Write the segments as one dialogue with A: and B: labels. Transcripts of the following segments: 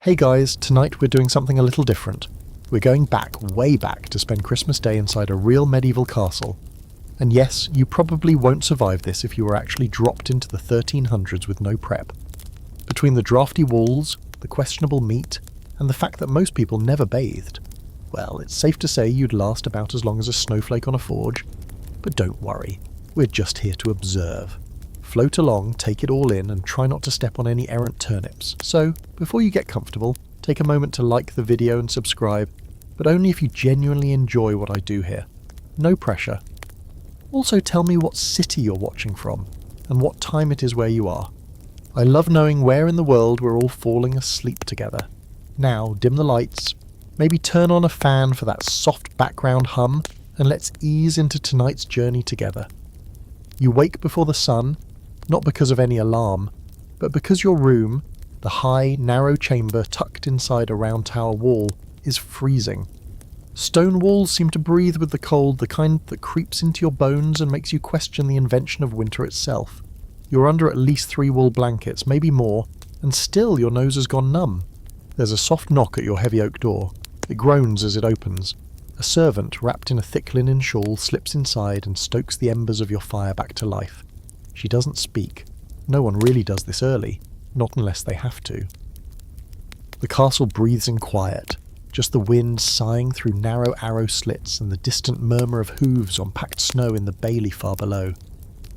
A: Hey guys, tonight we're doing something a little different. We're going back, way back, to spend Christmas Day inside a real medieval castle. And yes, you probably won't survive this if you were actually dropped into the 1300s with no prep. Between the drafty walls, the questionable meat, and the fact that most people never bathed, well, it's safe to say you'd last about as long as a snowflake on a forge. But don't worry, we're just here to observe. Float along, take it all in, and try not to step on any errant turnips. So, before you get comfortable, take a moment to like the video and subscribe, but only if you genuinely enjoy what I do here. No pressure. Also tell me what city you're watching from, and what time it is where you are. I love knowing where in the world we're all falling asleep together. Now, dim the lights, maybe turn on a fan for that soft background hum, and let's ease into tonight's journey together. You wake before the sun, not because of any alarm, but because your room, the high, narrow chamber tucked inside a round tower wall, is freezing. Stone walls seem to breathe with the cold, the kind that creeps into your bones and makes you question the invention of winter itself. You're under at least 3 wool blankets, maybe more, and still your nose has gone numb. There's a soft knock at your heavy oak door. It groans as it opens. A servant, wrapped in a thick linen shawl, slips inside and stokes the embers of your fire back to life. She doesn't speak. No one really does this early, not unless they have to. The castle breathes in quiet, just the wind sighing through narrow arrow slits and the distant murmur of hooves on packed snow in the bailey far below.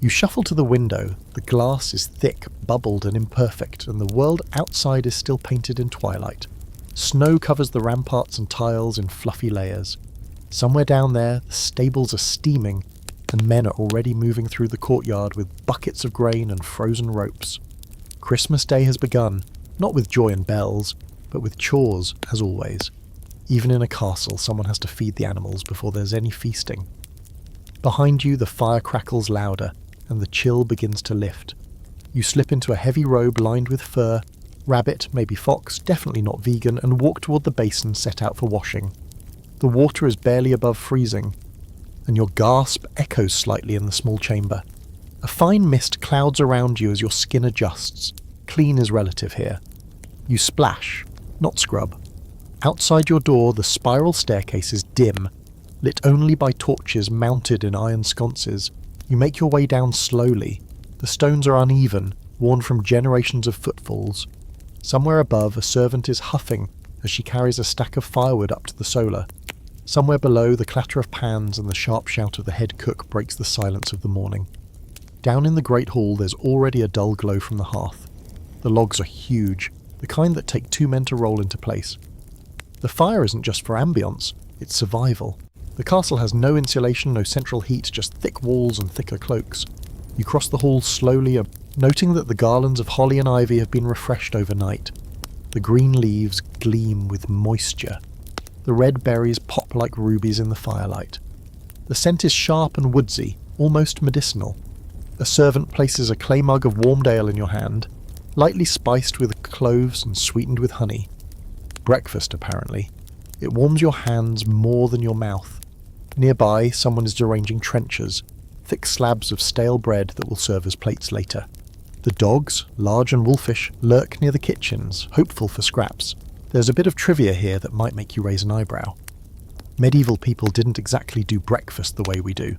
A: You shuffle to the window. The glass is thick, bubbled and imperfect, and the world outside is still painted in twilight. Snow covers the ramparts and tiles in fluffy layers. Somewhere down there, the stables are steaming, and men are already moving through the courtyard with buckets of grain and frozen ropes. Christmas Day has begun, not with joy and bells, but with chores, as always. Even in a castle, someone has to feed the animals before there's any feasting. Behind you, the fire crackles louder, and the chill begins to lift. You slip into a heavy robe lined with fur, rabbit, maybe fox, definitely not vegan, and walk toward the basin set out for washing. The water is barely above freezing, and your gasp echoes slightly in the small chamber. A fine mist clouds around you as your skin adjusts. Clean is relative here. You splash, not scrub. Outside your door, the spiral staircase is dim, lit only by torches mounted in iron sconces. You make your way down slowly. The stones are uneven, worn from generations of footfalls. Somewhere above, a servant is huffing as she carries a stack of firewood up to the solar. Somewhere below, the clatter of pans and the sharp shout of the head cook breaks the silence of the morning. Down in the great hall, there's already a dull glow from the hearth. The logs are huge, the kind that take 2 men to roll into place. The fire isn't just for ambience, it's survival. The castle has no insulation, no central heat, just thick walls and thicker cloaks. You cross the hall slowly, noting that the garlands of holly and ivy have been refreshed overnight. The green leaves gleam with moisture. The red berries pop like rubies in the firelight. The scent is sharp and woodsy, almost medicinal. A servant places a clay mug of warmed ale in your hand, lightly spiced with cloves and sweetened with honey. Breakfast, apparently. It warms your hands more than your mouth. Nearby, someone is arranging trenchers, thick slabs of stale bread that will serve as plates later. The dogs, large and wolfish, lurk near the kitchens, hopeful for scraps. There's a bit of trivia here that might make you raise an eyebrow. Medieval people didn't exactly do breakfast the way we do.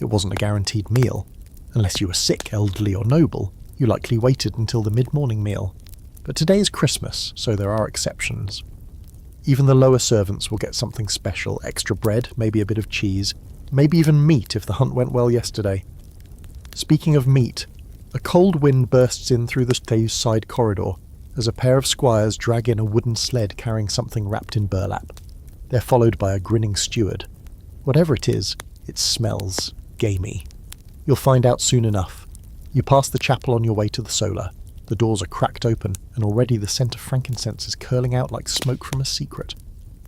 A: It wasn't a guaranteed meal. Unless you were sick, elderly or noble, you likely waited until the mid-morning meal. But today is Christmas, so there are exceptions. Even the lower servants will get something special, extra bread, maybe a bit of cheese, maybe even meat if the hunt went well yesterday. Speaking of meat, a cold wind bursts in through the stage's side corridor, as a pair of squires drag in a wooden sled carrying something wrapped in burlap. They're followed by a grinning steward. Whatever it is, it smells gamey. You'll find out soon enough. You pass the chapel on your way to the solar. The doors are cracked open, and already the scent of frankincense is curling out like smoke from a secret.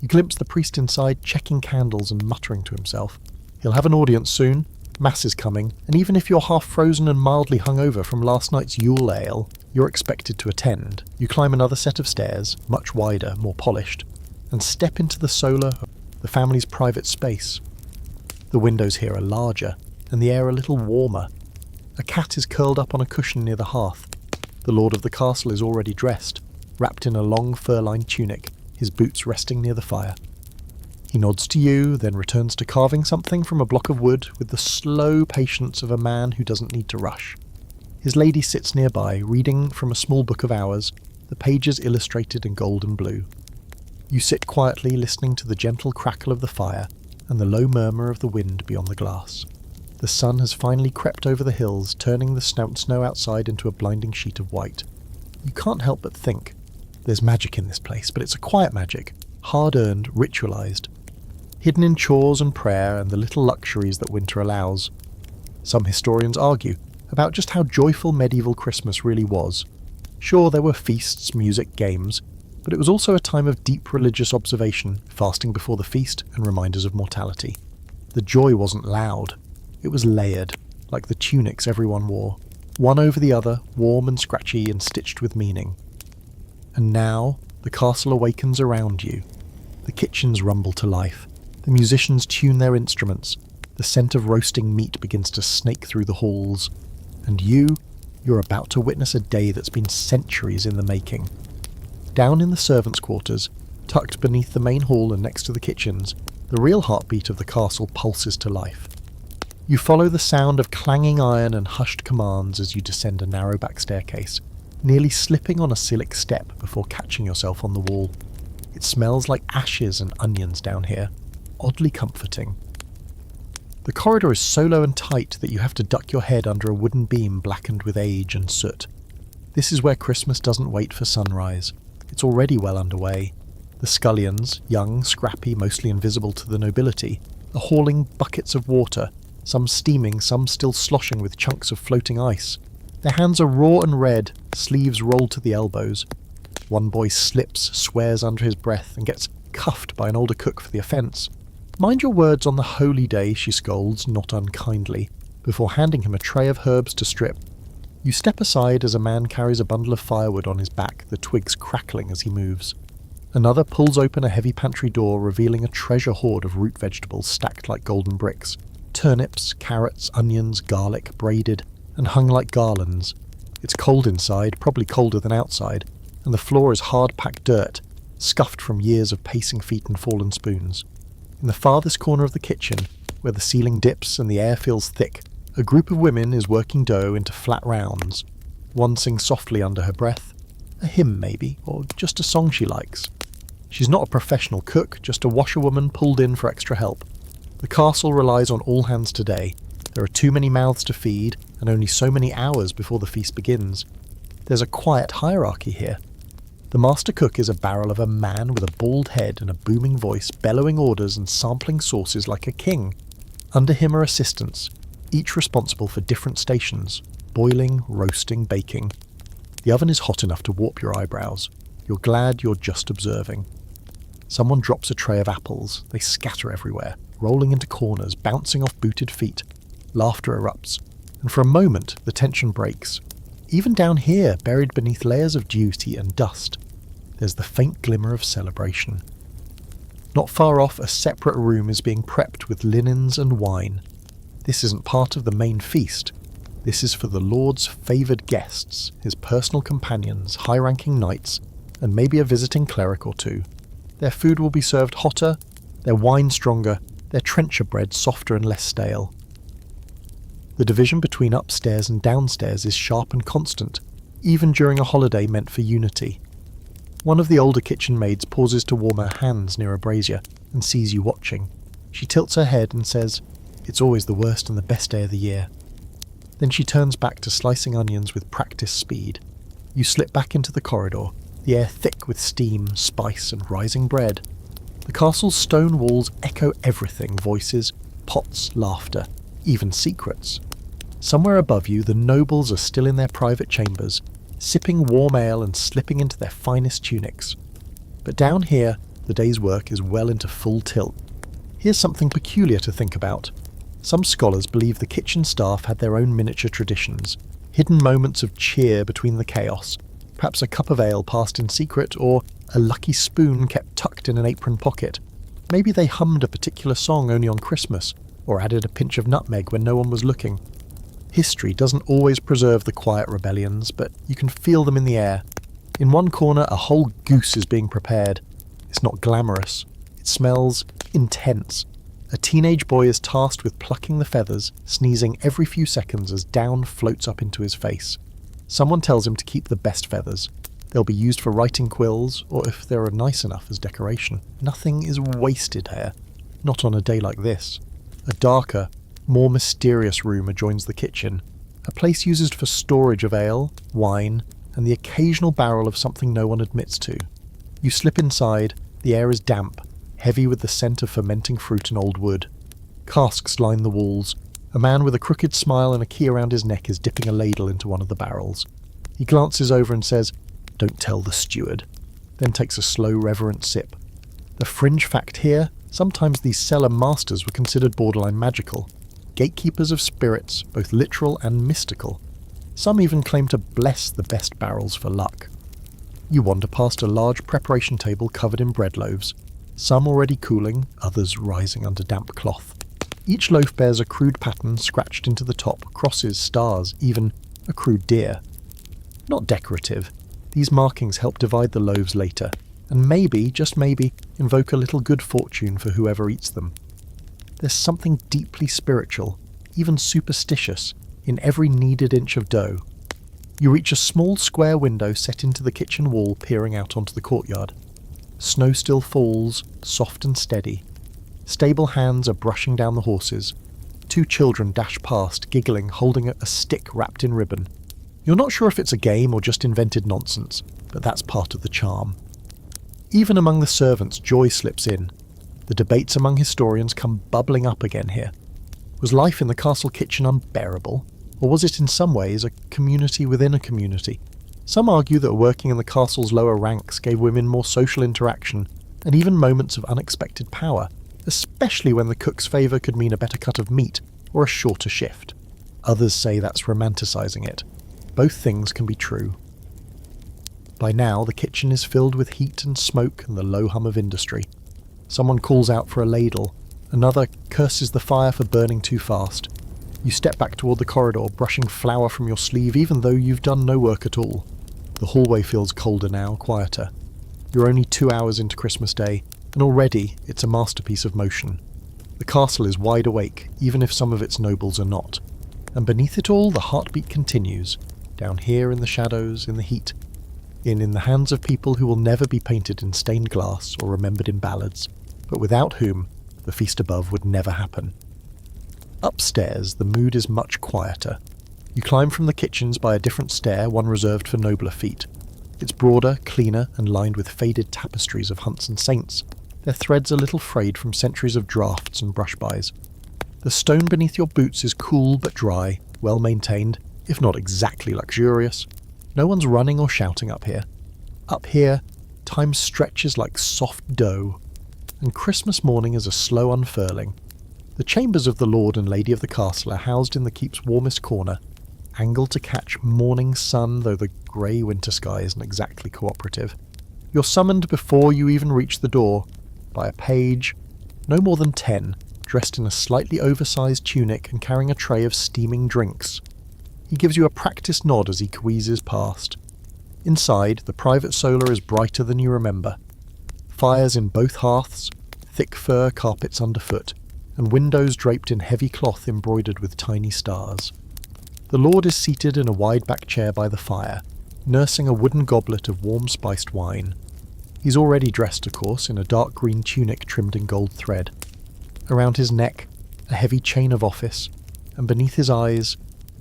A: You glimpse the priest inside, checking candles and muttering to himself. He'll have an audience soon. Mass is coming, and even if you're half frozen and mildly hungover from last night's Yule ale, you're expected to attend. You climb another set of stairs, much wider, more polished, and step into the solar, the family's private space. The windows here are larger, and the air a little warmer. A cat is curled up on a cushion near the hearth. The lord of the castle is already dressed. wrapped in a long fur-lined tunic, his boots resting near the fire. He nods to you, then returns to carving something from a block of wood with the slow patience of a man who doesn't need to rush. His lady sits nearby, reading from a small book of hours, the pages illustrated in gold and blue. You sit quietly listening to the gentle crackle of the fire and the low murmur of the wind beyond the glass. The sun has finally crept over the hills, turning the snow outside into a blinding sheet of white. You can't help but think, there's magic in this place, but it's a quiet magic, hard-earned, ritualized, hidden in chores and prayer and the little luxuries that winter allows. Some historians argue about just how joyful medieval Christmas really was. Sure, there were feasts, music, games, but it was also a time of deep religious observation, fasting before the feast and reminders of mortality. The joy wasn't loud. It was layered, like the tunics everyone wore, one over the other, warm and scratchy and stitched with meaning. And now, the castle awakens around you. The kitchens rumble to life. The musicians tune their instruments. The scent of roasting meat begins to snake through the halls. And you're about to witness a day that's been centuries in the making. Down in the servants' quarters, tucked beneath the main hall and next to the kitchens, the real heartbeat of the castle pulses to life. You follow the sound of clanging iron and hushed commands as you descend a narrow back staircase, nearly slipping on a silk step before catching yourself on the wall. It smells like ashes and onions down here, oddly comforting. The corridor is so low and tight that you have to duck your head under a wooden beam blackened with age and soot. This is where Christmas doesn't wait for sunrise. It's already well underway. The scullions, young, scrappy, mostly invisible to the nobility, are hauling buckets of water, some steaming, some still sloshing with chunks of floating ice. Their hands are raw and red, sleeves rolled to the elbows. One boy slips, swears under his breath, and gets cuffed by an older cook for the offence. "Mind your words on the holy day," she scolds, not unkindly, before handing him a tray of herbs to strip. You step aside as a man carries a bundle of firewood on his back, the twigs crackling as he moves. Another pulls open a heavy pantry door, revealing a treasure hoard of root vegetables stacked like golden bricks. Turnips, carrots, onions, garlic, braided, and hung like garlands. It's cold inside, probably colder than outside, and the floor is hard-packed dirt, scuffed from years of pacing feet and fallen spoons. In the farthest corner of the kitchen, where the ceiling dips and the air feels thick, a group of women is working dough into flat rounds. One sings softly under her breath, a hymn maybe, or just a song she likes. She's not a professional cook, just a washerwoman pulled in for extra help. The castle relies on all hands today. There are too many mouths to feed, and only so many hours before the feast begins. There's a quiet hierarchy here. The master cook is a barrel of a man with a bald head and a booming voice, bellowing orders and sampling sauces like a king. Under him are assistants, each responsible for different stations: boiling, roasting, baking. The oven is hot enough to warp your eyebrows. You're glad you're just observing. Someone drops a tray of apples. They scatter everywhere, rolling into corners, bouncing off booted feet. Laughter erupts, and for a moment the tension breaks. Even down here, buried beneath layers of duty and dust, there's the faint glimmer of celebration. Not far off, a separate room is being prepped with linens and wine. This isn't part of the main feast. This is for the Lord's favoured guests, his personal companions, high-ranking knights, and maybe a visiting cleric or two. Their food will be served hotter, their wine stronger, their trencher bread softer and less stale. The division between upstairs and downstairs is sharp and constant, even during a holiday meant for unity. One of the older kitchen maids pauses to warm her hands near a brazier and sees you watching. She tilts her head and says, "It's always the worst and the best day of the year." Then she turns back to slicing onions with practiced speed. You slip back into the corridor, the air thick with steam, spice, and rising bread. The castle's stone walls echo everything: voices, pots, laughter, even secrets. Somewhere above you, the nobles are still in their private chambers, sipping warm ale and slipping into their finest tunics. But down here, the day's work is well into full tilt. Here's something peculiar to think about. Some scholars believe the kitchen staff had their own miniature traditions, hidden moments of cheer between the chaos, perhaps a cup of ale passed in secret, or a lucky spoon kept tucked in an apron pocket. Maybe they hummed a particular song only on Christmas, or added a pinch of nutmeg when no one was looking. History doesn't always preserve the quiet rebellions, but you can feel them in the air. In one corner, a whole goose is being prepared. It's not glamorous. It smells intense. A teenage boy is tasked with plucking the feathers, sneezing every few seconds as down floats up into his face. Someone tells him to keep the best feathers. They'll be used for writing quills, or if they're nice enough as decoration. Nothing is wasted here. Not on a day like this. A darker, more mysterious room adjoins the kitchen, a place used for storage of ale, wine, and the occasional barrel of something no one admits to. You slip inside, the air is damp, heavy with the scent of fermenting fruit and old wood. Casks line the walls. A man with a crooked smile and a key around his neck is dipping a ladle into one of the barrels. He glances over and says, "Don't tell the steward," then takes a slow, reverent sip. The fringe fact here, sometimes these cellar masters were considered borderline magical, gatekeepers of spirits, both literal and mystical. Some even claim to bless the best barrels for luck. You wander past a large preparation table covered in bread loaves, some already cooling, others rising under damp cloth. Each loaf bears a crude pattern scratched into the top, crosses, stars, even a crude deer. Not decorative, these markings help divide the loaves later, and maybe, just maybe, invoke a little good fortune for whoever eats them. There's something deeply spiritual, even superstitious, in every kneaded inch of dough. You reach a small square window set into the kitchen wall peering out onto the courtyard. Snow still falls, soft and steady. Stable hands are brushing down the horses. 2 children dash past, giggling, holding a stick wrapped in ribbon. You're not sure if it's a game or just invented nonsense, but that's part of the charm. Even among the servants, joy slips in. The debates among historians come bubbling up again here. Was life in the castle kitchen unbearable? Or was it in some ways a community within a community? Some argue that working in the castle's lower ranks gave women more social interaction and even moments of unexpected power, especially when the cook's favour could mean a better cut of meat or a shorter shift. Others say that's romanticizing it. Both things can be true. By now, the kitchen is filled with heat and smoke and the low hum of industry. Someone calls out for a ladle. Another curses the fire for burning too fast. You step back toward the corridor, brushing flour from your sleeve even though you've done no work at all. The hallway feels colder now, quieter. You're only 2 hours into Christmas Day, and already it's a masterpiece of motion. The castle is wide awake, even if some of its nobles are not. And beneath it all, the heartbeat continues, down here in the shadows, in the heat, in the hands of people who will never be painted in stained glass or remembered in ballads, but without whom the feast above would never happen. Upstairs, the mood is much quieter. You climb from the kitchens by a different stair, one reserved for nobler feet. It's broader, cleaner, and lined with faded tapestries of hunts and saints, their threads a little frayed from centuries of drafts and brush-bys. The stone beneath your boots is cool but dry, well maintained, if not exactly luxurious. No one's running or shouting up here. Up here, time stretches like soft dough, and Christmas morning is a slow unfurling. The chambers of the Lord and Lady of the castle are housed in the keep's warmest corner, angled to catch morning sun, though the grey winter sky isn't exactly cooperative. You're summoned before you even reach the door, by a page, no more than 10, dressed in a slightly oversized tunic and carrying a tray of steaming drinks. He gives you a practiced nod as he wheezes past. Inside, the private solar is brighter than you remember. Fires in both hearths, thick fur carpets underfoot, and windows draped in heavy cloth embroidered with tiny stars. The Lord is seated in a wide-back chair by the fire, nursing a wooden goblet of warm spiced wine. He's already dressed, of course, in a dark green tunic trimmed in gold thread. Around his neck, a heavy chain of office, and beneath his eyes,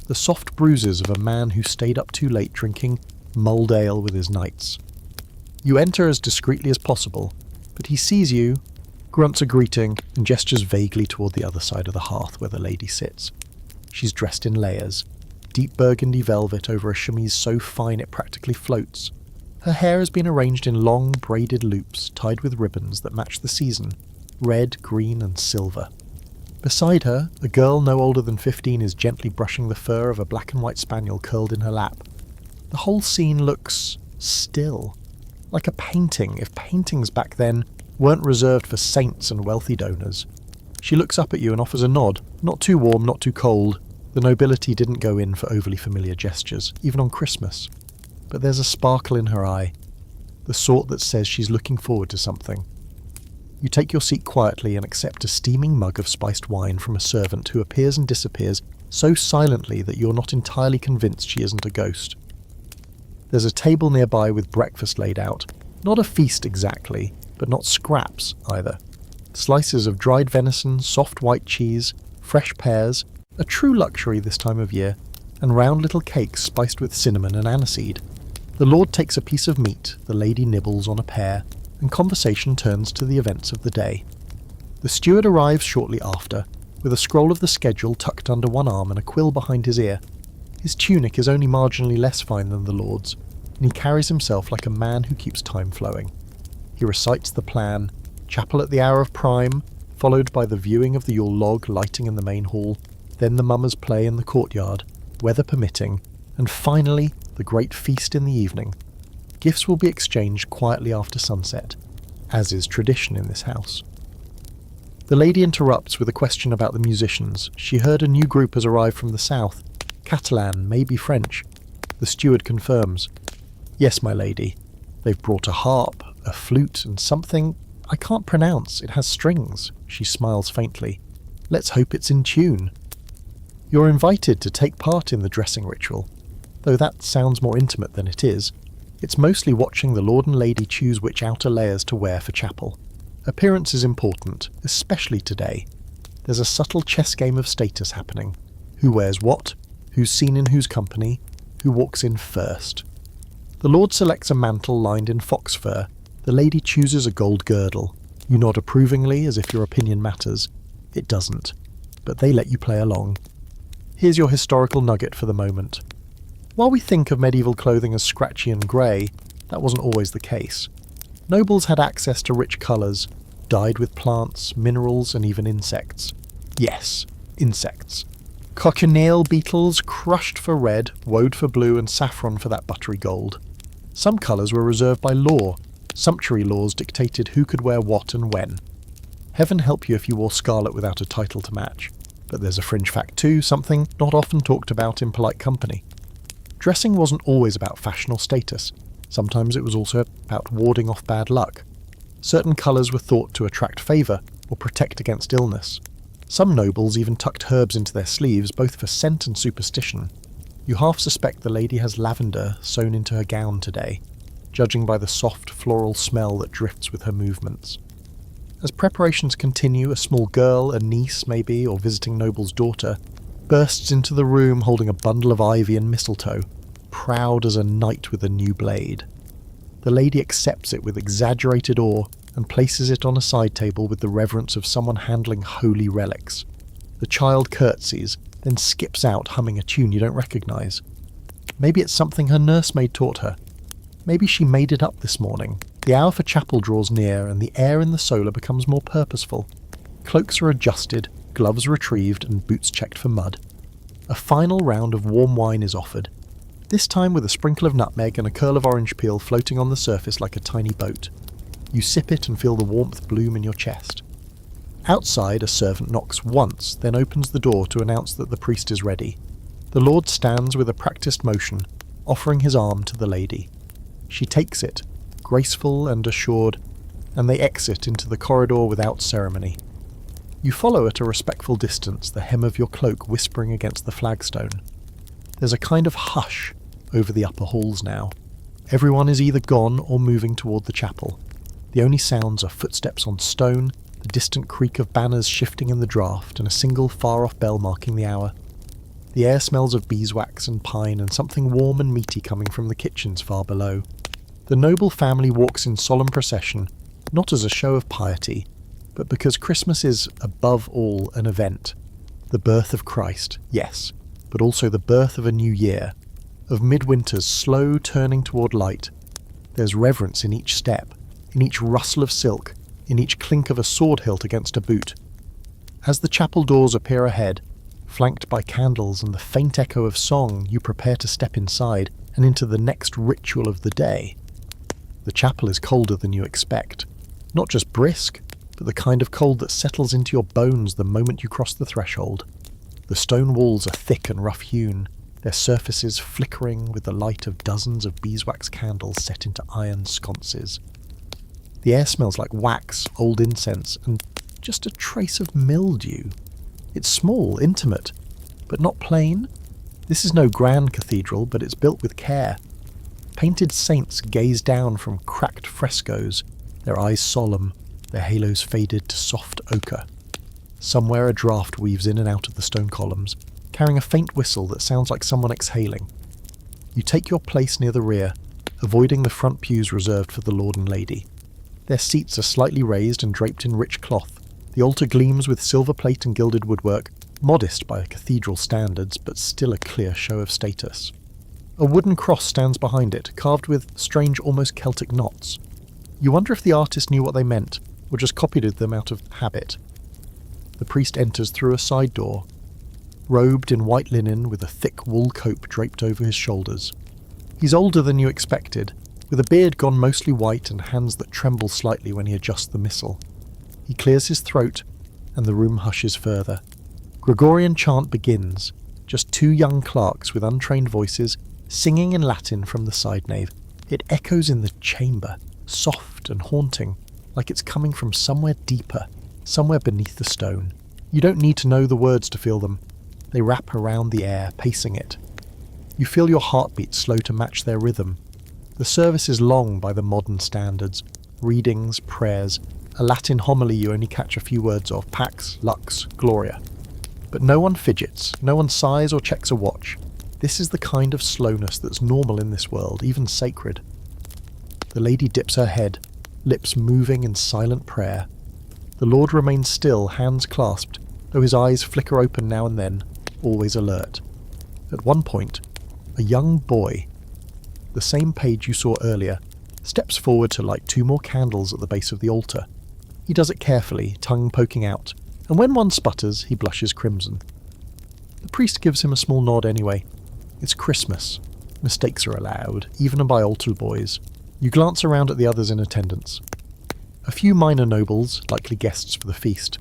A: the soft bruises of a man who stayed up too late drinking mulled ale with his knights. You enter as discreetly as possible, but he sees you, grunts a greeting, and gestures vaguely toward the other side of the hearth where the lady sits. She's dressed in layers, deep burgundy velvet over a chemise so fine it practically floats. Her hair has been arranged in long, braided loops tied with ribbons that match the season, red, green, and silver. Beside her, a girl no older than 15 is gently brushing the fur of a black and white spaniel curled in her lap. The whole scene looks still, like a painting, if paintings back then weren't reserved for saints and wealthy donors. She looks up at you and offers a nod, not too warm, not too cold. The nobility didn't go in for overly familiar gestures, even on Christmas. but there's a sparkle in her eye, the sort that says she's looking forward to something. You take your seat quietly and accept a steaming mug of spiced wine from a servant who appears and disappears so silently that you're not entirely convinced she isn't a ghost. There's a table nearby with breakfast laid out, not a feast exactly, but not scraps either. Slices of dried venison, soft white cheese, fresh pears, a true luxury this time of year, and round little cakes spiced with cinnamon and aniseed. The lord takes a piece of meat, the lady nibbles on a pear, and conversation turns to the events of the day. The steward arrives shortly after, with a scroll of the schedule tucked under one arm and a quill behind his ear. His tunic is only marginally less fine than the lord's, and he carries himself like a man who keeps time flowing. He recites the plan: chapel at the hour of prime, followed by the viewing of the Yule Log lighting in the main hall, then the mummers' play in the courtyard, weather permitting, and finally the great feast in the evening. Gifts will be exchanged quietly after sunset, as is tradition in this house. The lady interrupts with a question about the musicians. She heard a new group has arrived from the south. Catalan, maybe French. The steward confirms. Yes, my lady. They've brought a harp, a flute, and something I can't pronounce. It has strings. She smiles faintly. Let's hope it's in tune. You're invited to take part in the dressing ritual. Though that sounds more intimate than it is, it's mostly watching the lord and lady choose which outer layers to wear for chapel. Appearance is important, especially today. There's a subtle chess game of status happening. Who wears what? Who's seen in whose company? Who walks in first? The lord selects a mantle lined in fox fur. The lady chooses a gold girdle. You nod approvingly as if your opinion matters. It doesn't, but they let you play along. Here's your historical nugget for the moment. While we think of medieval clothing as scratchy and grey, that wasn't always the case. Nobles had access to rich colours, dyed with plants, minerals and even insects. Yes, insects. Cochineal beetles crushed for red, woad for blue and saffron for that buttery gold. Some colours were reserved by law. Sumptuary laws dictated who could wear what and when. Heaven help you if you wore scarlet without a title to match. But there's a fringe fact too, something not often talked about in polite company. Dressing wasn't always about fashion or status. Sometimes it was also about warding off bad luck. Certain colours were thought to attract favour or protect against illness. Some nobles even tucked herbs into their sleeves, both for scent and superstition. You half suspect the lady has lavender sewn into her gown today, judging by the soft floral smell that drifts with her movements. As preparations continue, a small girl, a niece maybe, or visiting noble's daughter, bursts into the room holding a bundle of ivy and mistletoe, proud as a knight with a new blade. The lady accepts it with exaggerated awe and places it on a side table with the reverence of someone handling holy relics. The child curtsies, then skips out humming a tune you don't recognise. Maybe it's something her nursemaid taught her. Maybe she made it up this morning. The hour for chapel draws near and the air in the solar becomes more purposeful. Cloaks are adjusted, gloves retrieved and boots checked for mud. A final round of warm wine is offered, this time with a sprinkle of nutmeg and a curl of orange peel floating on the surface like a tiny boat. You sip it and feel the warmth bloom in your chest. Outside, a servant knocks once, then opens the door to announce that the priest is ready. The lord stands with a practiced motion, offering his arm to the lady. She takes it, graceful and assured, and they exit into the corridor without ceremony. You follow at a respectful distance, the hem of your cloak whispering against the flagstone. There's a kind of hush over the upper halls now. Everyone is either gone or moving toward the chapel. The only sounds are footsteps on stone, the distant creak of banners shifting in the draught, and a single far-off bell marking the hour. The air smells of beeswax and pine and something warm and meaty coming from the kitchens far below. The noble family walks in solemn procession, not as a show of piety, but because Christmas is, above all, an event. The birth of Christ, yes, but also the birth of a new year, of midwinter's slow turning toward light. There's reverence in each step, in each rustle of silk, in each clink of a sword hilt against a boot. As the chapel doors appear ahead, flanked by candles and the faint echo of song, you prepare to step inside and into the next ritual of the day. The chapel is colder than you expect. Not just brisk, but the kind of cold that settles into your bones the moment you cross the threshold. The stone walls are thick and rough-hewn. their surfaces flickering with the light of dozens of beeswax candles set into iron sconces. The air smells like wax, old incense, and just a trace of mildew. It's small, intimate, but not plain. This is no grand cathedral, but it's built with care. Painted saints gaze down from cracked frescoes, their eyes solemn, their halos faded to soft ochre. Somewhere a draught weaves in and out of the stone columns, carrying a faint whistle that sounds like someone exhaling. You take your place near the rear, avoiding the front pews reserved for the Lord and Lady. Their seats are slightly raised and draped in rich cloth. The altar gleams with silver plate and gilded woodwork, modest by cathedral standards, but still a clear show of status. A wooden cross stands behind it, carved with strange, almost Celtic knots. You wonder if the artist knew what they meant, or just copied them out of habit. The priest enters through a side door, robed in white linen with a thick wool cope draped over his shoulders. He's older than you expected, with a beard gone mostly white and hands that tremble slightly when he adjusts the missal. He clears his throat, and the room hushes further. Gregorian chant begins, just two young clerks with untrained voices singing in Latin from the side nave. It echoes in the chamber, soft and haunting, like it's coming from somewhere deeper, somewhere beneath the stone. You don't need to know the words to feel them. They wrap around the air, pacing it. You feel your heartbeat slow to match their rhythm. The service is long by the modern standards. Readings, prayers, a Latin homily you only catch a few words of, Pax, Lux, Gloria. But no one fidgets, no one sighs or checks a watch. This is the kind of slowness that's normal in this world, even sacred. The lady dips her head, lips moving in silent prayer. The Lord remains still, hands clasped, though his eyes flicker open now and then, always alert. At one point, a young boy, the same page you saw earlier, steps forward to light two more candles at the base of the altar. He does it carefully, tongue poking out, and when one sputters, he blushes crimson. The priest gives him a small nod anyway. It's Christmas. Mistakes are allowed, even by altar boys. You glance around at the others in attendance. A few minor nobles, likely guests for the feast.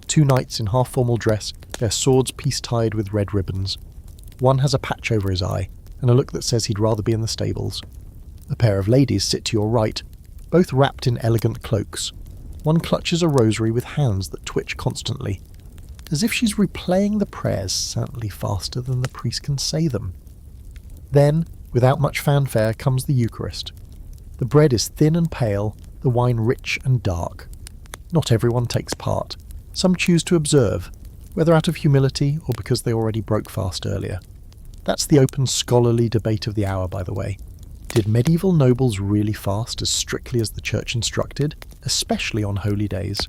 A: Two knights in half-formal dress, their swords piece-tied with red ribbons. One has a patch over his eye, and a look that says he'd rather be in the stables. A pair of ladies sit to your right, both wrapped in elegant cloaks. One clutches a rosary with hands that twitch constantly, as if she's replaying the prayers certainly faster than the priest can say them. Then, without much fanfare, comes the Eucharist. The bread is thin and pale, the wine rich and dark. Not everyone takes part. Some choose to observe, whether out of humility or because they already broke fast earlier. That's the open scholarly debate of the hour, by the way. Did medieval nobles really fast as strictly as the church instructed, especially on holy days?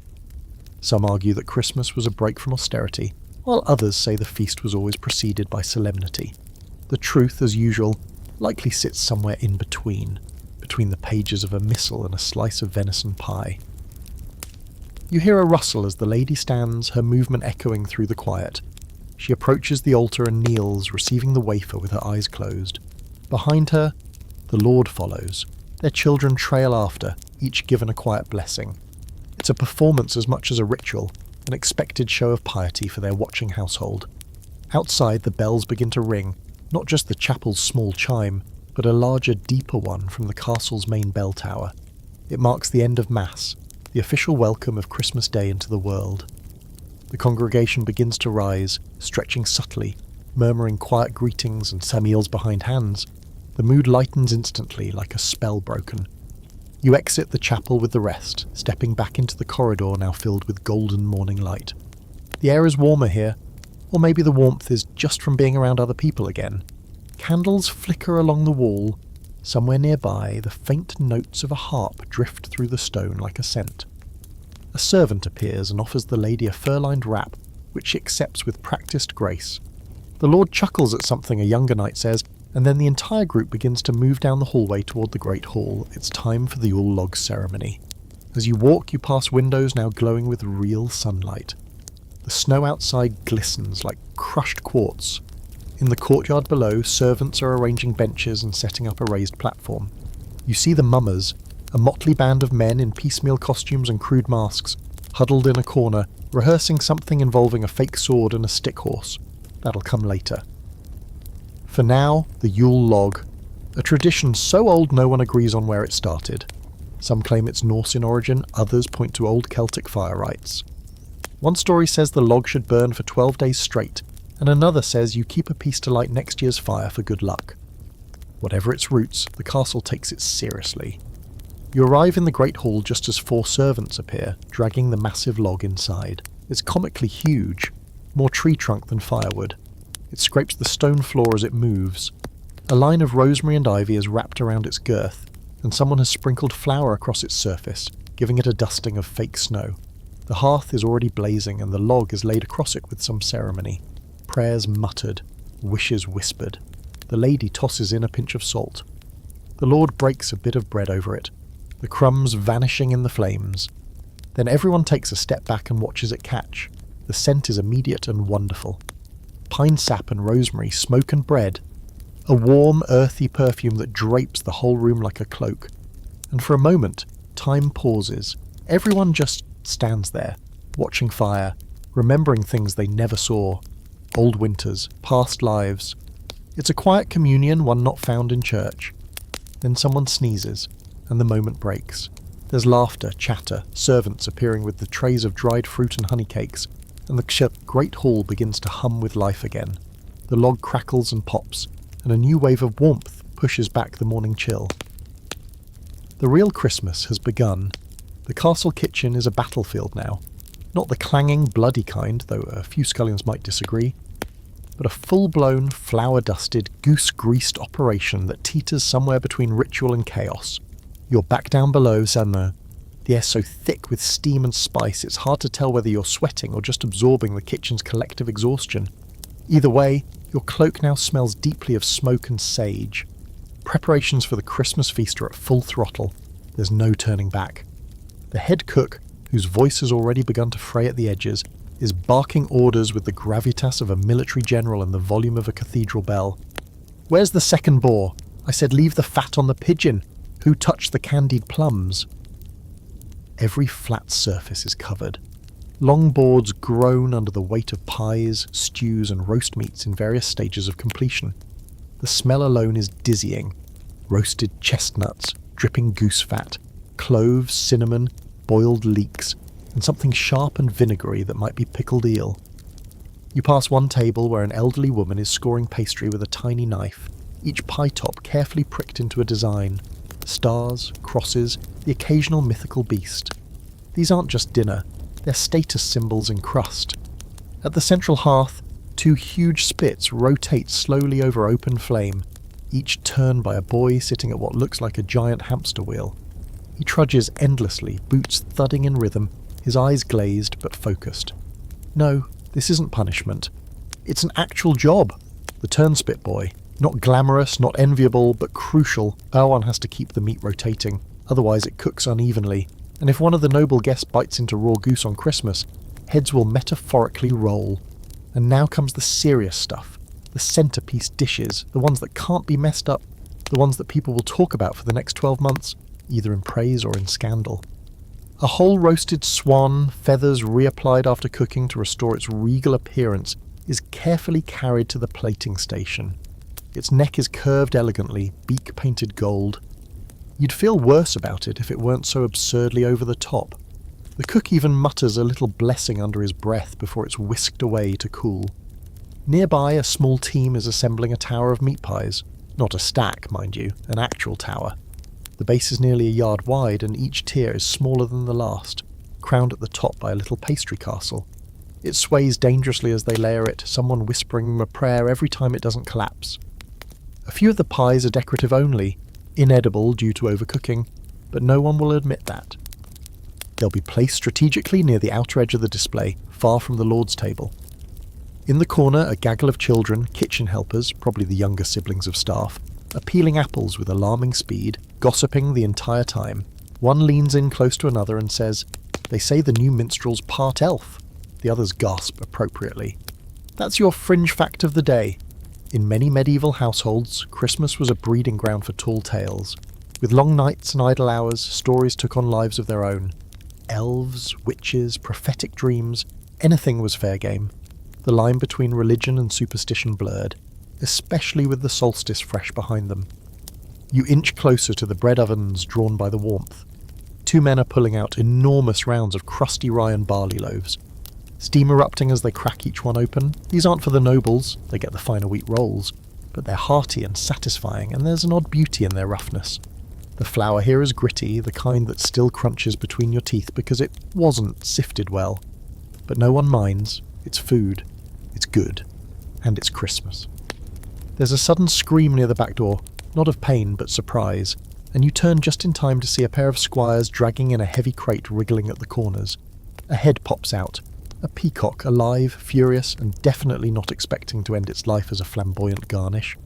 A: Some argue that Christmas was a break from austerity, while others say the feast was always preceded by solemnity. The truth, as usual, likely sits somewhere in between the pages of a missal and a slice of venison pie. You hear a rustle as the lady stands, her movement echoing through the quiet. She approaches the altar and kneels, receiving the wafer with her eyes closed. Behind her, the Lord follows. Their children trail after, each given a quiet blessing. It's a performance as much as a ritual, an expected show of piety for their watching household. Outside, the bells begin to ring, not just the chapel's small chime, but a larger, deeper one from the castle's main bell tower. It marks the end of Mass, the official welcome of Christmas Day into the world. The congregation begins to rise, stretching subtly, murmuring quiet greetings and Samiels behind hands. The mood lightens instantly, like a spell broken. You exit the chapel with the rest, stepping back into the corridor now filled with golden morning light. The air is warmer here, or maybe the warmth is just from being around other people again. Candles flicker along the wall. Somewhere nearby, the faint notes of a harp drift through the stone like a scent. A servant appears and offers the lady a fur-lined wrap, which she accepts with practiced grace. The Lord chuckles at something a younger knight says, and then the entire group begins to move down the hallway toward the Great Hall. It's time for the Yule Log ceremony. As you walk, you pass windows now glowing with real sunlight. The snow outside glistens like crushed quartz. In the courtyard below, servants are arranging benches and setting up a raised platform. You see the mummers, a motley band of men in piecemeal costumes and crude masks, huddled in a corner, rehearsing something involving a fake sword and a stick horse. That'll come later. For now, the Yule Log, a tradition so old no one agrees on where it started. Some claim it's Norse in origin, others point to old Celtic fire rites. One story says the log should burn for 12 days straight, and another says you keep a piece to light next year's fire for good luck. Whatever its roots, the castle takes it seriously. You arrive in the Great Hall just as 4 servants appear, dragging the massive log inside. It's comically huge, more tree trunk than firewood. It scrapes the stone floor as it moves. A line of rosemary and ivy is wrapped around its girth, and someone has sprinkled flour across its surface, giving it a dusting of fake snow. The hearth is already blazing, and the log is laid across it with some ceremony. Prayers muttered, wishes whispered. The lady tosses in a pinch of salt. The Lord breaks a bit of bread over it, the crumbs vanishing in the flames. Then everyone takes a step back and watches it catch. The scent is immediate and wonderful. Pine sap and rosemary, smoke and bread. A warm, earthy perfume that drapes the whole room like a cloak. And for a moment, time pauses. Everyone just stands there, watching fire, remembering things they never saw. Old winters, past lives. It's a quiet communion, one not found in church. Then someone sneezes, and the moment breaks. There's laughter, chatter, servants appearing with the trays of dried fruit and honey cakes, and the great hall begins to hum with life again. The log crackles and pops, and a new wave of warmth pushes back the morning chill. The real Christmas has begun. The castle kitchen is a battlefield now. Not the clanging, bloody kind, though a few scullions might disagree, but a full-blown, flour-dusted, goose-greased operation that teeters somewhere between ritual and chaos. You're back down below, Sanna. The air's so thick with steam and spice it's hard to tell whether you're sweating or just absorbing the kitchen's collective exhaustion. Either way, your cloak now smells deeply of smoke and sage. Preparations for the Christmas feast are at full throttle. There's no turning back. The head cook, whose voice has already begun to fray at the edges, is barking orders with the gravitas of a military general and the volume of a cathedral bell. "Where's the second boar? I said leave the fat on the pigeon. Who touched the candied plums?" Every flat surface is covered. Long boards groan under the weight of pies, stews and roast meats in various stages of completion. The smell alone is dizzying. Roasted chestnuts, dripping goose fat, cloves, cinnamon, boiled leeks, and something sharp and vinegary that might be pickled eel. You pass one table where an elderly woman is scoring pastry with a tiny knife, each pie top carefully pricked into a design. Stars, crosses, the occasional mythical beast. These aren't just dinner, they're status symbols in crust. At the central hearth, 2 huge spits rotate slowly over open flame, each turned by a boy sitting at what looks like a giant hamster wheel. He trudges endlessly, boots thudding in rhythm, his eyes glazed but focused. No, this isn't punishment. It's an actual job. The turnspit boy. Not glamorous, not enviable, but crucial. One has to keep the meat rotating, otherwise it cooks unevenly, and if one of the noble guests bites into raw goose on Christmas, heads will metaphorically roll. And now comes the serious stuff, the centerpiece dishes, the ones that can't be messed up, the ones that people will talk about for the next 12 months, either in praise or in scandal. A whole roasted swan, feathers reapplied after cooking to restore its regal appearance, is carefully carried to the plating station. Its neck is curved elegantly, beak painted gold. You'd feel worse about it if it weren't so absurdly over the top. The cook even mutters a little blessing under his breath before it's whisked away to cool. Nearby, a small team is assembling a tower of meat pies. Not a stack, mind you, an actual tower. The base is nearly a yard wide and each tier is smaller than the last, crowned at the top by a little pastry castle. It sways dangerously as they layer it, someone whispering a prayer every time it doesn't collapse. A few of the pies are decorative only, inedible due to overcooking, but no one will admit that. They'll be placed strategically near the outer edge of the display, far from the Lord's table. In the corner, a gaggle of children, kitchen helpers, probably the younger siblings of staff, are peeling apples with alarming speed, gossiping the entire time. One leans in close to another and says, "They say the new minstrel's part elf." The others gasp appropriately. That's your fringe fact of the day. In many medieval households, Christmas was a breeding ground for tall tales. With long nights and idle hours, stories took on lives of their own. Elves, witches, prophetic dreams, anything was fair game. The line between religion and superstition blurred. especially with the solstice fresh behind them. You inch closer to the bread ovens drawn by the warmth. 2 men are pulling out enormous rounds of crusty rye and barley loaves. Steam erupting as they crack each one open. These aren't for the nobles, they get the finer wheat rolls, but they're hearty and satisfying, and there's an odd beauty in their roughness. The flour here is gritty, the kind that still crunches between your teeth because it wasn't sifted well. But no one minds. It's food. It's good. And it's Christmas. There's a sudden scream near the back door, not of pain but surprise, and you turn just in time to see a pair of squires dragging in a heavy crate wriggling at the corners. A head pops out. A peacock, alive, furious, and definitely not expecting to end its life as a flamboyant garnish.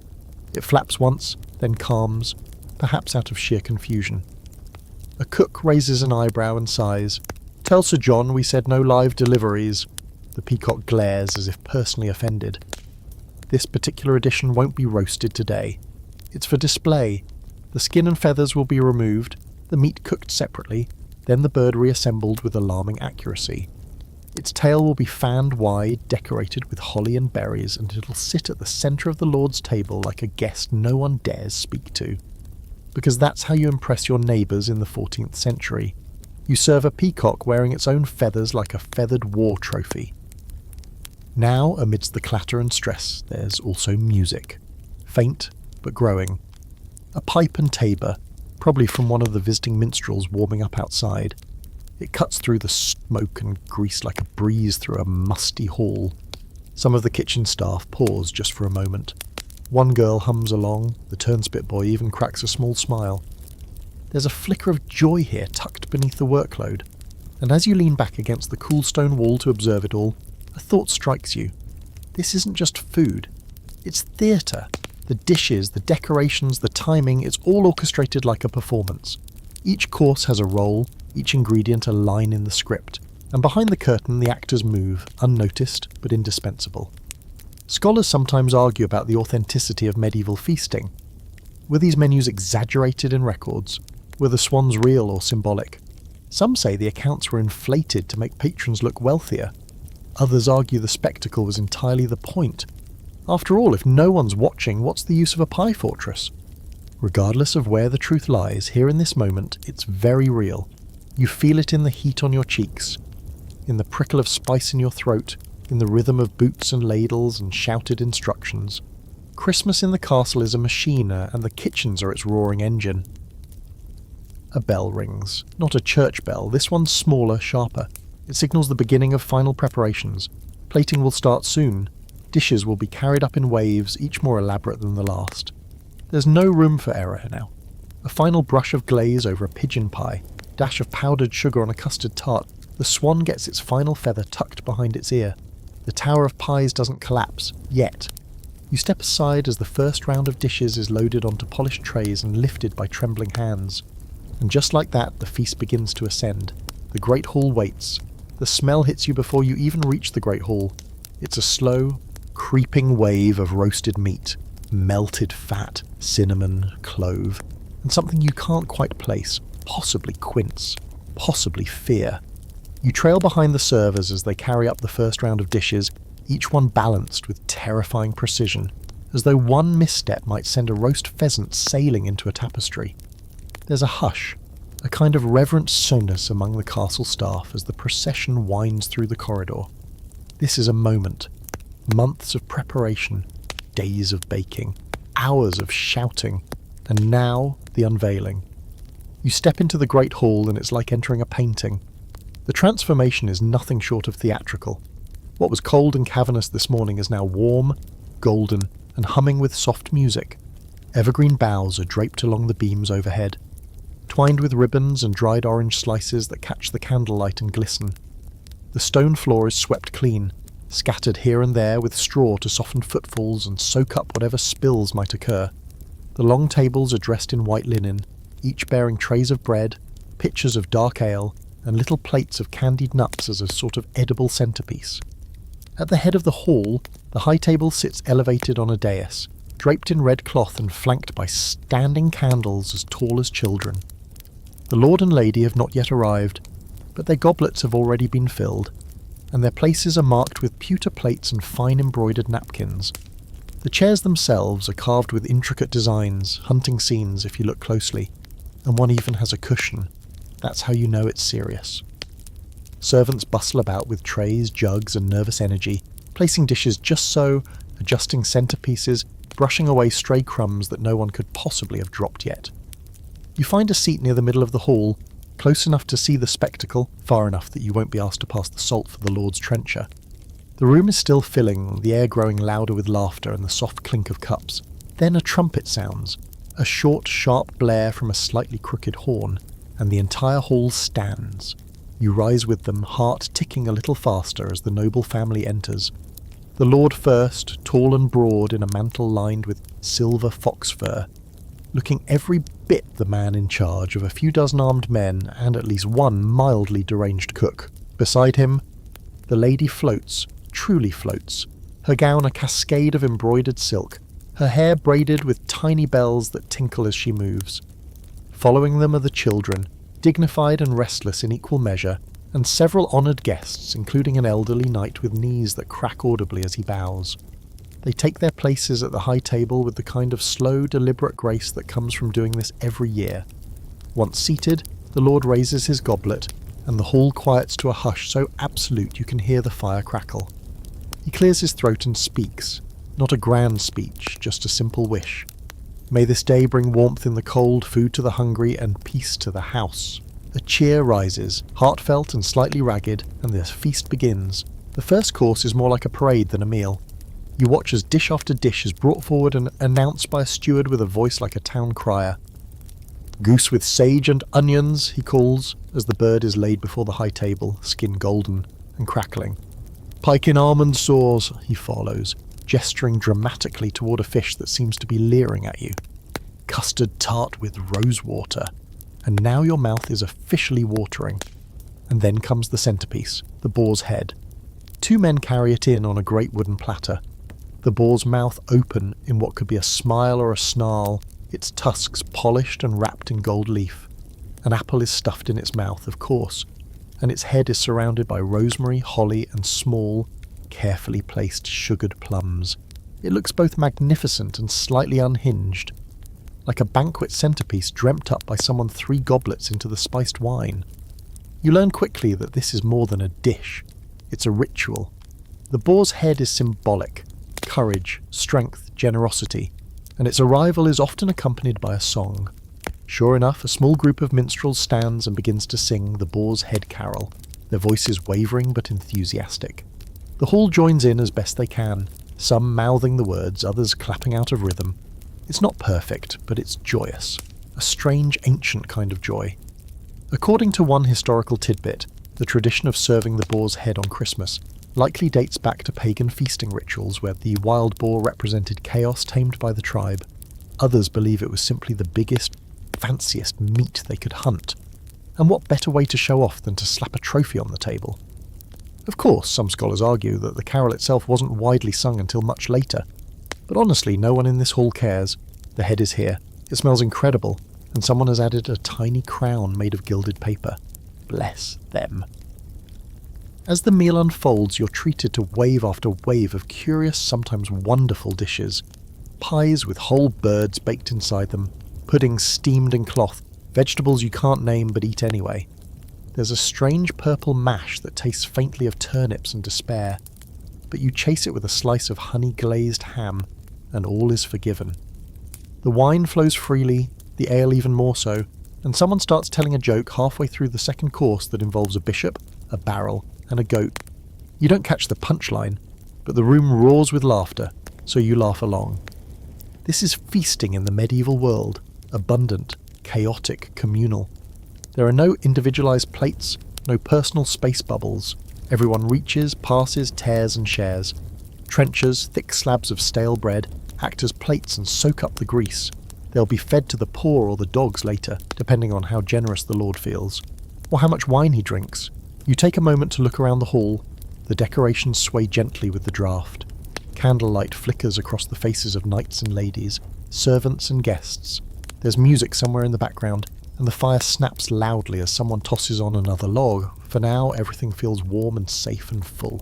A: It flaps once, then calms, perhaps out of sheer confusion. A cook raises an eyebrow and sighs. "Tell Sir John we said no live deliveries." The peacock glares as if personally offended. This particular edition won't be roasted today. It's for display. The skin and feathers will be removed, the meat cooked separately, then the bird reassembled with alarming accuracy. Its tail will be fanned wide, decorated with holly and berries, and it'll sit at the centre of the Lord's table like a guest no one dares speak to. Because that's how you impress your neighbours in the 14th century. You serve a peacock wearing its own feathers like a feathered war trophy. Now, amidst the clatter and stress, there's also music. Faint, but growing. A pipe and tabor, probably from one of the visiting minstrels warming up outside. It cuts through the smoke and grease like a breeze through a musty hall. Some of the kitchen staff pause just for a moment. One girl hums along, the turnspit boy even cracks a small smile. There's a flicker of joy here tucked beneath the workload, and as you lean back against the cool stone wall to observe it all, a thought strikes you. This isn't just food. It's theatre. The dishes, the decorations, the timing, it's all orchestrated like a performance. Each course has a role, each ingredient a line in the script, and behind the curtain the actors move, unnoticed but indispensable. Scholars sometimes argue about the authenticity of medieval feasting. Were these menus exaggerated in records? Were the swans real or symbolic? Some say the accounts were inflated to make patrons look wealthier. Others argue the spectacle was entirely the point. After all, if no one's watching, what's the use of a pie fortress? Regardless of where the truth lies, here in this moment, it's very real. You feel it in the heat on your cheeks, in the prickle of spice in your throat, in the rhythm of boots and ladles and shouted instructions. Christmas in the castle is a machine, and the kitchens are its roaring engine. A bell rings. Not a church bell, this one's smaller, sharper. It signals the beginning of final preparations. Plating will start soon. Dishes will be carried up in waves, each more elaborate than the last. There's no room for error now. A final brush of glaze over a pigeon pie, dash of powdered sugar on a custard tart. The swan gets its final feather tucked behind its ear. The tower of pies doesn't collapse, yet. You step aside as the first round of dishes is loaded onto polished trays and lifted by trembling hands. And just like that, the feast begins to ascend. The Great Hall waits. The smell hits you before you even reach the Great Hall. It's a slow, creeping wave of roasted meat, melted fat, cinnamon, clove, and something you can't quite place, possibly quince, possibly fear. You trail behind the servers as they carry up the first round of dishes, each one balanced with terrifying precision, as though one misstep might send a roast pheasant sailing into a tapestry. There's a hush, a kind of reverent sonus among the castle staff as the procession winds through the corridor. This is a moment. Months of preparation, days of baking, hours of shouting, and now the unveiling. You step into the Great Hall and it's like entering a painting. The transformation is nothing short of theatrical. What was cold and cavernous this morning is now warm, golden, and humming with soft music. Evergreen boughs are draped along the beams overhead, twined with ribbons and dried orange slices that catch the candlelight and glisten. The stone floor is swept clean, scattered here and there with straw to soften footfalls and soak up whatever spills might occur. The long tables are dressed in white linen, each bearing trays of bread, pitchers of dark ale, and little plates of candied nuts as a sort of edible centrepiece. At the head of the hall, the high table sits elevated on a dais, draped in red cloth and flanked by standing candles as tall as children. The lord and lady have not yet arrived, but their goblets have already been filled, and their places are marked with pewter plates and fine embroidered napkins. The chairs themselves are carved with intricate designs, hunting scenes if you look closely, and one even has a cushion. That's how you know it's serious. Servants bustle about with trays, jugs, and nervous energy, placing dishes just so, adjusting centerpieces, brushing away stray crumbs that no one could possibly have dropped yet. You find a seat near the middle of the hall, close enough to see the spectacle, far enough that you won't be asked to pass the salt for the Lord's trencher. The room is still filling, the air growing louder with laughter and the soft clink of cups. Then a trumpet sounds, a short, sharp blare from a slightly crooked horn, and the entire hall stands. You rise with them, heart ticking a little faster as the noble family enters. The Lord first, tall and broad in a mantle lined with silver fox fur, looking every bit the man in charge of a few dozen armed men and at least one mildly deranged cook. Beside him, the lady floats, truly floats, her gown a cascade of embroidered silk, her hair braided with tiny bells that tinkle as she moves. Following them are the children, dignified and restless in equal measure, and several honoured guests, including an elderly knight with knees that crack audibly as he bows. They take their places at the high table with the kind of slow, deliberate grace that comes from doing this every year. Once seated, the Lord raises his goblet, and the hall quiets to a hush so absolute you can hear the fire crackle. He clears his throat and speaks, not a grand speech, just a simple wish. May this day bring warmth in the cold, food to the hungry, and peace to the house. A cheer rises, heartfelt and slightly ragged, and the feast begins. The first course is more like a parade than a meal. You watch as dish after dish is brought forward and announced by a steward with a voice like a town crier. "Goose with sage and onions," he calls, as the bird is laid before the high table, skin golden and crackling. "Pike in almond sauce," he follows, gesturing dramatically toward a fish that seems to be leering at you. "Custard tart with rosewater." And now your mouth is officially watering. And then comes the centerpiece, the boar's head. 2 men carry it in on a great wooden platter. The boar's mouth open in what could be a smile or a snarl, its tusks polished and wrapped in gold leaf. An apple is stuffed in its mouth, of course, and its head is surrounded by rosemary, holly, and small, carefully placed sugared plums. It looks both magnificent and slightly unhinged, like a banquet centerpiece dreamt up by someone 3 goblets into the spiced wine. You learn quickly that this is more than a dish. It's a ritual. The boar's head is symbolic. Courage, strength, generosity. And its arrival is often accompanied by a song. Sure enough, a small group of minstrels stands and begins to sing the boar's head carol, their voices wavering but enthusiastic. The hall joins in as best they can, some mouthing the words, others clapping out of rhythm. It's not perfect, but it's joyous. A strange, ancient kind of joy. According to one historical tidbit, the tradition of serving the boar's head on Christmas likely dates back to pagan feasting rituals where the wild boar represented chaos tamed by the tribe. Others believe it was simply the biggest, fanciest meat they could hunt. And what better way to show off than to slap a trophy on the table? Of course, some scholars argue that the carol itself wasn't widely sung until much later. But honestly, no one in this hall cares. The head is here. It smells incredible, and someone has added a tiny crown made of gilded paper. Bless them. As the meal unfolds, you're treated to wave after wave of curious, sometimes wonderful dishes. Pies with whole birds baked inside them, puddings steamed in cloth, vegetables you can't name but eat anyway. There's a strange purple mash that tastes faintly of turnips and despair, but you chase it with a slice of honey-glazed ham, and all is forgiven. The wine flows freely, the ale even more so, and someone starts telling a joke halfway through the second course that involves a bishop, a barrel, and a goat. You don't catch the punchline, but the room roars with laughter, so you laugh along. This is feasting in the medieval world, abundant, chaotic, communal. There are no individualized plates, no personal space bubbles. Everyone reaches, passes, tears and shares. Trenchers, thick slabs of stale bread, act as plates and soak up the grease. They'll be fed to the poor or the dogs later, depending on how generous the Lord feels, or how much wine he drinks. You take a moment to look around the hall. The decorations sway gently with the draught. Candlelight flickers across the faces of knights and ladies, servants and guests. There's music somewhere in the background, and the fire snaps loudly as someone tosses on another log. For now, everything feels warm and safe and full.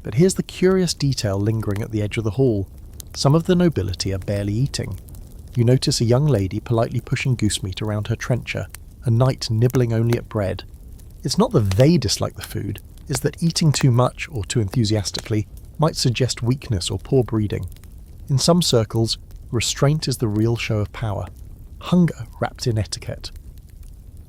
A: But here's the curious detail lingering at the edge of the hall. Some of the nobility are barely eating. You notice a young lady politely pushing goose meat around her trencher, a knight nibbling only at bread. It's not that they dislike the food, it's that eating too much, or too enthusiastically, might suggest weakness or poor breeding. In some circles, restraint is the real show of power, hunger wrapped in etiquette.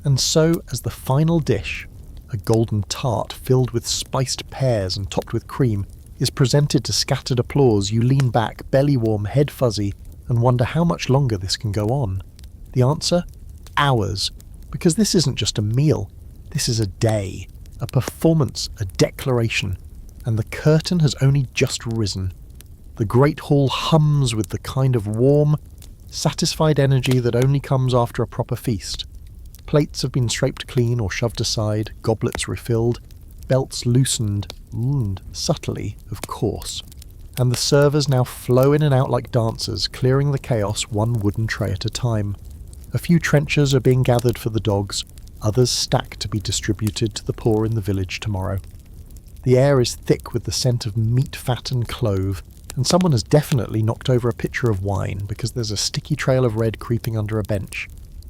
A: And so, as the final dish, a golden tart filled with spiced pears and topped with cream, is presented to scattered applause, you lean back, belly warm, head fuzzy, and wonder how much longer this can go on. The answer? Hours. Because this isn't just a meal, this is a day, a performance, a declaration, and the curtain has only just risen. The great hall hums with the kind of warm, satisfied energy that only comes after a proper feast. Plates have been scraped clean or shoved aside, goblets refilled, belts loosened, subtly, of course. And the servers now flow in and out like dancers, clearing the chaos one wooden tray at a time. A few trenchers are being gathered for the dogs, others stacked to be distributed to the poor in the village tomorrow. The air is thick with the scent of meat, fat and clove, and someone has definitely knocked over a pitcher of wine because there's a sticky trail of red creeping under a bench.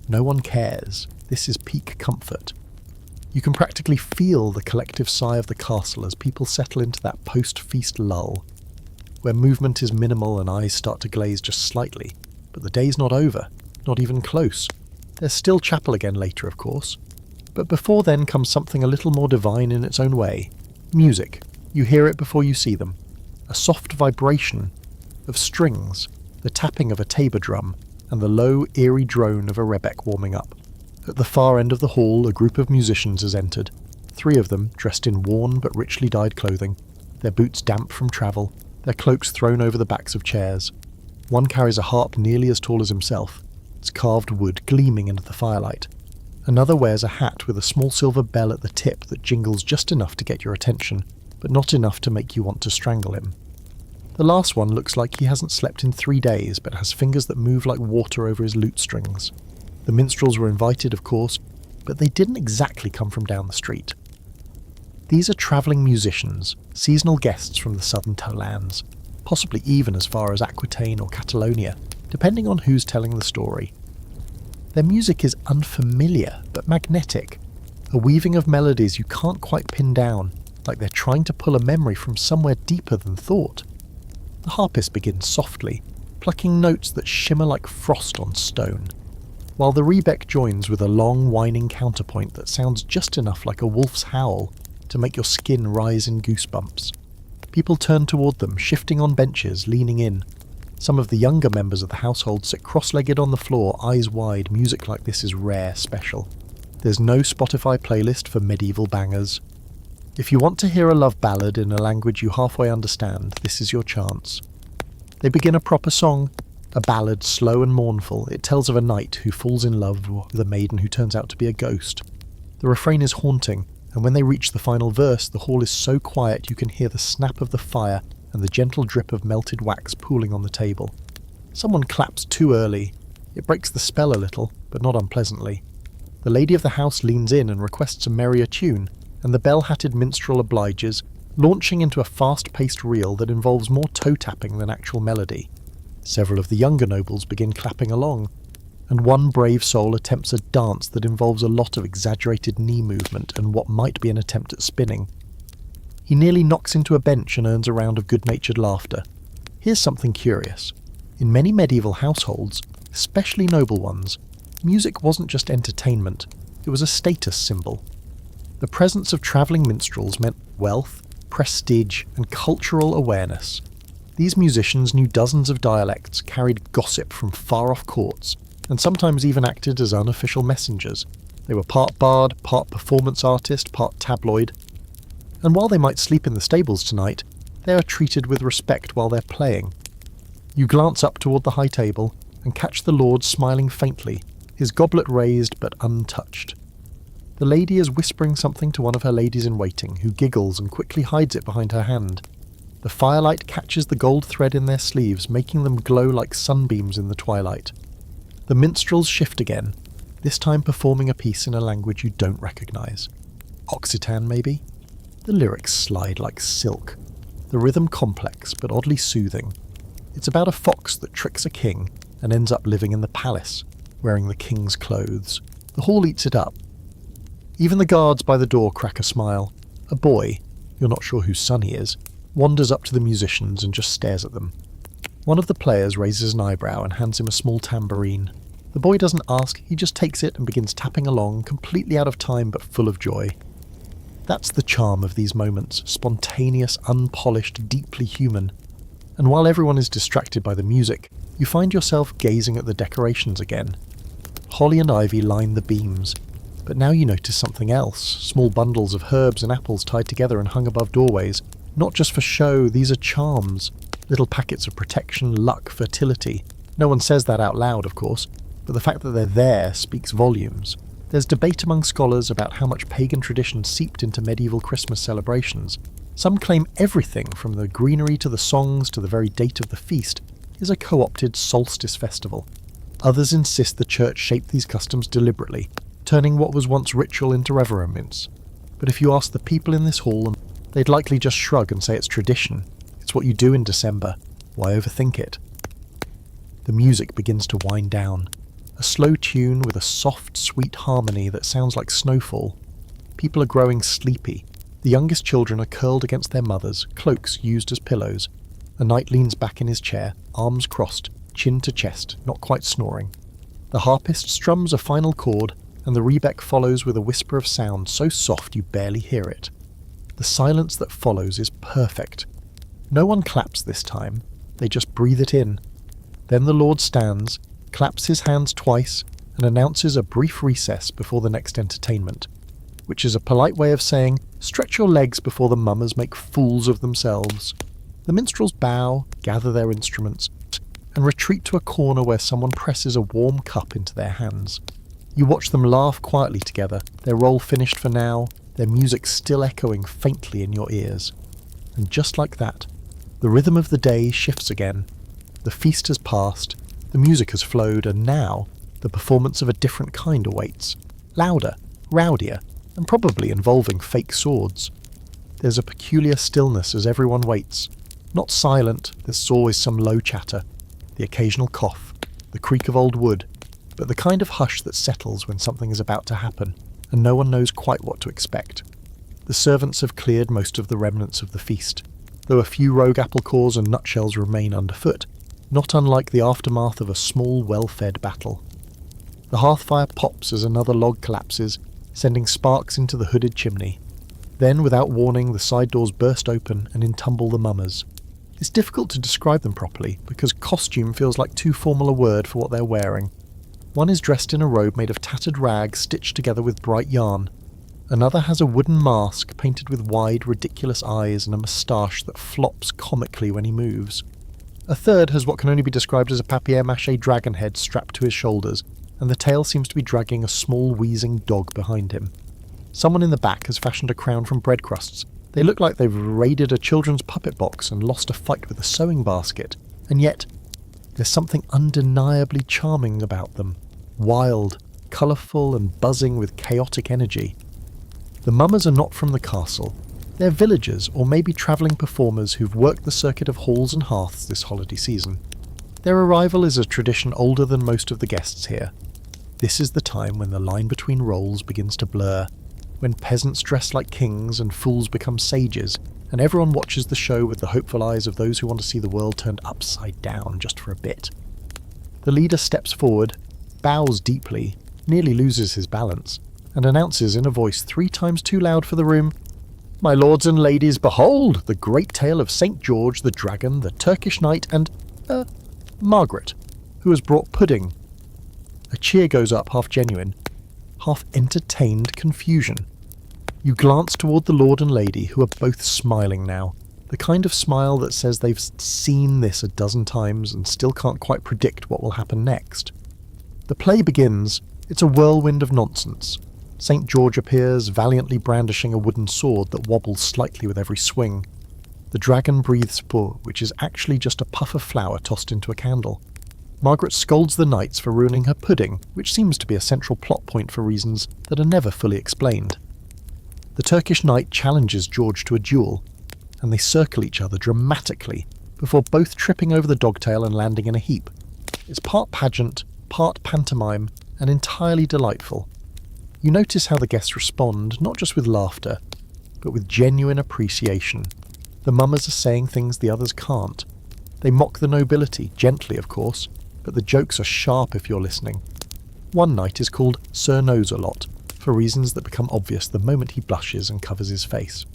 A: No one cares. This is peak comfort. You can practically feel the collective sigh of the castle as people settle into that post-feast lull, where movement is minimal and eyes start to glaze just slightly. But the day's not over, not even close. There's still chapel again later, of course. But before then comes something a little more divine in its own way. Music. You hear it before you see them. A soft vibration of strings, the tapping of a tabor drum, and the low, eerie drone of a rebeck warming up. At the far end of the hall, a group of musicians has entered. 3 of them, dressed in worn but richly dyed clothing, their boots damp from travel, their cloaks thrown over the backs of chairs. One carries a harp nearly as tall as himself, its carved wood gleaming into the firelight. Another wears a hat with a small silver bell at the tip that jingles just enough to get your attention, but not enough to make you want to strangle him. The last one looks like he hasn't slept in 3 days, but has fingers that move like water over his lute strings. The minstrels were invited, of course, but they didn't exactly come from down the street. These are travelling musicians, seasonal guests from the southern lands, possibly even as far as Aquitaine or Catalonia, depending on who's telling the story. Their music is unfamiliar, but magnetic, a weaving of melodies you can't quite pin down, like they're trying to pull a memory from somewhere deeper than thought. The harpist begins softly, plucking notes that shimmer like frost on stone, while the rebeck joins with a long, whining counterpoint that sounds just enough like a wolf's howl to make your skin rise in goosebumps. People turn toward them, shifting on benches, leaning in. Some of the younger members of the household sit cross-legged on the floor, eyes wide. Music like this is rare, special. There's no Spotify playlist for medieval bangers. If you want to hear a love ballad in a language you halfway understand, this is your chance. They begin a proper song, a ballad slow and mournful. It tells of a knight who falls in love with a maiden who turns out to be a ghost. The refrain is haunting, and when they reach the final verse, the hall is so quiet you can hear the snap of the fire and the gentle drip of melted wax pooling on the table. Someone claps too early. It breaks the spell a little, but not unpleasantly. The lady of the house leans in and requests a merrier tune, and the bell-hatted minstrel obliges, launching into a fast-paced reel that involves more toe-tapping than actual melody. Several of the younger nobles begin clapping along, and one brave soul attempts a dance that involves a lot of exaggerated knee movement and what might be an attempt at spinning. He nearly knocks into a bench and earns a round of good-natured laughter. Here's something curious. In many medieval households, especially noble ones, music wasn't just entertainment, it was a status symbol. The presence of travelling minstrels meant wealth, prestige, and cultural awareness. These musicians knew dozens of dialects, carried gossip from far-off courts, and sometimes even acted as unofficial messengers. They were part bard, part performance artist, part tabloid. And while they might sleep in the stables tonight, they are treated with respect while they're playing. You glance up toward the high table and catch the lord smiling faintly, his goblet raised but untouched. The lady is whispering something to one of her ladies-in-waiting, who giggles and quickly hides it behind her hand. The firelight catches the gold thread in their sleeves, making them glow like sunbeams in the twilight. The minstrels shift again, this time performing a piece in a language you don't recognise. Occitan, maybe? The lyrics slide like silk, the rhythm complex but oddly soothing. It's about a fox that tricks a king and ends up living in the palace, wearing the king's clothes. The hall eats it up. Even the guards by the door crack a smile. A boy, you're not sure whose son he is, wanders up to the musicians and just stares at them. One of the players raises an eyebrow and hands him a small tambourine. The boy doesn't ask, he just takes it and begins tapping along, completely out of time but full of joy. That's the charm of these moments, spontaneous, unpolished, deeply human. And while everyone is distracted by the music, you find yourself gazing at the decorations again. Holly and ivy line the beams, but now you notice something else, small bundles of herbs and apples tied together and hung above doorways. Not just for show, these are charms, little packets of protection, luck, fertility. No one says that out loud, of course, but the fact that they're there speaks volumes. There's debate among scholars about how much pagan tradition seeped into medieval Christmas celebrations. Some claim everything from the greenery to the songs to the very date of the feast is a co-opted solstice festival. Others insist the church shaped these customs deliberately, turning what was once ritual into reverence. But if you ask the people in this hall, they'd likely just shrug and say it's tradition. It's what you do in December. Why overthink it? The music begins to wind down. A slow tune with a soft, sweet harmony that sounds like snowfall. People are growing sleepy. The youngest children are curled against their mothers, cloaks used as pillows. A knight leans back in his chair, arms crossed, chin to chest, not quite snoring. The harpist strums a final chord, and the rebec follows with a whisper of sound so soft you barely hear it. The silence that follows is perfect. No one claps this time, they just breathe it in. Then the Lord stands, claps his hands twice, and announces a brief recess before the next entertainment, which is a polite way of saying, stretch your legs before the mummers make fools of themselves. The minstrels bow, gather their instruments, and retreat to a corner where someone presses a warm cup into their hands. You watch them laugh quietly together, their role finished for now, their music still echoing faintly in your ears. And just like that, the rhythm of the day shifts again. The feast has passed, the music has flowed, and now the performance of a different kind awaits. Louder, rowdier, and probably involving fake swords. There's a peculiar stillness as everyone waits. Not silent, there's always some low chatter, the occasional cough, the creak of old wood, but the kind of hush that settles when something is about to happen, and no one knows quite what to expect. The servants have cleared most of the remnants of the feast, though a few rogue apple cores and nutshells remain underfoot, not unlike the aftermath of a small, well-fed battle. The hearthfire pops as another log collapses, sending sparks into the hooded chimney. Then, without warning, the side doors burst open and in tumble the mummers. It's difficult to describe them properly, because costume feels like too formal a word for what they're wearing. One is dressed in a robe made of tattered rags stitched together with bright yarn. Another has a wooden mask painted with wide, ridiculous eyes and a moustache that flops comically when he moves. A third has what can only be described as a papier-mâché dragon head strapped to his shoulders, and the tail seems to be dragging a small wheezing dog behind him. Someone in the back has fashioned a crown from bread crusts. They look like they've raided a children's puppet box and lost a fight with a sewing basket, and yet there's something undeniably charming about them. Wild, colourful and buzzing with chaotic energy. The mummers are not from the castle. They're villagers or maybe travelling performers who've worked the circuit of halls and hearths this holiday season. Their arrival is a tradition older than most of the guests here. This is the time when the line between roles begins to blur, when peasants dress like kings and fools become sages, and everyone watches the show with the hopeful eyes of those who want to see the world turned upside down just for a bit. The leader steps forward, bows deeply, nearly loses his balance, and announces in a voice 3 times too loud for the room, "My lords and ladies, behold the great tale of St. George the Dragon, the Turkish Knight, and, Margaret, who has brought pudding." A cheer goes up, half genuine, half entertained confusion. You glance toward the lord and lady, who are both smiling now, the kind of smile that says they've seen this a dozen times and still can't quite predict what will happen next. The play begins. It's a whirlwind of nonsense. St. George appears, valiantly brandishing a wooden sword that wobbles slightly with every swing. The dragon breathes spore, which is actually just a puff of flour tossed into a candle. Margaret scolds the knights for ruining her pudding, which seems to be a central plot point for reasons that are never fully explained. The Turkish knight challenges George to a duel, and they circle each other dramatically before both tripping over the dogtail and landing in a heap. It's part pageant, part pantomime, and entirely delightful. You notice how the guests respond, not just with laughter, but with genuine appreciation. The mummers are saying things the others can't. They mock the nobility, gently of course, but the jokes are sharp if you're listening. One knight is called Sir Nose-a-Lot, for reasons that become obvious the moment he blushes and covers his face.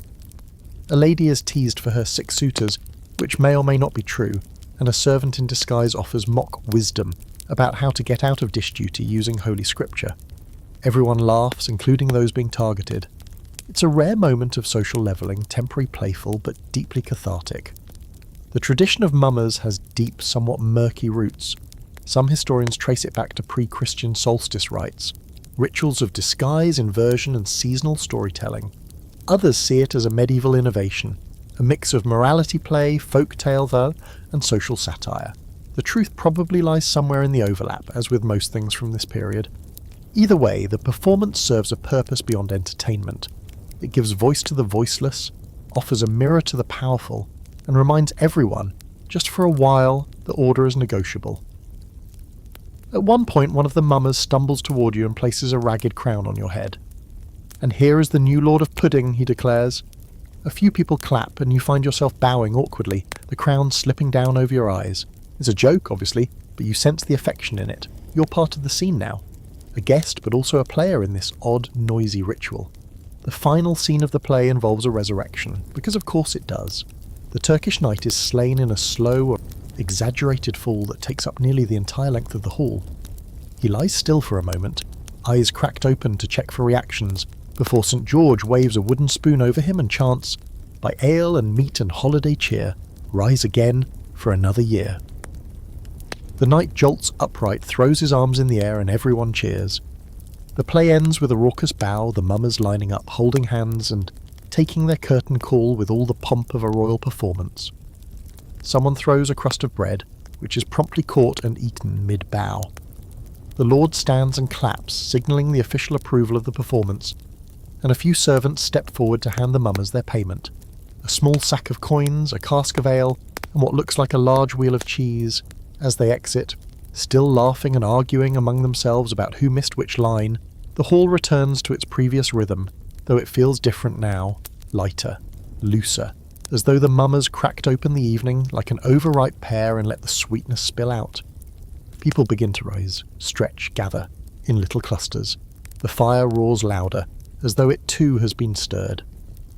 A: A lady is teased for her 6 suitors, which may or may not be true, and a servant in disguise offers mock wisdom about how to get out of dish duty using Holy Scripture. Everyone laughs, including those being targeted. It's a rare moment of social levelling, temporary playful, but deeply cathartic. The tradition of mummers has deep, somewhat murky roots. Some historians trace it back to pre-Christian solstice rites, rituals of disguise, inversion, and seasonal storytelling. Others see it as a medieval innovation, a mix of morality play, folk-tale, and social satire. The truth probably lies somewhere in the overlap, as with most things from this period. Either way, the performance serves a purpose beyond entertainment. It gives voice to the voiceless, offers a mirror to the powerful, and reminds everyone, just for a while, that order is negotiable. At one point, one of the mummers stumbles toward you and places a ragged crown on your head. "And here is the new Lord of Pudding," he declares. A few people clap, and you find yourself bowing awkwardly, the crown slipping down over your eyes. It's a joke, obviously, but you sense the affection in it. You're part of the scene now. A guest, but also a player in this odd, noisy ritual. The final scene of the play involves a resurrection, because of course it does. The Turkish knight is slain in a slow, exaggerated fall that takes up nearly the entire length of the hall. He lies still for a moment, eyes cracked open to check for reactions, before St. George waves a wooden spoon over him and chants, "By ale and meat and holiday cheer, rise again for another year." The knight jolts upright, throws his arms in the air, and everyone cheers. The play ends with a raucous bow, the mummers lining up, holding hands, and taking their curtain call with all the pomp of a royal performance. Someone throws a crust of bread, which is promptly caught and eaten mid-bow. The lord stands and claps, signalling the official approval of the performance, and a few servants step forward to hand the mummers their payment. A small sack of coins, a cask of ale, and what looks like a large wheel of cheese. As they exit, still laughing and arguing among themselves about who missed which line, the hall returns to its previous rhythm, though it feels different now, lighter, looser, as though the mummers cracked open the evening like an overripe pear and let the sweetness spill out. People begin to rise, stretch, gather, in little clusters. The fire roars louder, as though it too has been stirred.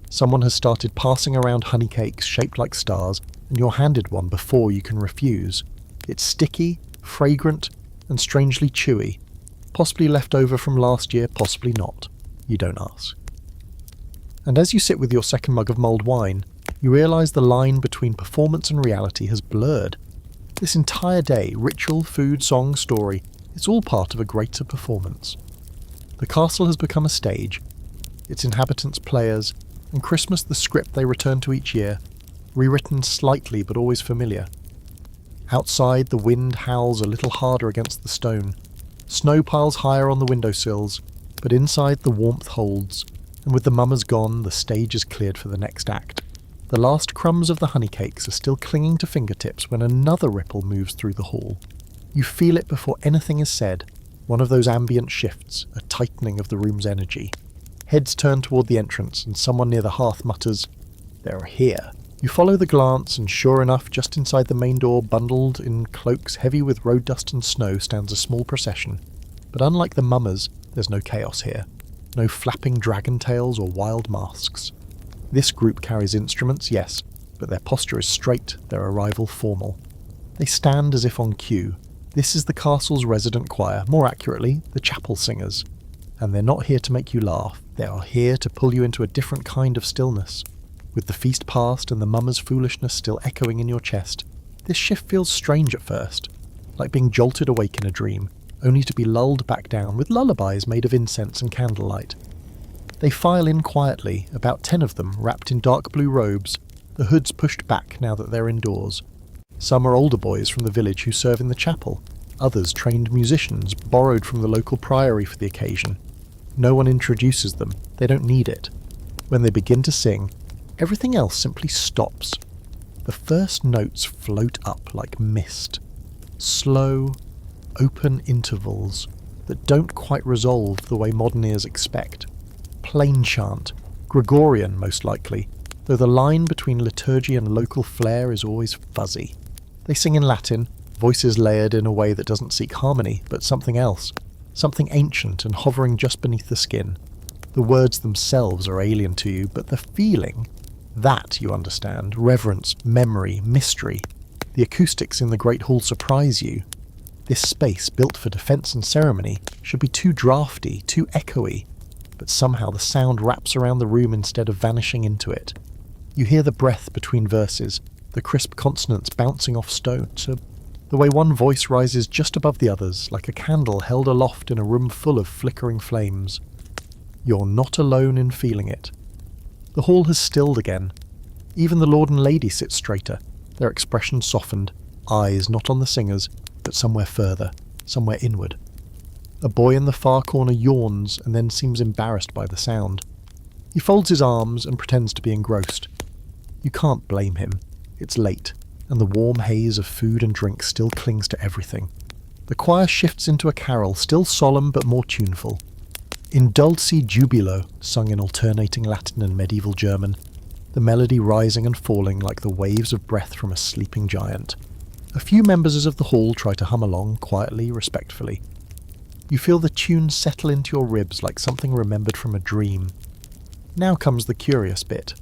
A: Someone has started passing around honey cakes shaped like stars, and you're handed one before you can refuse. It's sticky, fragrant, and strangely chewy. Possibly left over from last year, possibly not. You don't ask. And as you sit with your second mug of mulled wine, you realise the line between performance and reality has blurred. This entire day, ritual, food, song, story, it's all part of a greater performance. The castle has become a stage, its inhabitants players, and Christmas the script they return to each year, rewritten slightly but always familiar. Outside, the wind howls a little harder against the stone. Snow piles higher on the windowsills, but inside the warmth holds, and with the mummers gone, the stage is cleared for the next act. The last crumbs of the honey cakes are still clinging to fingertips when another ripple moves through the hall. You feel it before anything is said, one of those ambient shifts, a tightening of the room's energy. Heads turn toward the entrance, and someone near the hearth mutters, "They're here." You follow the glance, and sure enough, just inside the main door, bundled in cloaks heavy with road dust and snow, stands a small procession. But unlike the mummers, there's no chaos here. No flapping dragon tails or wild masks. This group carries instruments, yes, but their posture is straight, their arrival formal. They stand as if on cue. This is the castle's resident choir, more accurately, the chapel singers. And they're not here to make you laugh, they are here to pull you into a different kind of stillness. With the feast past and the mummer's foolishness still echoing in your chest, this shift feels strange at first, like being jolted awake in a dream, only to be lulled back down with lullabies made of incense and candlelight. They file in quietly, about 10 of them, wrapped in dark blue robes, the hoods pushed back now that they're indoors. Some are older boys from the village who serve in the chapel, others trained musicians borrowed from the local priory for the occasion. No one introduces them, they don't need it. When they begin to sing, everything else simply stops. The first notes float up like mist. Slow, open intervals that don't quite resolve the way modern ears expect. Plain chant, Gregorian most likely, though the line between liturgy and local flair is always fuzzy. They sing in Latin, voices layered in a way that doesn't seek harmony, but something else, something ancient and hovering just beneath the skin. The words themselves are alien to you, but the feeling, that you understand, reverence, memory, mystery. The acoustics in the Great Hall surprise you. This space, built for defence and ceremony, should be too drafty, too echoey, but somehow the sound wraps around the room instead of vanishing into it. You hear the breath between verses, the crisp consonants bouncing off stone, the way one voice rises just above the others, like a candle held aloft in a room full of flickering flames. You're not alone in feeling it. The hall has stilled again. Even the lord and lady sit straighter, their expressions softened, eyes not on the singers, but somewhere further, somewhere inward. A boy in the far corner yawns and then seems embarrassed by the sound. He folds his arms and pretends to be engrossed. You can't blame him. It's late, and the warm haze of food and drink still clings to everything. The choir shifts into a carol, still solemn but more tuneful. In Dulci Jubilo, sung in alternating Latin and medieval German, the melody rising and falling like the waves of breath from a sleeping giant. A few members of the hall try to hum along, quietly, respectfully. You feel the tune settle into your ribs like something remembered from a dream. Now comes the curious bit.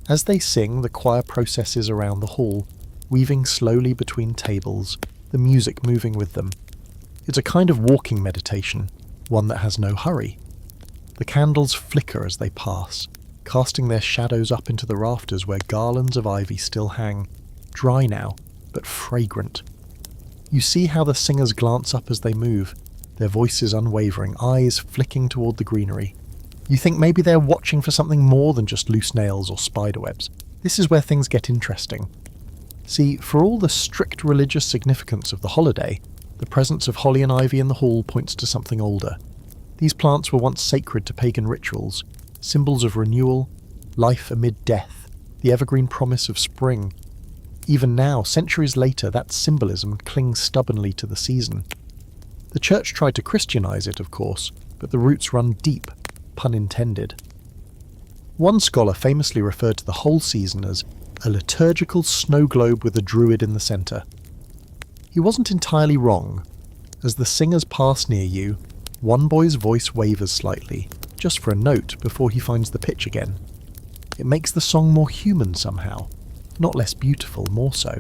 A: As they sing, the choir processes around the hall, weaving slowly between tables, the music moving with them. It's a kind of walking meditation, one that has no hurry. The candles flicker as they pass, casting their shadows up into the rafters where garlands of ivy still hang, dry now, but fragrant. You see how the singers glance up as they move, their voices unwavering, eyes flicking toward the greenery. You think maybe they're watching for something more than just loose nails or spiderwebs. This is where things get interesting. See, for all the strict religious significance of the holiday, the presence of holly and ivy in the hall points to something older. These plants were once sacred to pagan rituals, symbols of renewal, life amid death, the evergreen promise of spring. Even now, centuries later, that symbolism clings stubbornly to the season. The church tried to Christianize it, of course, but the roots run deep, pun intended. One scholar famously referred to the whole season as a liturgical snow globe with a druid in the centre. He wasn't entirely wrong. As the singers pass near you, one boy's voice wavers slightly, just for a note before he finds the pitch again. It makes the song more human somehow, not less beautiful, more so.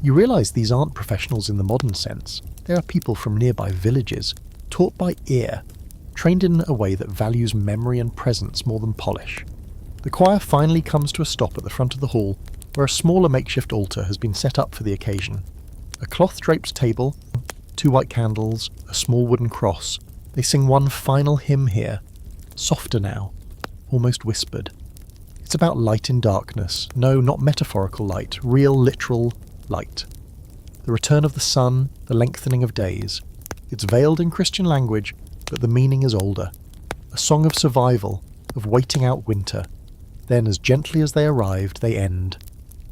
A: You realise these aren't professionals in the modern sense. They are people from nearby villages, taught by ear, trained in a way that values memory and presence more than polish. The choir finally comes to a stop at the front of the hall, where a smaller makeshift altar has been set up for the occasion. A cloth-draped table, 2 white candles, a small wooden cross. They sing one final hymn here, softer now, almost whispered. It's about light in darkness. No, not metaphorical light, real, literal light. The return of the sun, the lengthening of days. It's veiled in Christian language, but the meaning is older. A song of survival, of waiting out winter. Then, as gently as they arrived, they end.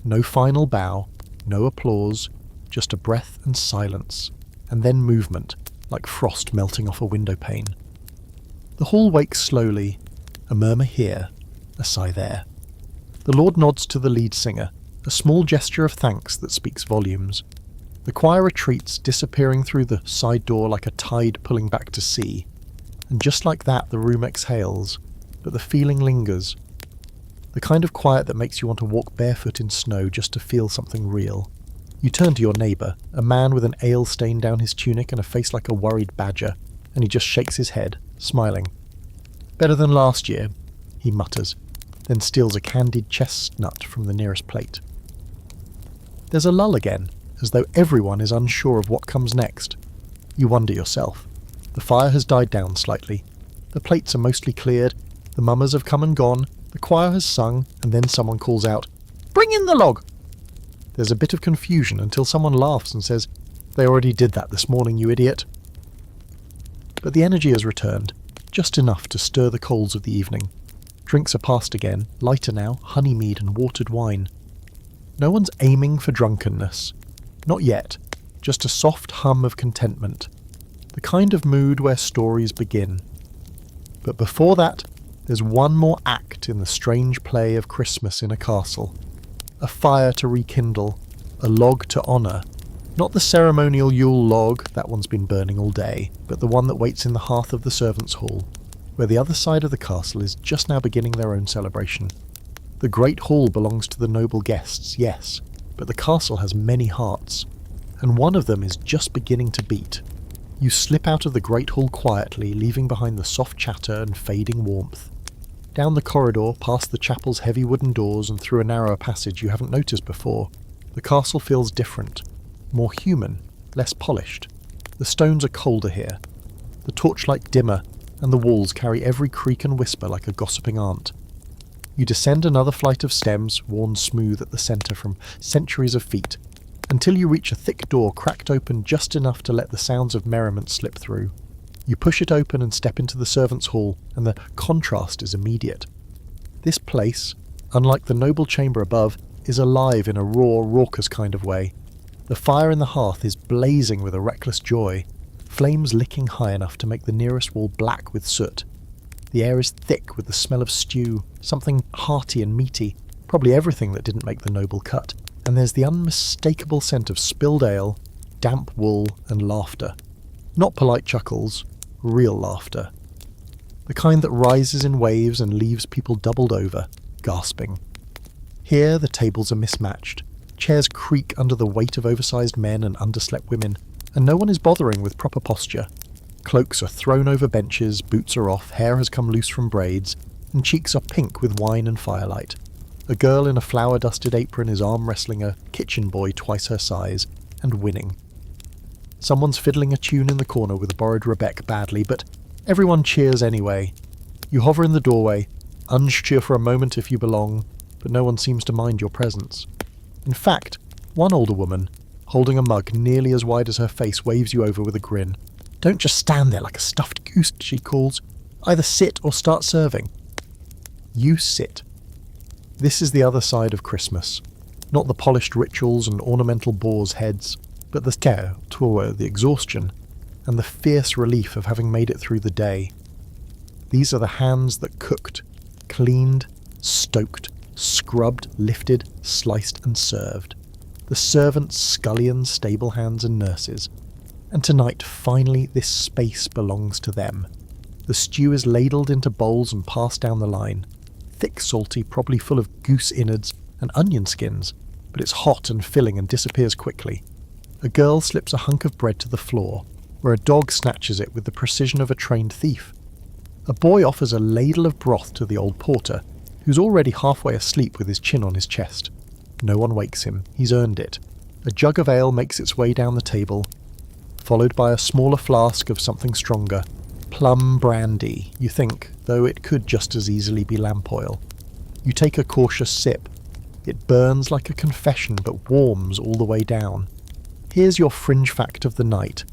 A: No final bow, no applause, just a breath and silence, and then movement, like frost melting off a window pane. The hall wakes slowly, a murmur here, a sigh there. The Lord nods to the lead singer, a small gesture of thanks that speaks volumes. The choir retreats, disappearing through the side door like a tide pulling back to sea. And just like that, the room exhales, but the feeling lingers. The kind of quiet that makes you want to walk barefoot in snow just to feel something real. You turn to your neighbour, a man with an ale stain down his tunic and a face like a worried badger, and he just shakes his head, smiling. "Better than last year," he mutters, then steals a candied chestnut from the nearest plate. There's a lull again, as though everyone is unsure of what comes next. You wonder yourself. The fire has died down slightly. The plates are mostly cleared, the mummers have come and gone, the choir has sung, and then someone calls out, "Bring in the log!" There's a bit of confusion until someone laughs and says, "They already did that this morning, you idiot." But the energy has returned, just enough to stir the coals of the evening. Drinks are passed again, lighter now, honey mead and watered wine. No one's aiming for drunkenness. Not yet, just a soft hum of contentment. The kind of mood where stories begin. But before that, there's one more act in the strange play of Christmas in a castle. A fire to rekindle, a log to honour. Not the ceremonial Yule Log, that one's been burning all day, but the one that waits in the hearth of the servants' hall, where the other side of the castle is just now beginning their own celebration. The great hall belongs to the noble guests, yes, but the castle has many hearts, and one of them is just beginning to beat. You slip out of the great hall quietly, leaving behind the soft chatter and fading warmth. Down the corridor, past the chapel's heavy wooden doors and through a narrower passage you haven't noticed before, the castle feels different, more human, less polished. The stones are colder here, the torchlight dimmer, and the walls carry every creak and whisper like a gossiping aunt. You descend another flight of stems, worn smooth at the centre from centuries of feet, until you reach a thick door cracked open just enough to let the sounds of merriment slip through. You push it open and step into the servants' hall, and the contrast is immediate. This place, unlike the noble chamber above, is alive in a raw, raucous kind of way. The fire in the hearth is blazing with a reckless joy, flames licking high enough to make the nearest wall black with soot. The air is thick with the smell of stew, something hearty and meaty, probably everything that didn't make the noble cut, and there's the unmistakable scent of spilled ale, damp wool, and laughter. Not polite chuckles, real laughter. The kind that rises in waves and leaves people doubled over, gasping. Here the tables are mismatched. Chairs creak under the weight of oversized men and underslept women, and no one is bothering with proper posture. Cloaks are thrown over benches, boots are off, hair has come loose from braids, and cheeks are pink with wine and firelight. A girl in a flour-dusted apron is arm-wrestling a kitchen boy twice her size, and winning. Someone's fiddling a tune in the corner with a borrowed rebec badly, but everyone cheers anyway. You hover in the doorway, unsure for a moment if you belong, but no one seems to mind your presence. In fact, one older woman, holding a mug nearly as wide as her face, waves you over with a grin. "Don't just stand there like a stuffed goose," she calls. "Either sit or start serving." You sit. This is the other side of Christmas. Not the polished rituals and ornamental boars' heads, but the the exhaustion, and the fierce relief of having made it through the day. These are the hands that cooked, cleaned, stoked, scrubbed, lifted, sliced and served. The servants, scullions, stable hands and nurses. And tonight, finally, this space belongs to them. The stew is ladled into bowls and passed down the line. Thick, salty, probably full of goose innards and onion skins, but it's hot and filling and disappears quickly. A girl slips a hunk of bread to the floor, where a dog snatches it with the precision of a trained thief. A boy offers a ladle of broth to the old porter, who's already halfway asleep with his chin on his chest. No one wakes him, he's earned it. A jug of ale makes its way down the table, followed by a smaller flask of something stronger. Plum brandy, you think, though it could just as easily be lamp oil. You take a cautious sip. It burns like a confession, but warms all the way down. Here's your fringe fact of the night.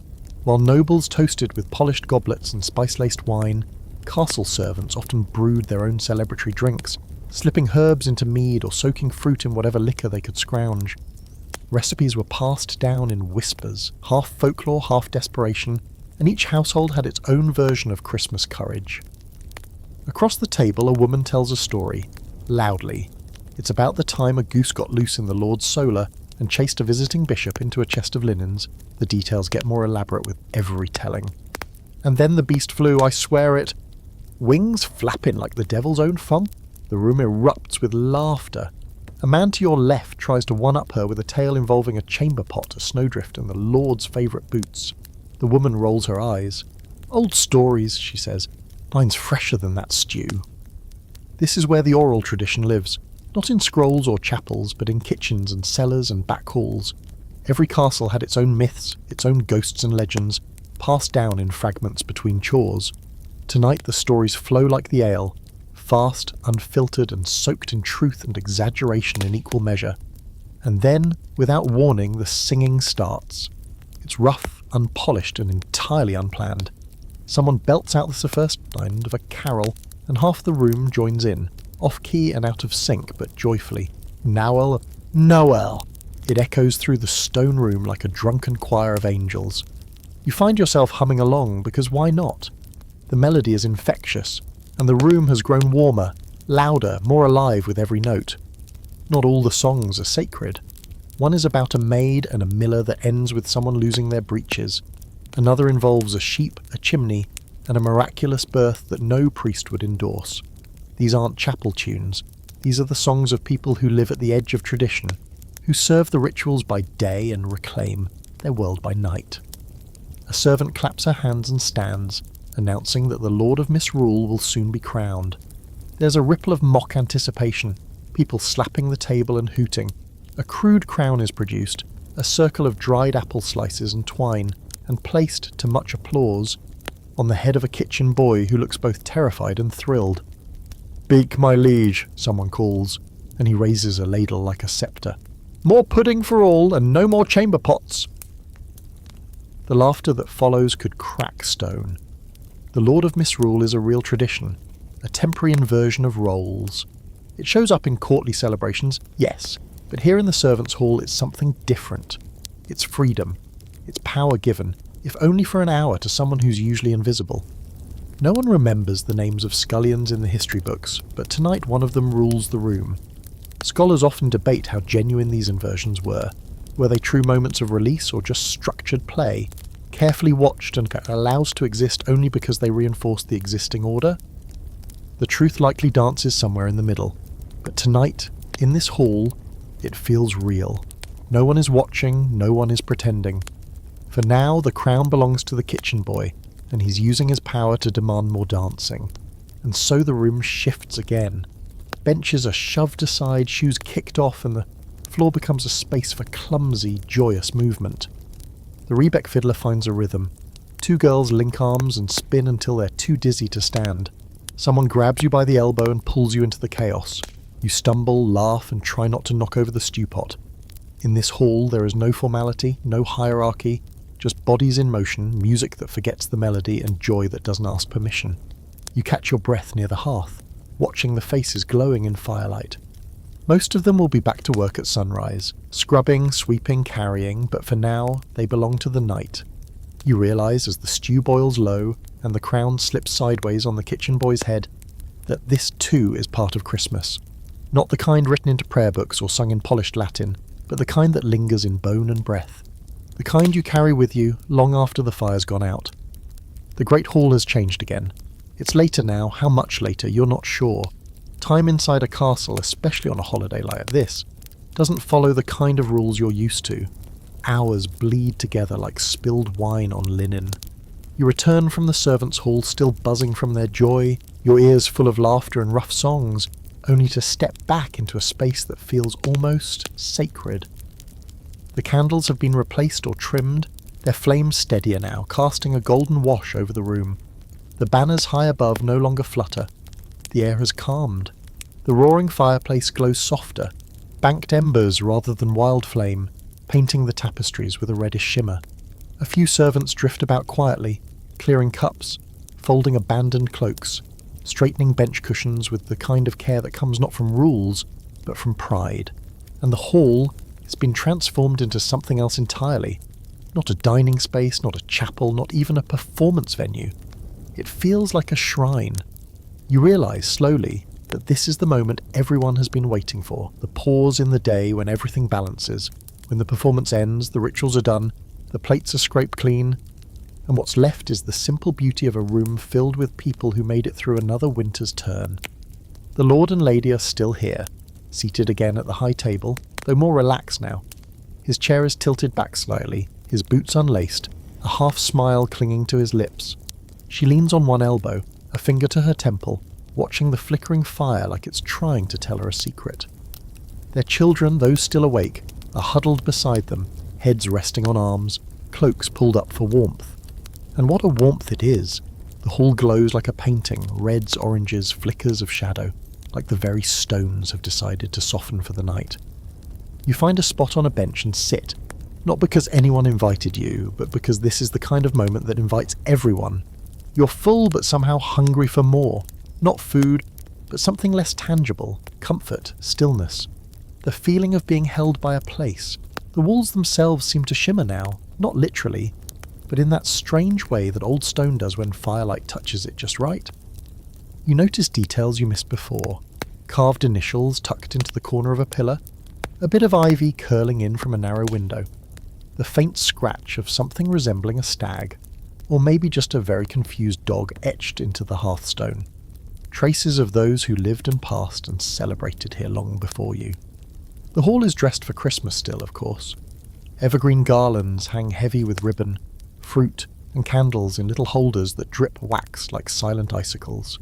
A: While nobles toasted with polished goblets and spice-laced wine, castle servants often brewed their own celebratory drinks, slipping herbs into mead or soaking fruit in whatever liquor they could scrounge. Recipes were passed down in whispers, half folklore, half desperation, and each household had its own version of Christmas courage. Across the table a woman tells a story, loudly. It's about the time a goose got loose in the Lord's solar and chased a visiting bishop into a chest of linens. The details get more elaborate with every telling. And then the beast flew, I swear it. Wings flapping like the devil's own fun. The room erupts with laughter. A man to your left tries to one-up her with a tale involving a chamber pot, a snowdrift, and the Lord's favourite boots. The woman rolls her eyes. "Old stories," she says. "Mine's fresher than that stew." This is where the oral tradition lives. Not in scrolls or chapels, but in kitchens and cellars and back halls. Every castle had its own myths, its own ghosts and legends, passed down in fragments between chores. Tonight the stories flow like the ale, fast, unfiltered, and soaked in truth and exaggeration in equal measure. And then, without warning, the singing starts. It's rough, unpolished, and entirely unplanned. Someone belts out the first line of a carol, and half the room joins in, off-key and out of sync, but joyfully. Nowell, Noel! It echoes through the stone room like a drunken choir of angels. You find yourself humming along because why not? The melody is infectious, and the room has grown warmer, louder, more alive with every note. Not all the songs are sacred. One is about a maid and a miller that ends with someone losing their breeches. Another involves a sheep, a chimney, and a miraculous birth that no priest would endorse. These aren't chapel tunes. These are the songs of people who live at the edge of tradition, who serve the rituals by day and reclaim their world by night. A servant claps her hands and stands, announcing that the Lord of Misrule will soon be crowned. There's a ripple of mock anticipation, people slapping the table and hooting. A crude crown is produced, a circle of dried apple slices and twine, and placed, to much applause, on the head of a kitchen boy who looks both terrified and thrilled. "Beak, my liege," someone calls, and he raises a ladle like a sceptre. "More pudding for all, and no more chamber pots." The laughter that follows could crack stone. The Lord of Misrule is a real tradition, a temporary inversion of roles. It shows up in courtly celebrations, yes, but here in the servants' hall it's something different. It's freedom. It's power given, if only for an hour, to someone who's usually invisible. No one remembers the names of scullions in the history books, but tonight one of them rules the room. Scholars often debate how genuine these inversions were. Were they true moments of release or just structured play, carefully watched and allowed to exist only because they reinforced the existing order? The truth likely dances somewhere in the middle. But tonight, in this hall, it feels real. No one is watching, no one is pretending. For now, the crown belongs to the kitchen boy, and he's using his power to demand more dancing. And so the room shifts again. Benches are shoved aside, shoes kicked off, and the floor becomes a space for clumsy, joyous movement. The rebec fiddler finds a rhythm. Two girls link arms and spin until they're too dizzy to stand. Someone grabs you by the elbow and pulls you into the chaos. You stumble, laugh, and try not to knock over the stew pot. In this hall there is no formality, no hierarchy, just bodies in motion, music that forgets the melody, and joy that doesn't ask permission. You catch your breath near the hearth, watching the faces glowing in firelight. Most of them will be back to work at sunrise, scrubbing, sweeping, carrying, but for now they belong to the night. You realise as the stew boils low and the crown slips sideways on the kitchen boy's head that this too is part of Christmas. Not the kind written into prayer books or sung in polished Latin, but the kind that lingers in bone and breath. The kind you carry with you long after the fire's gone out. The Great Hall has changed again. It's later now, how much later, you're not sure. Time inside a castle, especially on a holiday like this, doesn't follow the kind of rules you're used to. Hours bleed together like spilled wine on linen. You return from the servants' hall still buzzing from their joy, your ears full of laughter and rough songs, only to step back into a space that feels almost sacred. The candles have been replaced or trimmed, their flames steadier now, casting a golden wash over the room. The banners high above no longer flutter. The air has calmed. The roaring fireplace glows softer, banked embers rather than wild flame, painting the tapestries with a reddish shimmer. A few servants drift about quietly, clearing cups, folding abandoned cloaks, straightening bench cushions with the kind of care that comes not from rules, but from pride. And the hall has been transformed into something else entirely. Not a dining space, not a chapel, not even a performance venue. It feels like a shrine. You realise slowly that this is the moment everyone has been waiting for, the pause in the day when everything balances. When the performance ends, the rituals are done, the plates are scraped clean, and what's left is the simple beauty of a room filled with people who made it through another winter's turn. The Lord and Lady are still here, seated again at the high table, though more relaxed now. His chair is tilted back slightly, his boots unlaced, a half-smile clinging to his lips. She leans on one elbow, a finger to her temple, watching the flickering fire like it's trying to tell her a secret. Their children, those still awake, are huddled beside them, heads resting on arms, cloaks pulled up for warmth. And what a warmth it is! The hall glows like a painting, reds, oranges, flickers of shadow, like the very stones have decided to soften for the night. You find a spot on a bench and sit, not because anyone invited you, but because this is the kind of moment that invites everyone. You're full but somehow hungry for more. Not food, but something less tangible, comfort, stillness. the feeling of being held by a place. The walls themselves seem to shimmer now, not literally, but in that strange way that old stone does when firelight touches it just right. You notice details you missed before. Carved initials tucked into the corner of a pillar, a bit of ivy curling in from a narrow window, the faint scratch of something resembling a stag, or maybe just a very confused dog etched into the hearthstone. Traces of those who lived and passed and celebrated here long before you. The hall is dressed for Christmas still, of course. Evergreen garlands hang heavy with ribbon, fruit, and candles in little holders that drip wax like silent icicles.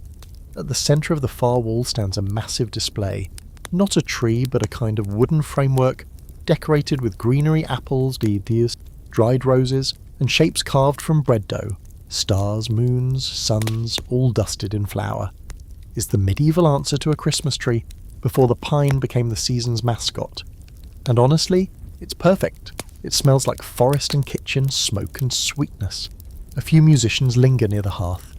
A: At the centre of the far wall stands a massive display, not a tree but a kind of wooden framework decorated with greenery, apples, dried roses, and shapes carved from bread dough, stars, moons, suns, all dusted in flour. Is the medieval answer to a Christmas tree before the pine became the season's mascot. And honestly, it's perfect. It smells like forest and kitchen, smoke and sweetness. A few musicians linger near the hearth.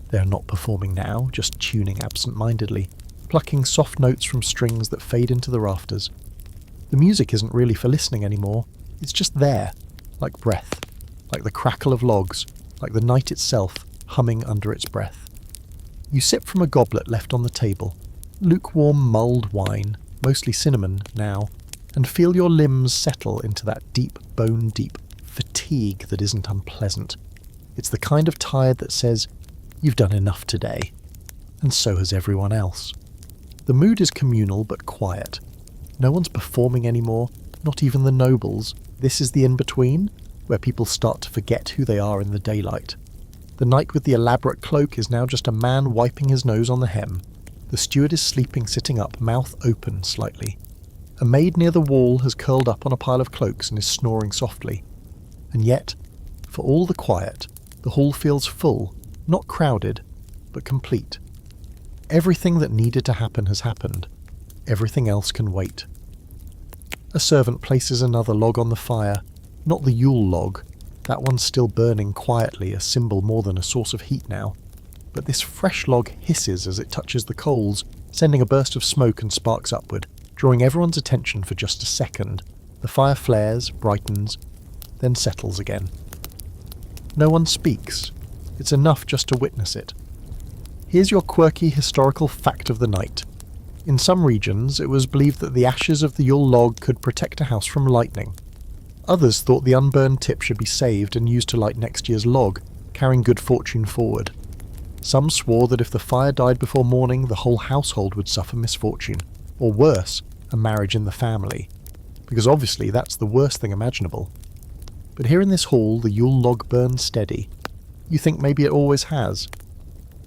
A: They are not performing now, just tuning absent-mindedly, plucking soft notes from strings that fade into the rafters. The music isn't really for listening anymore. It's just there, like breath, like the crackle of logs, like the night itself humming under its breath. You sip from a goblet left on the table, lukewarm mulled wine, mostly cinnamon now, and feel your limbs settle into that deep, bone-deep fatigue that isn't unpleasant. It's the kind of tired that says, "You've done enough today." And so has everyone else. The mood is communal but quiet. No one's performing anymore, not even the nobles. This is the in-between, where people start to forget who they are in the daylight. The knight with the elaborate cloak is now just a man wiping his nose on the hem. The steward is sleeping sitting up, mouth open slightly. A maid near the wall has curled up on a pile of cloaks and is snoring softly. And yet, for all the quiet, the hall feels full, not crowded, but complete. Everything that needed to happen has happened. Everything else can wait. A servant places another log on the fire, not the Yule Log. That one's still burning quietly, a symbol more than a source of heat now. But this fresh log hisses as it touches the coals, sending a burst of smoke and sparks upward, drawing everyone's attention for just a second. The fire flares, brightens, then settles again. No one speaks. It's enough just to witness it. Here's your quirky historical fact of the night. In some regions, it was believed that the ashes of the Yule log could protect a house from lightning. Others thought the unburned tip should be saved and used to light next year's log, carrying good fortune forward. Some swore that if the fire died before morning, the whole household would suffer misfortune, or worse, a marriage in the family, because obviously that's the worst thing imaginable. But here in this hall, the Yule log burns steady. You think maybe it always has.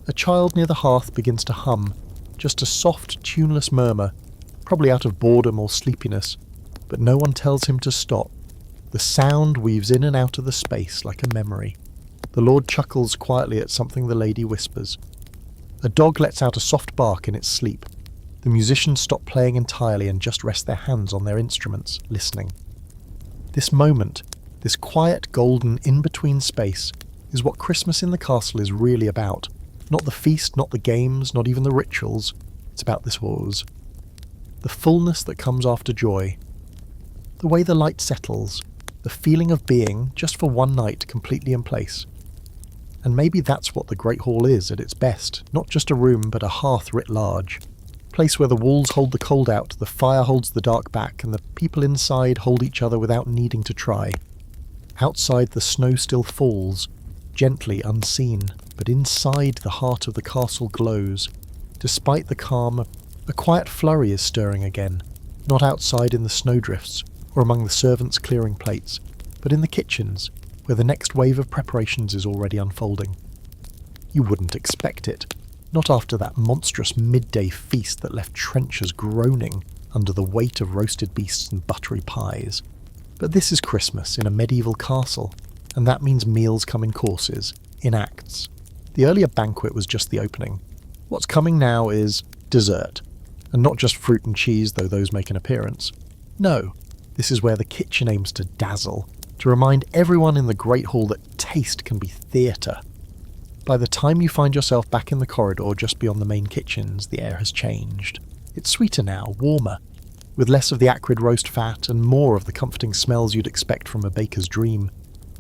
A: A child near the hearth begins to hum, just a soft, tuneless murmur, probably out of boredom or sleepiness, but no one tells him to stop. The sound weaves in and out of the space like a memory. The Lord chuckles quietly at something the lady whispers. A dog lets out a soft bark in its sleep. The musicians stop playing entirely and just rest their hands on their instruments, listening. This moment, this quiet golden in-between space, is what Christmas in the castle is really about. Not the feast, not the games, not even the rituals. It's about this pause. The fullness that comes after joy. The way the light settles. The feeling of being, just for one night, completely in place. And maybe that's what the Great Hall is at its best. Not just a room, but a hearth writ large. Place where the walls hold the cold out, the fire holds the dark back, and the people inside hold each other without needing to try. Outside the snow still falls, gently unseen, but inside the heart of the castle glows. Despite the calm, a quiet flurry is stirring again, not outside in the snowdrifts, or among the servants clearing plates, but in the kitchens, where the next wave of preparations is already unfolding. You wouldn't expect it, not after that monstrous midday feast that left trenchers groaning under the weight of roasted beasts and buttery pies. But this is Christmas in a medieval castle, and that means meals come in courses, in acts. The earlier banquet was just the opening. What's coming now is dessert, and not just fruit and cheese, though those make an appearance. No, this is where the kitchen aims to dazzle, to remind everyone in the Great Hall that taste can be theatre. By the time you find yourself back in the corridor just beyond the main kitchens, the air has changed. It's sweeter now, warmer. with less of the acrid roast fat and more of the comforting smells you'd expect from a baker's dream.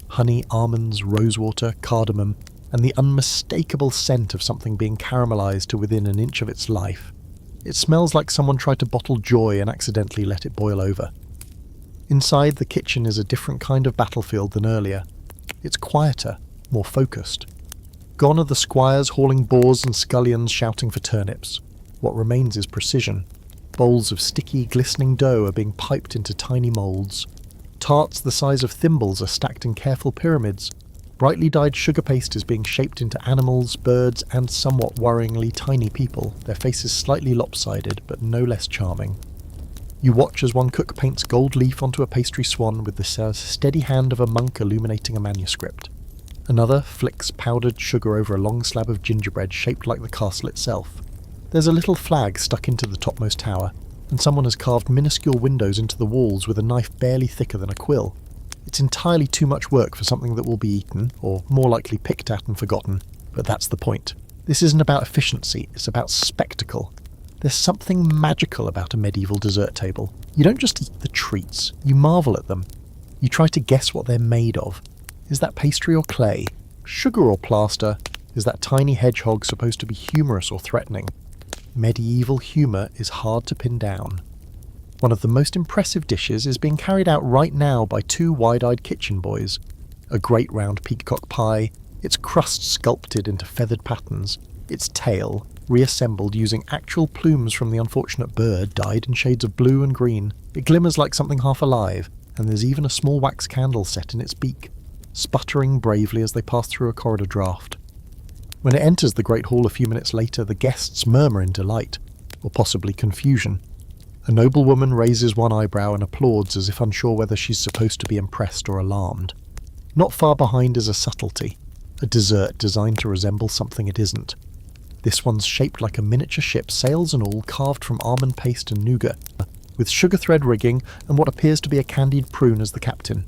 A: Honey, almonds, rosewater, cardamom, and the unmistakable scent of something being caramelized to within an inch of its life. It smells like someone tried to bottle joy and accidentally let it boil over. Inside, the kitchen is a different kind of battlefield than earlier. It's quieter, more focused. Gone are the squires hauling boars and scullions shouting for turnips. What remains is precision. Bowls of sticky, glistening dough are being piped into tiny moulds. Tarts the size of thimbles are stacked in careful pyramids. Brightly dyed sugar paste is being shaped into animals, birds, and somewhat worryingly tiny people, their faces slightly lopsided but no less charming. You watch as one cook paints gold leaf onto a pastry swan with the steady hand of a monk illuminating a manuscript. Another flicks powdered sugar over a long slab of gingerbread shaped like the castle itself. There's a little flag stuck into the topmost tower, and someone has carved minuscule windows into the walls with a knife barely thicker than a quill. It's entirely too much work for something that will be eaten, or more likely picked at and forgotten, but that's the point. This isn't about efficiency, it's about spectacle. There's something magical about a medieval dessert table. You don't just eat the treats, you marvel at them. You try to guess what they're made of. Is that pastry or clay? Sugar or plaster? Is that tiny hedgehog supposed to be humorous or threatening? Medieval humour is hard to pin down. One of the most impressive dishes is being carried out right now by two wide-eyed kitchen boys. A great round peacock pie, its crust sculpted into feathered patterns, its tail reassembled using actual plumes from the unfortunate bird dyed in shades of blue and green. It glimmers like something half alive, and there's even a small wax candle set in its beak, sputtering bravely as they pass through a corridor draught. When it enters the Great Hall a few minutes later, the guests murmur in delight, or possibly confusion. A noblewoman raises one eyebrow and applauds as if unsure whether she's supposed to be impressed or alarmed. Not far behind is a subtlety, a dessert designed to resemble something it isn't. This one's shaped like a miniature ship, sails and all, carved from almond paste and nougat, with sugar thread rigging and what appears to be a candied prune as the captain.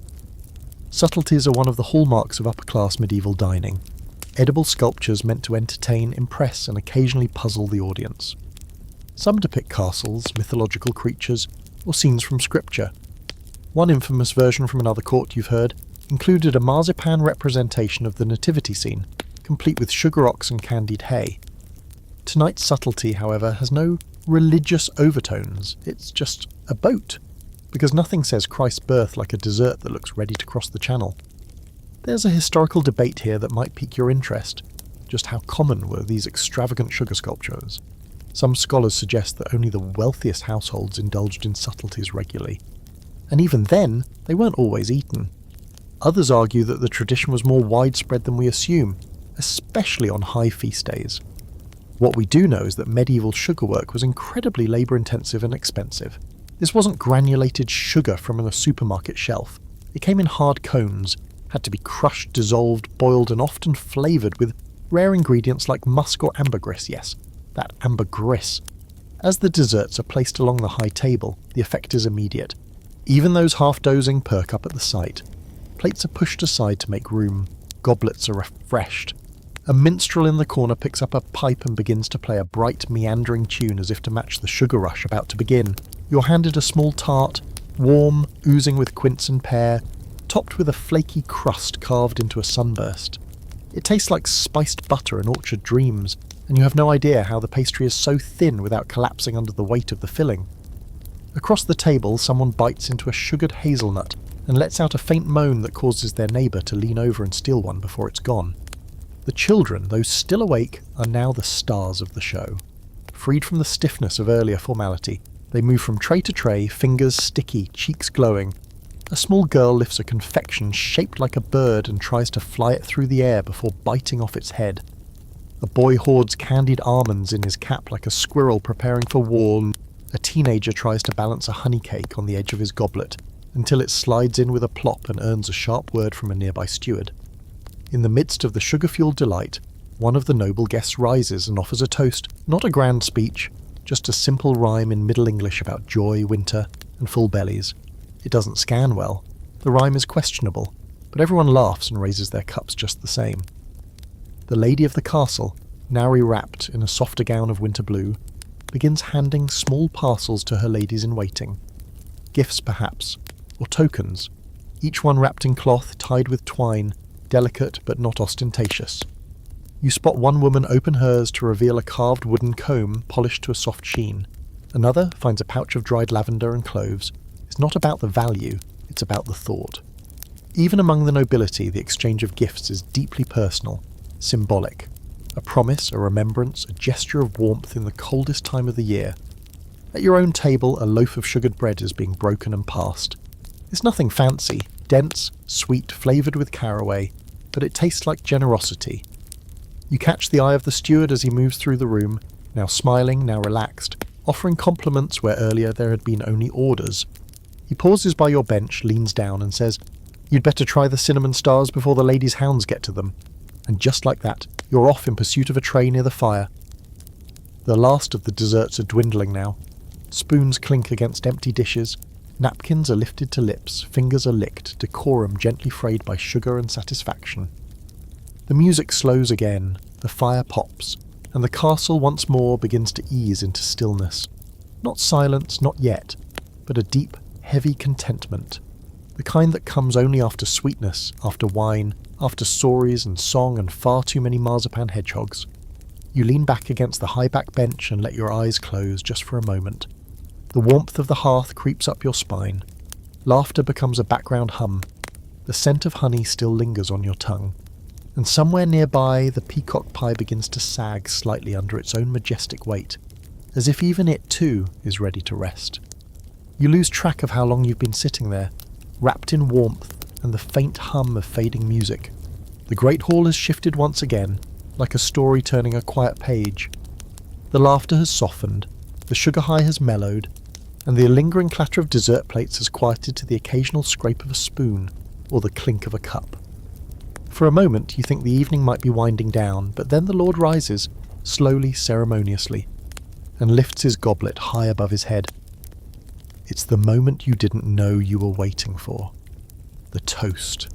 A: Subtleties are one of the hallmarks of upper-class medieval dining. Edible sculptures meant to entertain, impress, and occasionally puzzle the audience. Some depict castles, mythological creatures, or scenes from scripture. One infamous version from another court you've heard included a marzipan representation of the nativity scene, complete with sugar ox and candied hay. Tonight's subtlety, however, has no religious overtones. It's just a boat, because nothing says Christ's birth like a dessert that looks ready to cross the channel. There's a historical debate here that might pique your interest. Just how common were these extravagant sugar sculptures? Some scholars suggest that only the wealthiest households indulged in subtleties regularly. And even then, they weren't always eaten. Others argue that the tradition was more widespread than we assume, especially on high feast days. What we do know is that medieval sugarwork was incredibly labour-intensive and expensive. This wasn't granulated sugar from a supermarket shelf. It came in hard cones, had to be crushed, dissolved, boiled, and often flavoured with rare ingredients like musk or ambergris. Yes, that ambergris. As the desserts are placed along the high table, the effect is immediate. Even those half-dozing perk up at the sight. Plates are pushed aside to make room. Goblets are refreshed. A minstrel in the corner picks up a pipe and begins to play a bright, meandering tune as if to match the sugar rush about to begin. You're handed a small tart, warm, oozing with quince and pear, topped with a flaky crust carved into a sunburst. It tastes like spiced butter and orchard dreams, and you have no idea how the pastry is so thin without collapsing under the weight of the filling. Across the table, someone bites into a sugared hazelnut and lets out a faint moan that causes their neighbour to lean over and steal one before it's gone. The children, though still awake, are now the stars of the show. Freed from the stiffness of earlier formality, they move from tray to tray, fingers sticky, cheeks glowing. A small girl lifts a confection shaped like a bird and tries to fly it through the air before biting off its head. A boy hoards candied almonds in his cap like a squirrel preparing for war. A teenager tries to balance a honey cake on the edge of his goblet until it slides in with a plop and earns a sharp word from a nearby steward. In the midst of the sugar-fueled delight, one of the noble guests rises and offers a toast, not a grand speech, just a simple rhyme in Middle English about joy, winter, and full bellies. It doesn't scan well. The rhyme is questionable, but everyone laughs and raises their cups just the same. The lady of the castle, now wrapped in a softer gown of winter blue, begins handing small parcels to her ladies-in-waiting. Gifts, perhaps, or tokens, each one wrapped in cloth tied with twine, delicate but not ostentatious. You spot one woman open hers to reveal a carved wooden comb polished to a soft sheen. Another finds a pouch of dried lavender and cloves. It's not about the value, it's about the thought. Even among the nobility, the exchange of gifts is deeply personal, symbolic. A promise, a remembrance, a gesture of warmth in the coldest time of the year. At your own table, a loaf of sugared bread is being broken and passed. It's nothing fancy, dense, sweet, flavoured with caraway, but it tastes like generosity. You catch the eye of the steward as he moves through the room, now smiling, now relaxed, offering compliments where earlier there had been only orders. He pauses by your bench, leans down and says, "You'd better try the cinnamon stars before the ladies' hounds get to them." And just like that, you're off in pursuit of a tray near the fire. The last of the desserts are dwindling now. Spoons clink against empty dishes, napkins are lifted to lips, fingers are licked, decorum gently frayed by sugar and satisfaction. The music slows again, the fire pops, and the castle once more begins to ease into stillness. Not silence, not yet, but a deep, heavy contentment. The kind that comes only after sweetness, after wine, after stories and song and far too many marzipan hedgehogs. You lean back against the high-back bench and let your eyes close just for a moment. The warmth of the hearth creeps up your spine. Laughter becomes a background hum. The scent of honey still lingers on your tongue. And somewhere nearby, the peacock pie begins to sag slightly under its own majestic weight, as if even it too is ready to rest. You lose track of how long you've been sitting there, wrapped in warmth and the faint hum of fading music. The great hall has shifted once again, like a story turning a quiet page. The laughter has softened, the sugar high has mellowed, and the lingering clatter of dessert plates has quieted to the occasional scrape of a spoon or the clink of a cup. For a moment you think the evening might be winding down, but then the Lord rises, slowly, ceremoniously, and lifts his goblet high above his head. It's the moment you didn't know you were waiting for. The toast.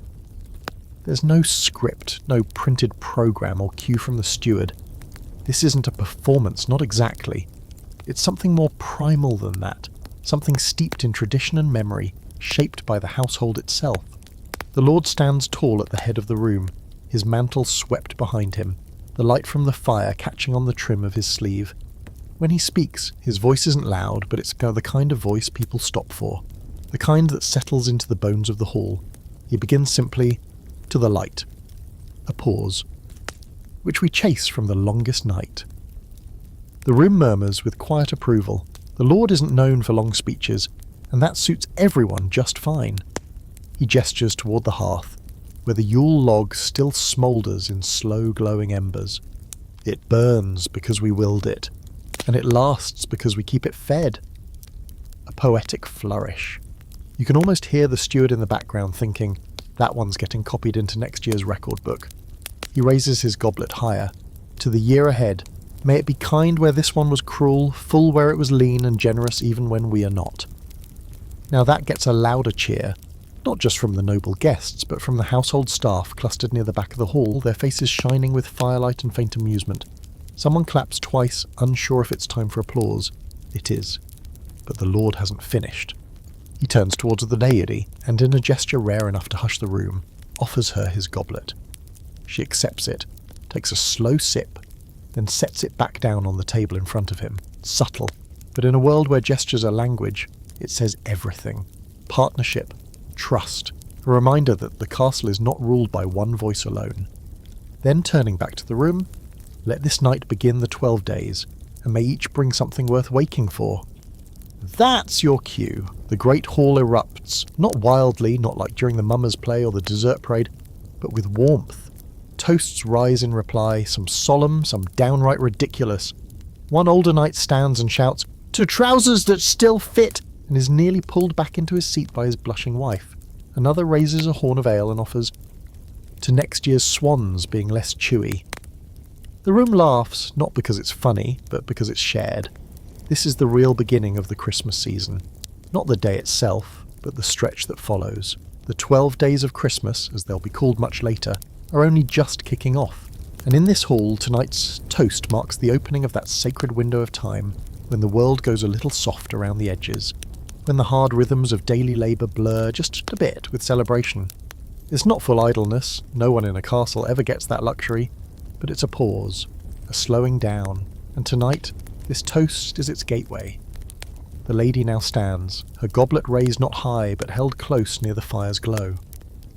A: There's no script, no printed program or cue from the steward. This isn't a performance, not exactly. It's something more primal than that, something steeped in tradition and memory, shaped by the household itself. The Lord stands tall at the head of the room, his mantle swept behind him, the light from the fire catching on the trim of his sleeve. When he speaks, his voice isn't loud, but it's the kind of voice people stop for, the kind that settles into the bones of the hall. He begins simply, "To the light." A pause, which we chase from the longest night. The room murmurs with quiet approval. The Lord isn't known for long speeches, and that suits everyone just fine. He gestures toward the hearth, where the Yule Log still smoulders in slow glowing embers. It burns because we willed it, and it lasts because we keep it fed. A poetic flourish. You can almost hear the steward in the background thinking, that one's getting copied into next year's record book. He raises his goblet higher. To the year ahead, may it be kind where this one was cruel, full where it was lean, and generous even when we are not. Now that gets a louder cheer, not just from the noble guests, but from the household staff clustered near the back of the hall, their faces shining with firelight and faint amusement. Someone claps twice, unsure if it's time for applause. It is. But the Lord hasn't finished. He turns towards the deity, and in a gesture rare enough to hush the room, offers her his goblet. She accepts it, takes a slow sip, then sets it back down on the table in front of him. Subtle, but in a world where gestures are language, it says everything. Partnership, trust, a reminder that the castle is not ruled by one voice alone. Then turning back to the room, let this night begin the 12 days, and may each bring something worth waking for. That's your cue. The great hall erupts, not wildly, not like during the mummers' play or the dessert parade, but with warmth. Toasts rise in reply, some solemn, some downright ridiculous. One older knight stands and shouts, "To trousers that still fit!" and is nearly pulled back into his seat by his blushing wife. Another raises a horn of ale and offers, "To next year's swans being less chewy." The room laughs, not because it's funny, but because it's shared. This is the real beginning of the Christmas season. Not the day itself, but the stretch that follows. The 12 days of Christmas, as they'll be called much later, are only just kicking off. And in this hall, tonight's toast marks the opening of that sacred window of time, when the world goes a little soft around the edges, when the hard rhythms of daily labour blur just a bit with celebration. It's not full idleness, no one in a castle ever gets that luxury, but it's a pause, a slowing down, and tonight, this toast is its gateway. The lady now stands, her goblet raised not high but held close near the fire's glow.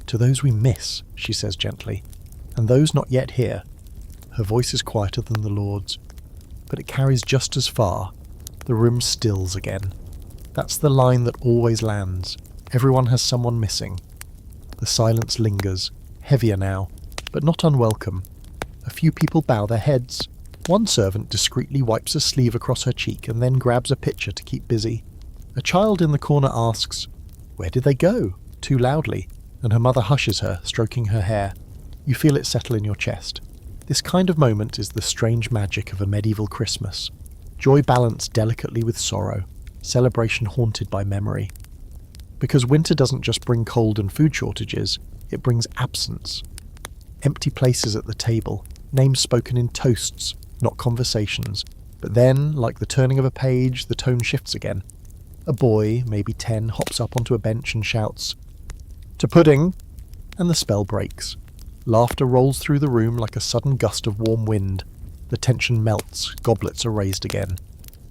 A: "To those we miss," she says gently, "and those not yet here." Her voice is quieter than the Lord's, but it carries just as far. The room stills again. That's the line that always lands. Everyone has someone missing. The silence lingers, heavier now, but not unwelcome. A few people bow their heads. One servant discreetly wipes a sleeve across her cheek and then grabs a pitcher to keep busy. A child in the corner asks, "Where did they go?" too loudly, and her mother hushes her, stroking her hair. You feel it settle in your chest. This kind of moment is the strange magic of a medieval Christmas. Joy balanced delicately with sorrow, celebration haunted by memory. Because winter doesn't just bring cold and food shortages, it brings absence. Empty places at the table, names spoken in toasts, not conversations. But then, like the turning of a page, the tone shifts again. A boy, maybe 10, hops up onto a bench and shouts, "To pudding!" And the spell breaks. Laughter rolls through the room like a sudden gust of warm wind. The tension melts, goblets are raised again.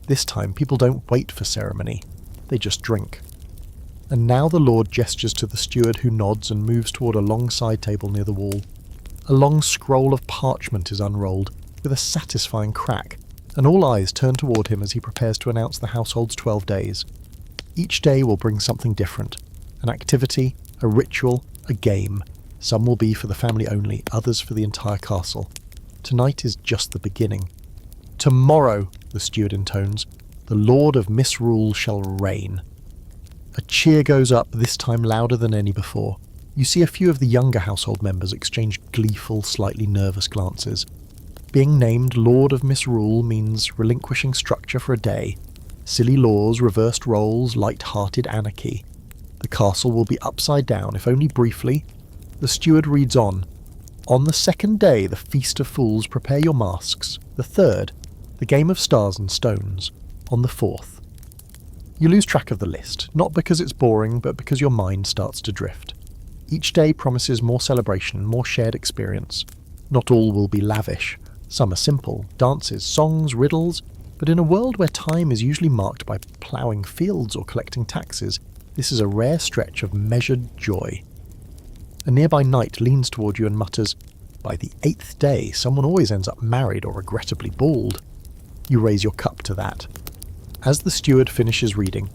A: This time, people don't wait for ceremony. They just drink. And now the Lord gestures to the steward, who nods and moves toward a long side table near the wall. A long scroll of parchment is unrolled, with a satisfying crack, and all eyes turn toward him as he prepares to announce the household's 12 days. Each day will bring something different. An activity, a ritual, a game. Some will be for the family only, others for the entire castle. Tonight is just the beginning. "Tomorrow," the steward intones, "the Lord of Misrule shall reign." A cheer goes up, this time louder than any before. You see a few of the younger household members exchange gleeful, slightly nervous glances. Being named Lord of Misrule means relinquishing structure for a day. Silly laws, reversed roles, light-hearted anarchy. The castle will be upside down, if only briefly. The steward reads on. "On the second day, the Feast of Fools, prepare your masks. The third, the Game of Stars and Stones. On the fourth." You lose track of the list, not because it's boring, but because your mind starts to drift. Each day promises more celebration, more shared experience. Not all will be lavish. Some are simple, dances, songs, riddles, but in a world where time is usually marked by ploughing fields or collecting taxes, this is a rare stretch of measured joy. A nearby knight leans toward you and mutters, "By the 8th day, someone always ends up married or regrettably bald." You raise your cup to that. As the steward finishes reading,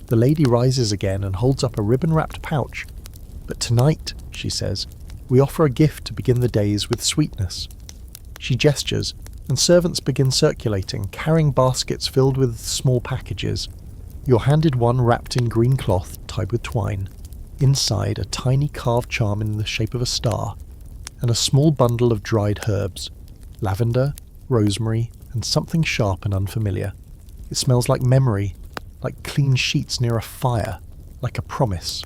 A: the lady rises again and holds up a ribbon-wrapped pouch. "But tonight," she says, "we offer a gift to begin the days with sweetness." She gestures, and servants begin circulating, carrying baskets filled with small packages. You're handed one wrapped in green cloth tied with twine. Inside, a tiny carved charm in the shape of a star, and a small bundle of dried herbs, lavender, rosemary, and something sharp and unfamiliar. It smells like memory, like clean sheets near a fire, like a promise.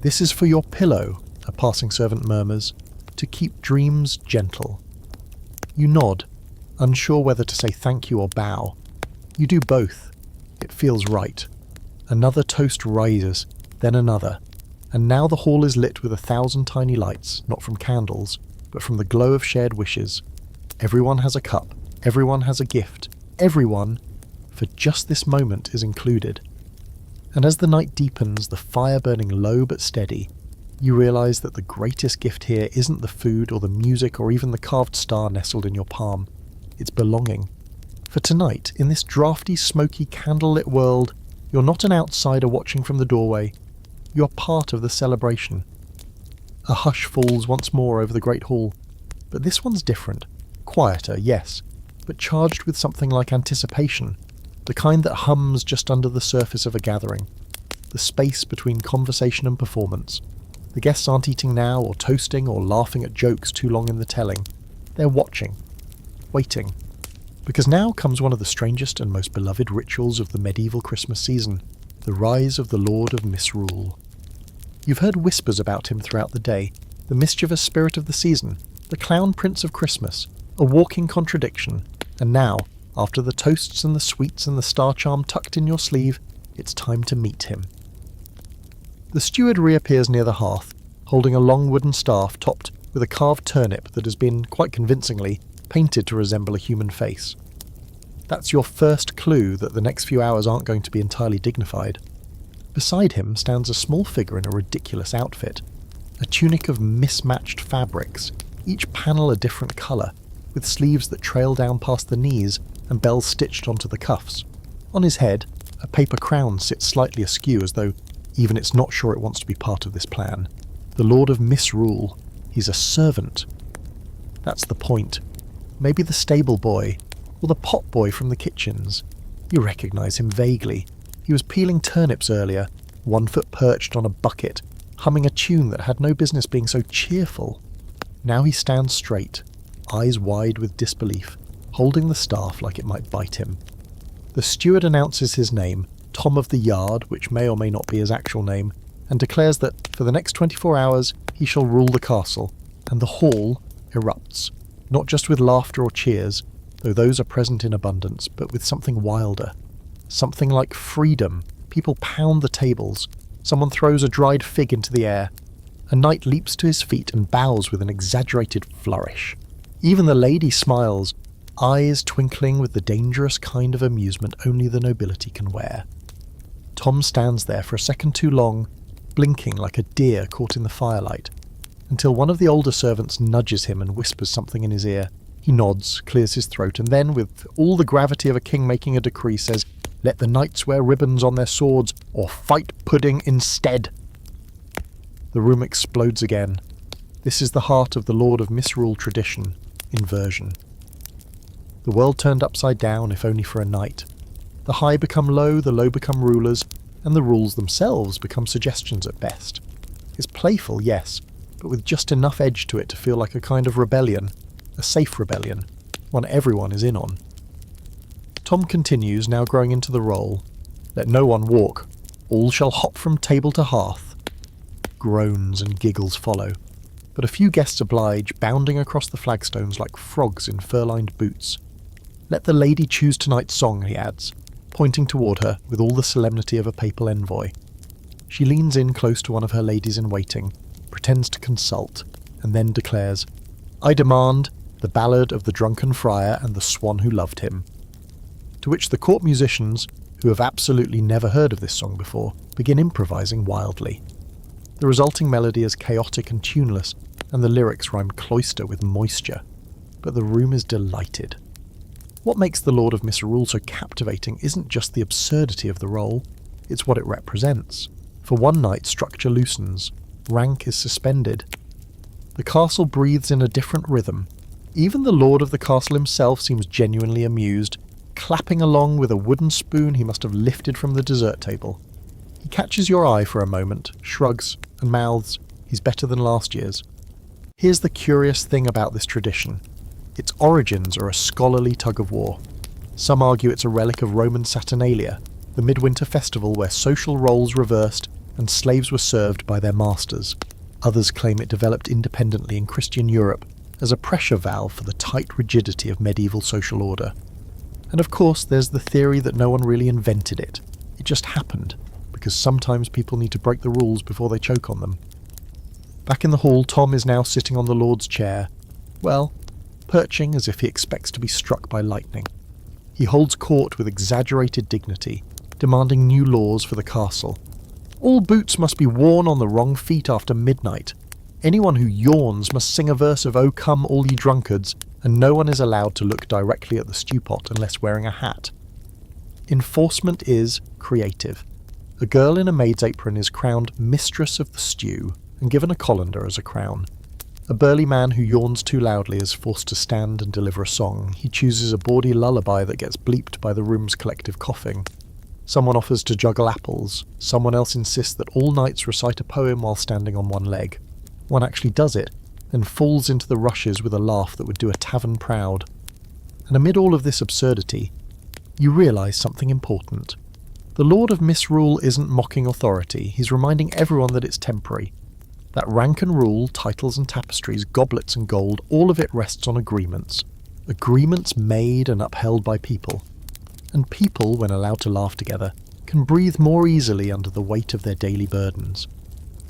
A: "This is for your pillow," a passing servant murmurs, "to keep dreams gentle." You nod, unsure whether to say thank you or bow. You do both. It feels right. Another toast rises, then another, and now the hall is lit with 1,000 tiny lights, not from candles, but from the glow of shared wishes. Everyone has a cup, everyone has a gift, everyone, for just this moment, is included. And as the night deepens, the fire burning low but steady, you realise that the greatest gift here isn't the food or the music or even the carved star nestled in your palm. It's belonging. For tonight, in this drafty, smoky, candlelit world, you're not an outsider watching from the doorway. You're part of the celebration. A hush falls once more over the great hall, but this one's different. Quieter, yes, but charged with something like anticipation, the kind that hums just under the surface of a gathering, the space between conversation and performance. The guests aren't eating now, or toasting, or laughing at jokes too long in the telling. They're watching, waiting. Because now comes one of the strangest and most beloved rituals of the medieval Christmas season, the rise of the Lord of Misrule. You've heard whispers about him throughout the day, the mischievous spirit of the season, the clown prince of Christmas, a walking contradiction, and now, After the toasts and the sweets and the star charm tucked in your sleeve, it's time to meet him. The steward reappears near the hearth, holding a long wooden staff topped with a carved turnip that has been, quite convincingly, painted to resemble a human face. That's your first clue that the next few hours aren't going to be entirely dignified. Beside him stands a small figure in a ridiculous outfit, a tunic of mismatched fabrics, each panel a different colour, with sleeves that trail down past the knees and bells stitched onto the cuffs. On his head, a paper crown sits slightly askew as though even it's not sure it wants to be part of this plan. The Lord of Misrule. He's a servant. That's the point. Maybe the stable boy, or the pot boy from the kitchens. You recognise him vaguely. He was peeling turnips earlier, 1 foot perched on a bucket, humming a tune that had no business being so cheerful. Now he stands straight, eyes wide with disbelief, holding the staff like it might bite him. The steward announces his name, Tom of the Yard, which may or may not be his actual name, and declares that for the next 24 hours he shall rule the castle, and the hall erupts, not just with laughter or cheers, though those are present in abundance, but with something wilder. Something like freedom. People pound the tables. Someone throws a dried fig into the air. A knight leaps to his feet and bows with an exaggerated flourish. Even the lady smiles, eyes twinkling with the dangerous kind of amusement only the nobility can wear. Tom stands there for a second too long, blinking like a deer caught in the firelight, until one of the older servants nudges him and whispers something in his ear. He nods, clears his throat, and then, with all the gravity of a king making a decree, says, "Let the knights wear ribbons on their swords, or fight pudding instead." The room explodes again. This is the heart of the Lord of Misrule tradition, inversion. The world turned upside down, if only for a night. The high become low, the low become rulers, and the rules themselves become suggestions at best. It's playful, yes, but with just enough edge to it to feel like a kind of rebellion, a safe rebellion, one everyone is in on. Tom continues, now growing into the role. Let no one walk. All shall hop from table to hearth. Groans and giggles follow, but a few guests oblige, bounding across the flagstones like frogs in fur-lined boots. Let the lady choose tonight's song, he adds, pointing toward her with all the solemnity of a papal envoy. She leans in close to one of her ladies-in-waiting, pretends to consult, and then declares, "I demand the ballad of the drunken friar and the swan who loved him." To which the court musicians, who have absolutely never heard of this song before, begin improvising wildly. The resulting melody is chaotic and tuneless, and the lyrics rhyme cloister with moisture, but the room is delighted. What makes the Lord of Misrule so captivating isn't just the absurdity of the role, it's what it represents. For one night, structure loosens, rank is suspended. The castle breathes in a different rhythm. Even the lord of the castle himself seems genuinely amused, clapping along with a wooden spoon he must have lifted from the dessert table. He catches your eye for a moment, shrugs, and mouths, "He's better than last year's." Here's the curious thing about this tradition. Its origins are a scholarly tug-of-war. Some argue it's a relic of Roman Saturnalia, the midwinter festival where social roles reversed and slaves were served by their masters. Others claim it developed independently in Christian Europe as a pressure valve for the tight rigidity of medieval social order. And of course there's the theory that no one really invented it. It just happened, because sometimes people need to break the rules before they choke on them. Back in the hall, Tom is now sitting on the Lord's chair. Well, perching as if he expects to be struck by lightning. He holds court with exaggerated dignity, demanding new laws for the castle. All boots must be worn on the wrong feet after midnight. Anyone who yawns must sing a verse of "O come all ye drunkards," and no one is allowed to look directly at the stewpot unless wearing a hat. Enforcement is creative. A girl in a maid's apron is crowned Mistress of the Stew and given a colander as a crown. A burly man who yawns too loudly is forced to stand and deliver a song. He chooses a bawdy lullaby that gets bleeped by the room's collective coughing. Someone offers to juggle apples. Someone else insists that all knights recite a poem while standing on one leg. One actually does it, then falls into the rushes with a laugh that would do a tavern proud. And amid all of this absurdity, you realise something important. The Lord of Misrule isn't mocking authority, he's reminding everyone that it's temporary. That rank and rule, titles and tapestries, goblets and gold, all of it rests on agreements. Agreements made and upheld by people. And people, when allowed to laugh together, can breathe more easily under the weight of their daily burdens.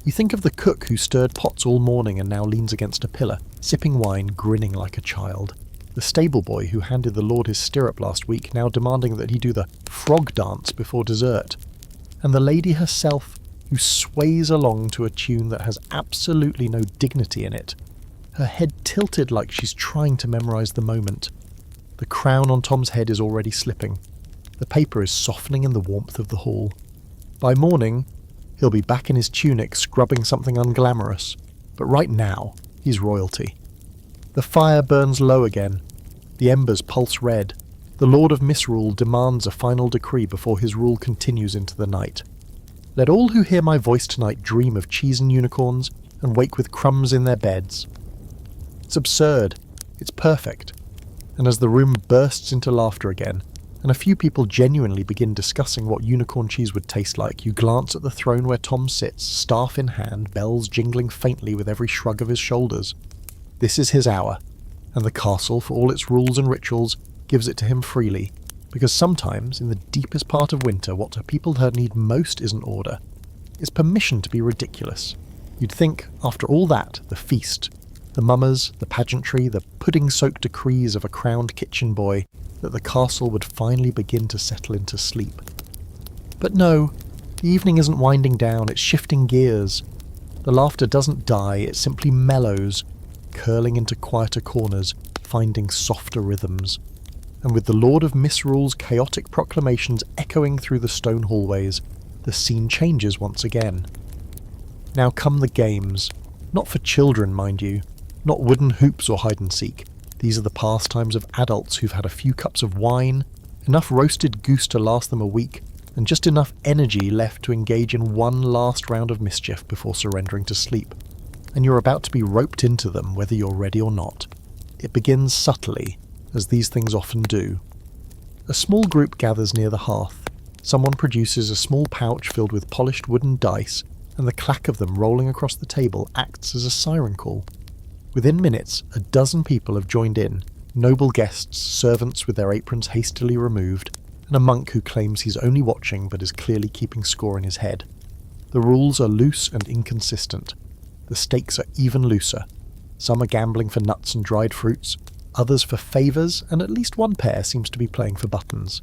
A: You think of the cook who stirred pots all morning and now leans against a pillar, sipping wine, grinning like a child. The stable boy who handed the Lord his stirrup last week, now demanding that he do the frog dance before dessert. And the lady herself, who sways along to a tune that has absolutely no dignity in it, her head tilted like she's trying to memorize the moment. The crown on Tom's head is already slipping. The paper is softening in the warmth of the hall. By morning, he'll be back in his tunic scrubbing something unglamorous, but right now, he's royalty. The fire burns low again. The embers pulse red. The Lord of Misrule demands a final decree before his rule continues into the night. Let all who hear my voice tonight dream of cheese and unicorns and wake with crumbs in their beds. It's absurd. It's perfect. And as the room bursts into laughter again, and a few people genuinely begin discussing what unicorn cheese would taste like, you glance at the throne where Tom sits, staff in hand, bells jingling faintly with every shrug of his shoulders. This is his hour, and the castle, for all its rules and rituals, gives it to him freely, because sometimes, in the deepest part of winter, what people need most isn't order. It's permission to be ridiculous. You'd think, after all that, the feast, the mummers, the pageantry, the pudding-soaked decrees of a crowned kitchen boy, that the castle would finally begin to settle into sleep. But no, the evening isn't winding down, it's shifting gears. The laughter doesn't die, it simply mellows, curling into quieter corners, finding softer rhythms. And with the Lord of Misrule's chaotic proclamations echoing through the stone hallways, the scene changes once again. Now come the games. Not for children, mind you. Not wooden hoops or hide-and-seek. These are the pastimes of adults who've had a few cups of wine, enough roasted goose to last them a week, and just enough energy left to engage in one last round of mischief before surrendering to sleep. And you're about to be roped into them, whether you're ready or not. It begins subtly, as these things often do. A small group gathers near the hearth. Someone produces a small pouch filled with polished wooden dice, and the clack of them rolling across the table acts as a siren call. Within minutes, a dozen people have joined in, noble guests, servants with their aprons hastily removed, and a monk who claims he's only watching but is clearly keeping score in his head. The rules are loose and inconsistent. The stakes are even looser. Some are gambling for nuts and dried fruits, others for favours, and at least one pair seems to be playing for buttons.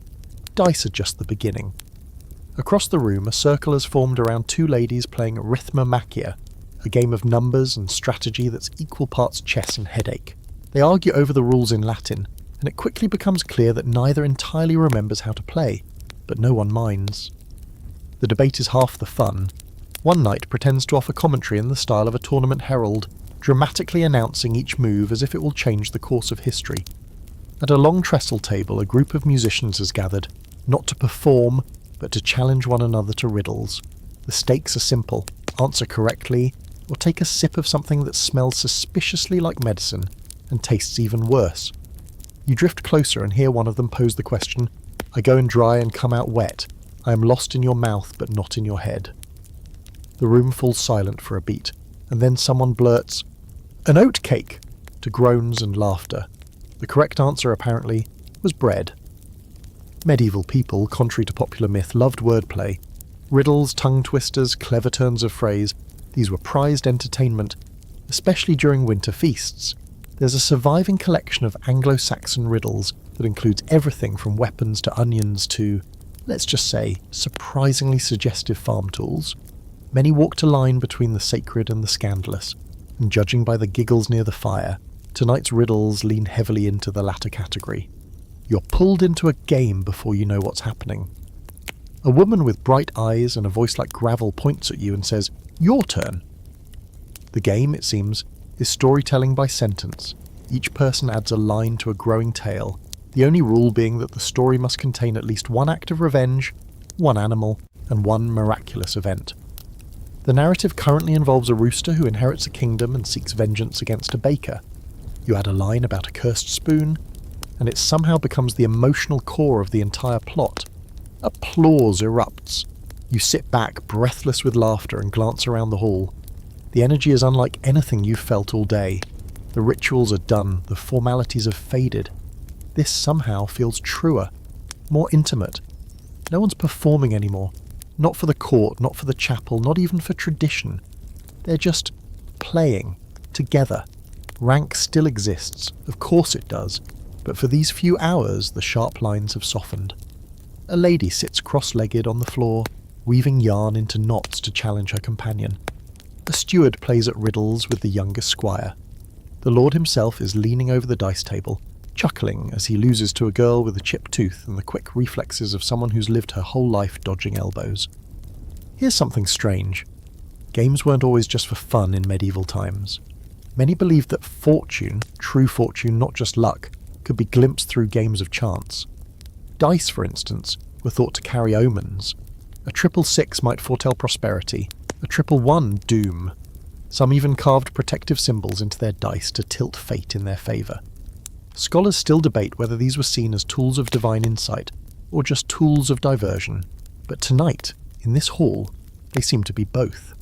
A: Dice are just the beginning. Across the room, a circle has formed around two ladies playing Rhythmomachia, a game of numbers and strategy that's equal parts chess and headache. They argue over the rules in Latin, and it quickly becomes clear that neither entirely remembers how to play, but no one minds. The debate is half the fun. One knight pretends to offer commentary in the style of a tournament herald, dramatically announcing each move as if it will change the course of history. At a long trestle table, a group of musicians has gathered, not to perform, but to challenge one another to riddles. The stakes are simple. Answer correctly, or take a sip of something that smells suspiciously like medicine and tastes even worse. You drift closer and hear one of them pose the question, "I go in dry and come out wet. I am lost in your mouth but not in your head." The room falls silent for a beat, and then someone blurts, "An oat cake!" to groans and laughter. The correct answer, apparently, was bread. Medieval people, contrary to popular myth, loved wordplay. Riddles, tongue twisters, clever turns of phrase, these were prized entertainment, especially during winter feasts. There's a surviving collection of Anglo-Saxon riddles that includes everything from weapons to onions to, let's just say, surprisingly suggestive farm tools. Many walked a line between the sacred and the scandalous, and judging by the giggles near the fire, tonight's riddles lean heavily into the latter category. You're pulled into a game before you know what's happening. A woman with bright eyes and a voice like gravel points at you and says, "Your turn." The game, it seems, is storytelling by sentence. Each person adds a line to a growing tale, the only rule being that the story must contain at least one act of revenge, one animal, and one miraculous event. The narrative currently involves a rooster who inherits a kingdom and seeks vengeance against a baker. You add a line about a cursed spoon, and it somehow becomes the emotional core of the entire plot. Applause erupts. You sit back, breathless with laughter, and glance around the hall. The energy is unlike anything you've felt all day. The rituals are done, the formalities have faded, This somehow feels truer, more intimate. No one's performing anymore. Not for the court, not for the chapel, not even for tradition. They're just playing, together. Rank still exists, of course it does, but for these few hours the sharp lines have softened. A lady sits cross-legged on the floor, weaving yarn into knots to challenge her companion. A steward plays at riddles with the youngest squire. The lord himself is leaning over the dice table, chuckling as he loses to a girl with a chipped tooth and the quick reflexes of someone who's lived her whole life dodging elbows. Here's something strange. Games weren't always just for fun in medieval times. Many believed that fortune, true fortune, not just luck, could be glimpsed through games of chance. Dice, for instance, were thought to carry omens. A 666 might foretell prosperity, a 111 doom. Some even carved protective symbols into their dice to tilt fate in their favour. Scholars still debate whether these were seen as tools of divine insight, or just tools of diversion, but tonight, in this hall, they seem to be both.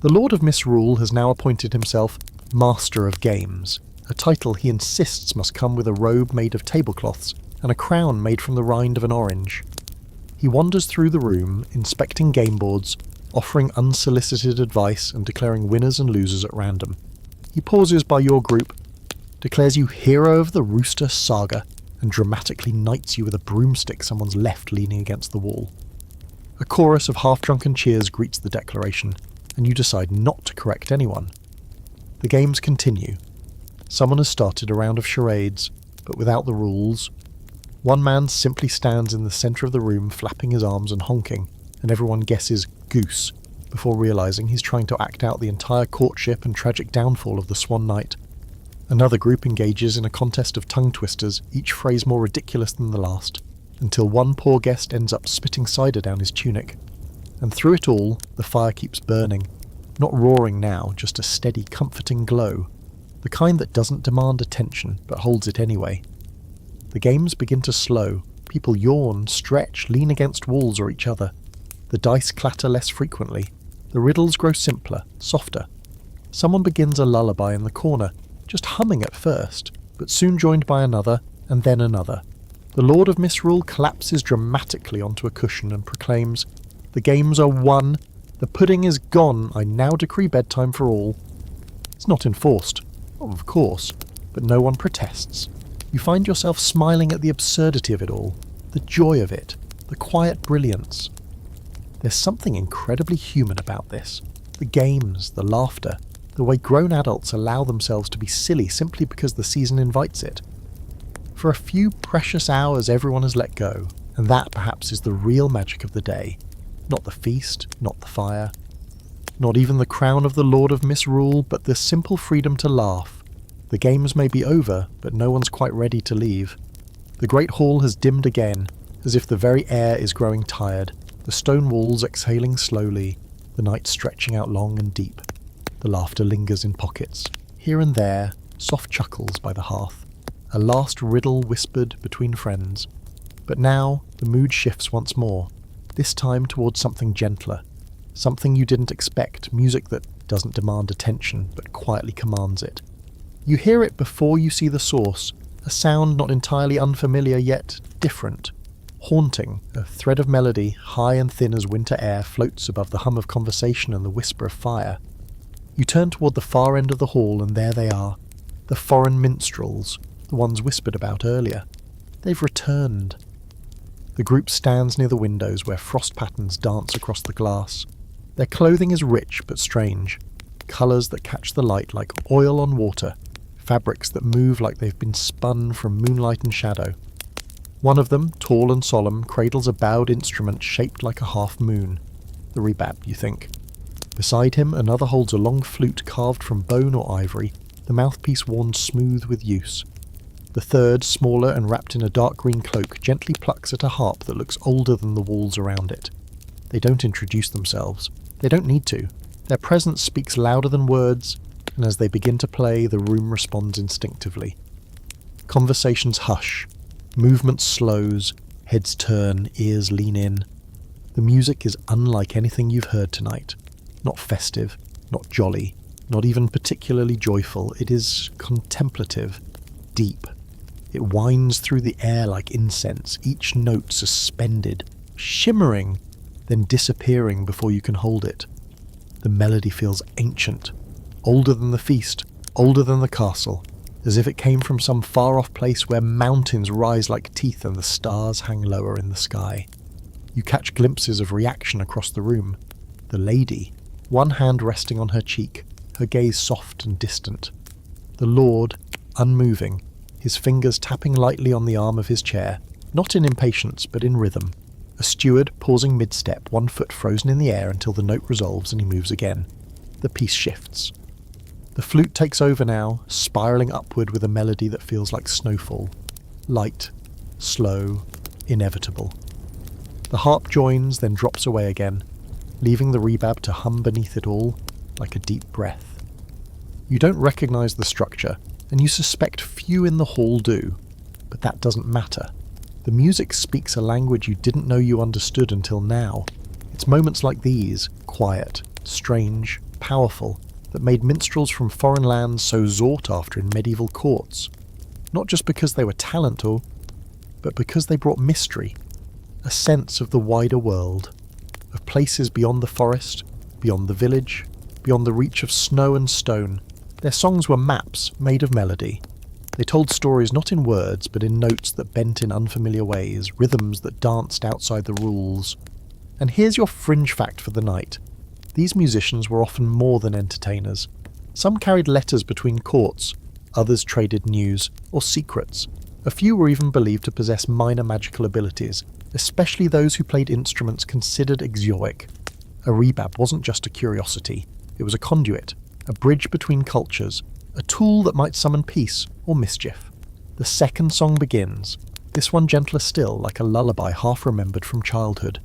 A: The Lord of Misrule has now appointed himself Master of Games, a title he insists must come with a robe made of tablecloths and a crown made from the rind of an orange. He wanders through the room, inspecting game boards, offering unsolicited advice and declaring winners and losers at random. He pauses by your group, declares you hero of the Rooster saga, and dramatically knights you with a broomstick someone's left leaning against the wall. A chorus of half-drunken cheers greets the declaration, and you decide not to correct anyone. The games continue. Someone has started a round of charades, but without the rules. One man simply stands in the centre of the room flapping his arms and honking, and everyone guesses goose, before realising he's trying to act out the entire courtship and tragic downfall of the Swan Knight. Another group engages in a contest of tongue twisters, each phrase more ridiculous than the last, until one poor guest ends up spitting cider down his tunic. And through it all, the fire keeps burning. Not roaring now, just a steady, comforting glow. The kind that doesn't demand attention, but holds it anyway. The games begin to slow. People yawn, stretch, lean against walls or each other. The dice clatter less frequently. The riddles grow simpler, softer. Someone begins a lullaby in the corner, just humming at first, but soon joined by another, and then another. The Lord of Misrule collapses dramatically onto a cushion and proclaims, "The games are won. The pudding is gone. I now decree bedtime for all." It's not enforced, of course, but no one protests. You find yourself smiling at the absurdity of it all, the joy of it, the quiet brilliance. There's something incredibly human about this. The games, the laughter, the way grown adults allow themselves to be silly simply because the season invites it. For a few precious hours everyone has let go, and that perhaps is the real magic of the day. Not the feast, not the fire, not even the crown of the Lord of Misrule, but the simple freedom to laugh. The games may be over, but no one's quite ready to leave. The great hall has dimmed again, as if the very air is growing tired, the stone walls exhaling slowly, the night stretching out long and deep. The laughter lingers in pockets. Here and there, soft chuckles by the hearth. A last riddle whispered between friends. But now, the mood shifts once more, this time towards something gentler. Something you didn't expect, music that doesn't demand attention, but quietly commands it. You hear it before you see the source, a sound not entirely unfamiliar yet different. Haunting, a thread of melody, high and thin as winter air, floats above the hum of conversation and the whisper of fire. You turn toward the far end of the hall, and there they are. The foreign minstrels, the ones whispered about earlier. They've returned. The group stands near the windows where frost patterns dance across the glass. Their clothing is rich but strange. Colours that catch the light like oil on water. Fabrics that move like they've been spun from moonlight and shadow. One of them, tall and solemn, cradles a bowed instrument shaped like a half moon. The rebab, you think. Beside him, another holds a long flute carved from bone or ivory, the mouthpiece worn smooth with use. The third, smaller and wrapped in a dark green cloak, gently plucks at a harp that looks older than the walls around it. They don't introduce themselves. They don't need to. Their presence speaks louder than words, and as they begin to play, the room responds instinctively. Conversations hush. Movement slows. Heads turn. Ears lean in. The music is unlike anything you've heard tonight. Not festive, not jolly, not even particularly joyful. It is contemplative, deep. It winds through the air like incense, each note suspended, shimmering, then disappearing before you can hold it. The melody feels ancient, older than the feast, older than the castle, as if it came from some far-off place where mountains rise like teeth and the stars hang lower in the sky. You catch glimpses of reaction across the room. The lady, one hand resting on her cheek, her gaze soft and distant. The lord, unmoving, his fingers tapping lightly on the arm of his chair, not in impatience but in rhythm. A steward pausing mid-step, one foot frozen in the air until the note resolves and he moves again. The piece shifts. The flute takes over now, spiralling upward with a melody that feels like snowfall. Light, slow, inevitable. The harp joins, then drops away again, leaving the rebab to hum beneath it all like a deep breath. You don't recognise the structure, and you suspect few in the hall do, but that doesn't matter. The music speaks a language you didn't know you understood until now. It's moments like these, quiet, strange, powerful, that made minstrels from foreign lands so sought after in medieval courts. Not just because they were talented, but because they brought mystery, a sense of the wider world, of places beyond the forest, beyond the village, beyond the reach of snow and stone. Their songs were maps made of melody. They told stories not in words, but in notes that bent in unfamiliar ways, rhythms that danced outside the rules. And here's your fringe fact for the night. These musicians were often more than entertainers. Some carried letters between courts, others traded news or secrets. A few were even believed to possess minor magical abilities, especially those who played instruments considered exotic. A rebab wasn't just a curiosity, it was a conduit, a bridge between cultures, a tool that might summon peace or mischief. The second song begins, this one gentler still, like a lullaby half remembered from childhood.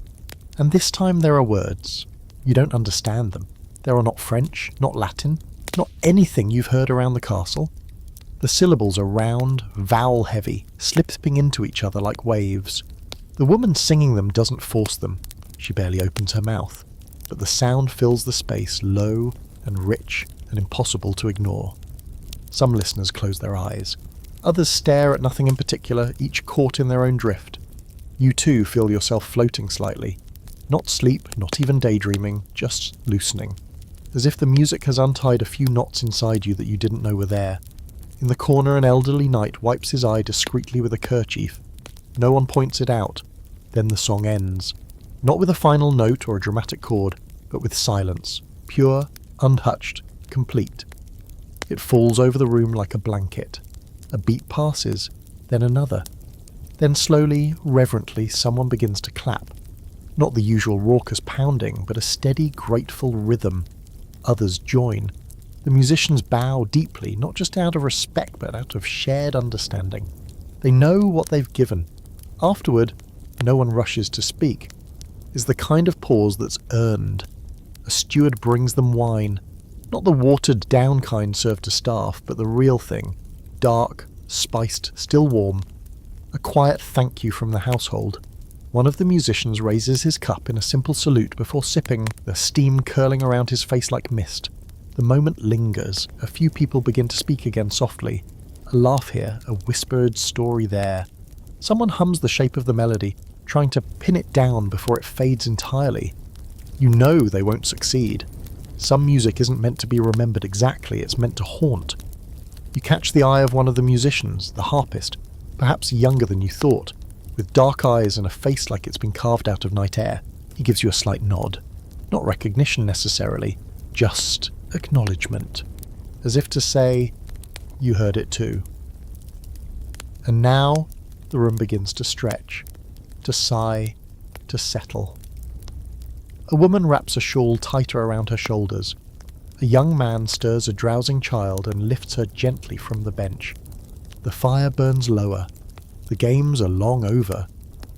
A: And this time there are words. You don't understand them. There are not French, not Latin, not anything you've heard around the castle. The syllables are round, vowel-heavy, slipping into each other like waves. The woman singing them doesn't force them. She barely opens her mouth. But the sound fills the space, low and rich and impossible to ignore. Some listeners close their eyes. Others stare at nothing in particular, each caught in their own drift. You too feel yourself floating slightly. Not sleep, not even daydreaming, just loosening. As if the music has untied a few knots inside you that you didn't know were there. In the corner, an elderly knight wipes his eye discreetly with a kerchief. No one points it out. Then the song ends. Not with a final note or a dramatic chord, but with silence. Pure, untouched, complete. It falls over the room like a blanket. A beat passes, then another. Then slowly, reverently, someone begins to clap. Not the usual raucous pounding, but a steady, grateful rhythm. Others join. The musicians bow deeply, not just out of respect, but out of shared understanding. They know what they've given. Afterward, no one rushes to speak. It's the kind of pause that's earned. A steward brings them wine. Not the watered-down kind served to staff, but the real thing. Dark, spiced, still warm. A quiet thank you from the household. One of the musicians raises his cup in a simple salute before sipping, the steam curling around his face like mist. The moment lingers. A few people begin to speak again softly. A laugh here, a whispered story there. Someone hums the shape of the melody, trying to pin it down before it fades entirely. You know they won't succeed. Some music isn't meant to be remembered exactly, it's meant to haunt. You catch the eye of one of the musicians, the harpist, perhaps younger than you thought, with dark eyes and a face like it's been carved out of night air. He gives you a slight nod. Not recognition necessarily, just acknowledgement. As if to say, you heard it too. And now the room begins to stretch, to sigh, to settle. A woman wraps a shawl tighter around her shoulders. A young man stirs a drowsing child and lifts her gently from the bench. The fire burns lower. The games are long over.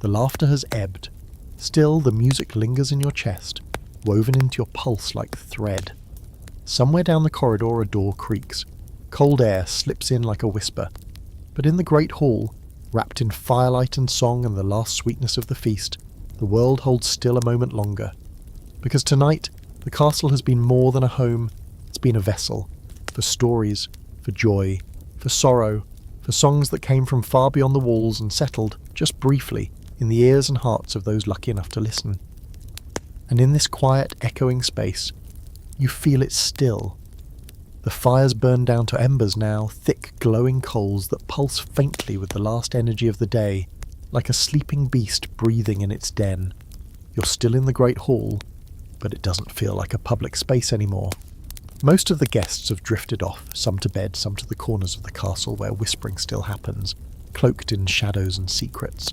A: The laughter has ebbed. Still, the music lingers in your chest, woven into your pulse like thread. Somewhere down the corridor a door creaks. Cold air slips in like a whisper. But in the great hall, wrapped in firelight and song and the last sweetness of the feast, the world holds still a moment longer. Because tonight, the castle has been more than a home, it's been a vessel, for stories, for joy, for sorrow, for songs that came from far beyond the walls and settled, just briefly, in the ears and hearts of those lucky enough to listen. And in this quiet, echoing space, you feel it still. The fires burn down to embers now, thick, glowing coals that pulse faintly with the last energy of the day, like a sleeping beast breathing in its den. You're still in the great hall, but it doesn't feel like a public space anymore. Most of the guests have drifted off, some to bed, some to the corners of the castle where whispering still happens, cloaked in shadows and secrets.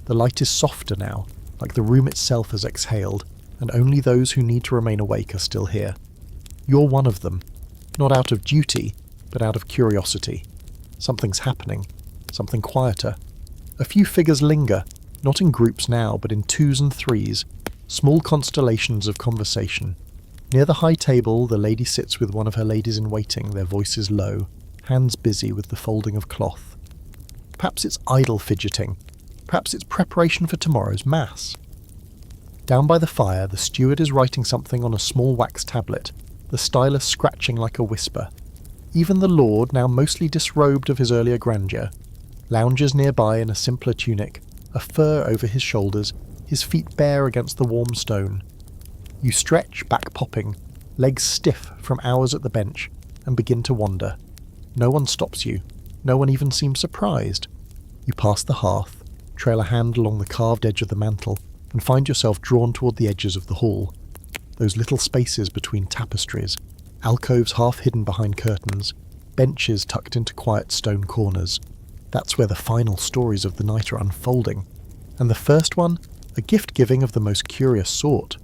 A: The light is softer now, like the room itself has exhaled, and only those who need to remain awake are still here. You're one of them, not out of duty, but out of curiosity. Something's happening, something quieter. A few figures linger, not in groups now, but in twos and threes, small constellations of conversation. Near the high table, the lady sits with one of her ladies-in-waiting, their voices low, hands busy with the folding of cloth. Perhaps it's idle fidgeting. Perhaps it's preparation for tomorrow's mass. Down by the fire, the steward is writing something on a small wax tablet, the stylus scratching like a whisper. Even the lord, now mostly disrobed of his earlier grandeur, lounges nearby in a simpler tunic, a fur over his shoulders, his feet bare against the warm stone. You stretch, back popping, legs stiff from hours at the bench, and begin to wander. No one stops you. No one even seems surprised. You pass the hearth, trail a hand along the carved edge of the mantel, and find yourself drawn toward the edges of the hall. Those little spaces between tapestries, alcoves half hidden behind curtains, benches tucked into quiet stone corners. That's where the final stories of the night are unfolding. And the first one, a gift-giving of the most curious sort.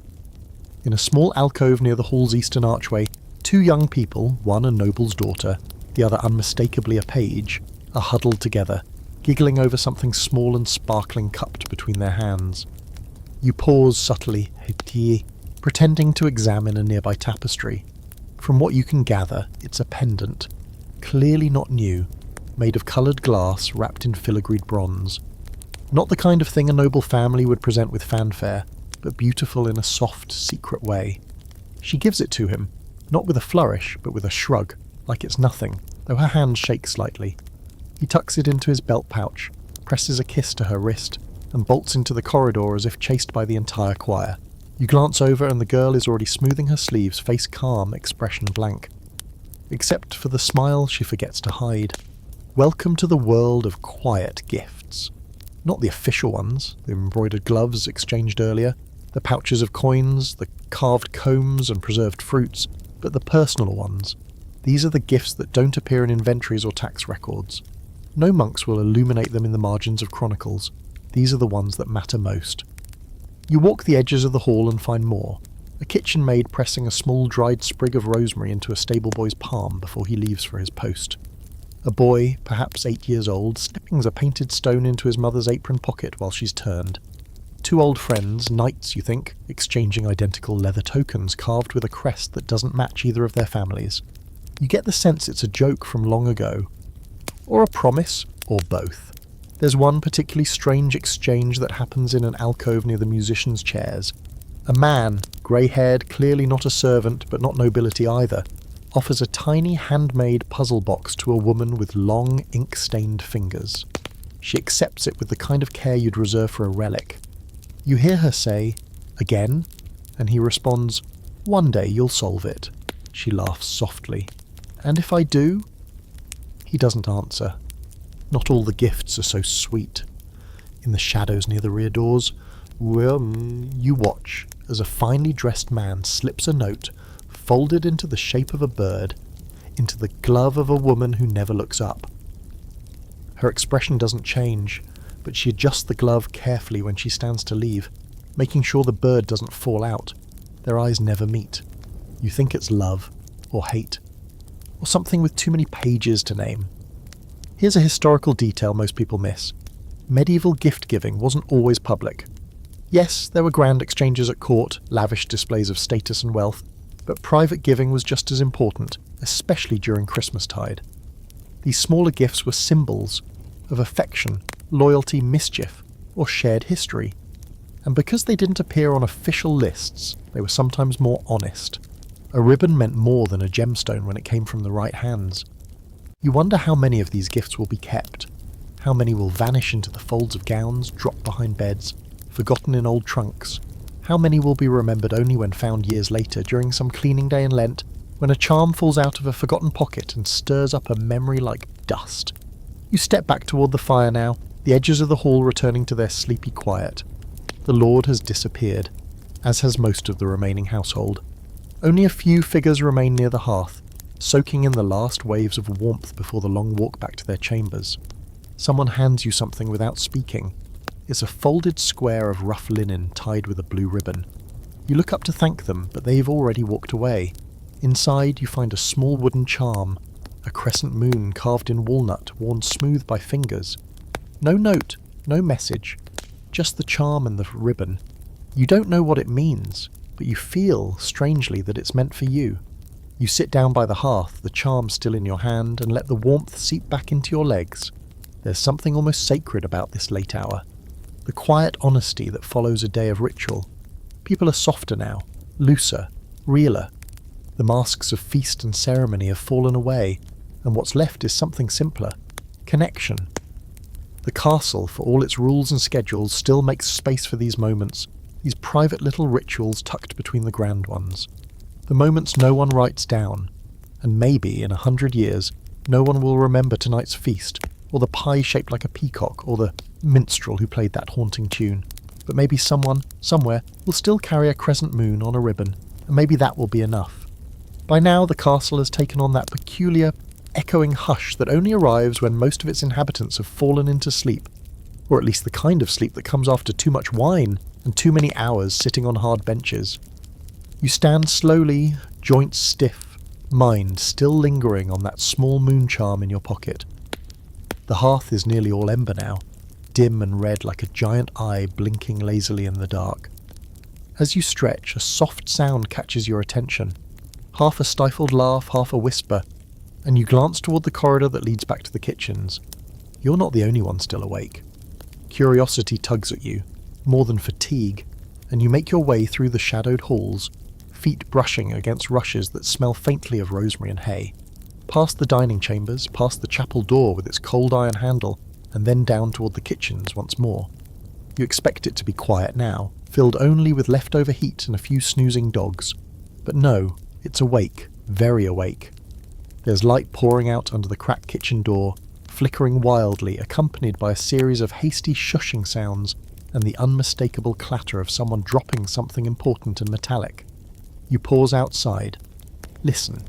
A: In a small alcove near the hall's eastern archway, two young people, one a noble's daughter, the other unmistakably a page, are huddled together, giggling over something small and sparkling cupped between their hands. You pause subtly, pretending to examine a nearby tapestry. From what you can gather, it's a pendant, clearly not new, made of coloured glass wrapped in filigreed bronze. Not the kind of thing a noble family would present with fanfare, but beautiful in a soft, secret way. She gives it to him, not with a flourish, but with a shrug, like it's nothing, though her hand shakes slightly. He tucks it into his belt pouch, presses a kiss to her wrist, and bolts into the corridor as if chased by the entire choir. You glance over and the girl is already smoothing her sleeves, face calm, expression blank. Except for the smile she forgets to hide. Welcome to the world of quiet gifts. Not the official ones, the embroidered gloves exchanged earlier, the pouches of coins, the carved combs and preserved fruits, but the personal ones. These are the gifts that don't appear in inventories or tax records. No monks will illuminate them in the margins of chronicles. These are the ones that matter most. You walk the edges of the hall and find more. A kitchen maid pressing a small dried sprig of rosemary into a stable boy's palm before he leaves for his post. A boy, perhaps 8 years old, slipping a painted stone into his mother's apron pocket while she's turned. Two old friends, knights you think, exchanging identical leather tokens carved with a crest that doesn't match either of their families. You get the sense it's a joke from long ago. Or a promise, or both. There's one particularly strange exchange that happens in an alcove near the musicians' chairs. A man, grey-haired, clearly not a servant, but not nobility either, offers a tiny handmade puzzle box to a woman with long, ink-stained fingers. She accepts it with the kind of care you'd reserve for a relic. You hear her say, "Again?" And he responds, "One day you'll solve it." She laughs softly. "And if I do?" He doesn't answer. Not all the gifts are so sweet. In the shadows near the rear doors, you watch as a finely dressed man slips a note, folded into the shape of a bird, into the glove of a woman who never looks up. Her expression doesn't change, but she adjusts the glove carefully when she stands to leave, making sure the bird doesn't fall out. Their eyes never meet. You think it's love, or hate, or something with too many pages to name. Here's a historical detail most people miss. Medieval gift-giving wasn't always public. Yes, there were grand exchanges at court, lavish displays of status and wealth, but private giving was just as important, especially during Christmastide. These smaller gifts were symbols of affection, loyalty, mischief, or shared history. And because they didn't appear on official lists, they were sometimes more honest. A ribbon meant more than a gemstone when it came from the right hands. You wonder how many of these gifts will be kept, how many will vanish into the folds of gowns, drop behind beds, forgotten in old trunks, how many will be remembered only when found years later during some cleaning day in Lent, when a charm falls out of a forgotten pocket and stirs up a memory like dust. You step back toward the fire now, the edges of the hall returning to their sleepy quiet. The Lord has disappeared, as has most of the remaining household. Only a few figures remain near the hearth, soaking in the last waves of warmth before the long walk back to their chambers. Someone hands you something without speaking. It's a folded square of rough linen tied with a blue ribbon. You look up to thank them, but they've already walked away. Inside you find a small wooden charm, a crescent moon carved in walnut, worn smooth by fingers. No note, no message, just the charm and the ribbon. You don't know what it means, but you feel, strangely, that it's meant for you. You sit down by the hearth, the charm still in your hand, and let the warmth seep back into your legs. There's something almost sacred about this late hour. The quiet honesty that follows a day of ritual. People are softer now, looser, realer. The masks of feast and ceremony have fallen away, and what's left is something simpler. Connection. The castle, for all its rules and schedules, still makes space for these moments, these private little rituals tucked between the grand ones. The moments no one writes down, and maybe in 100 years no one will remember tonight's feast, or the pie shaped like a peacock, or the minstrel who played that haunting tune. But maybe someone, somewhere, will still carry a crescent moon on a ribbon, and maybe that will be enough. By now the castle has taken on that peculiar, echoing hush that only arrives when most of its inhabitants have fallen into sleep, or at least the kind of sleep that comes after too much wine and too many hours sitting on hard benches. You stand slowly, joints stiff, mind still lingering on that small moon charm in your pocket. The hearth is nearly all ember now, dim and red like a giant eye blinking lazily in the dark. As you stretch, a soft sound catches your attention, half a stifled laugh, half a whisper, and you glance toward the corridor that leads back to the kitchens. You're not the only one still awake. Curiosity tugs at you, more than fatigue, and you make your way through the shadowed halls, feet brushing against rushes that smell faintly of rosemary and hay, past the dining chambers, past the chapel door with its cold iron handle, and then down toward the kitchens once more. You expect it to be quiet now, filled only with leftover heat and a few snoozing dogs. But no, it's awake, very awake. There's light pouring out under the cracked kitchen door, flickering wildly, accompanied by a series of hasty shushing sounds and the unmistakable clatter of someone dropping something important and metallic. You pause outside, listen,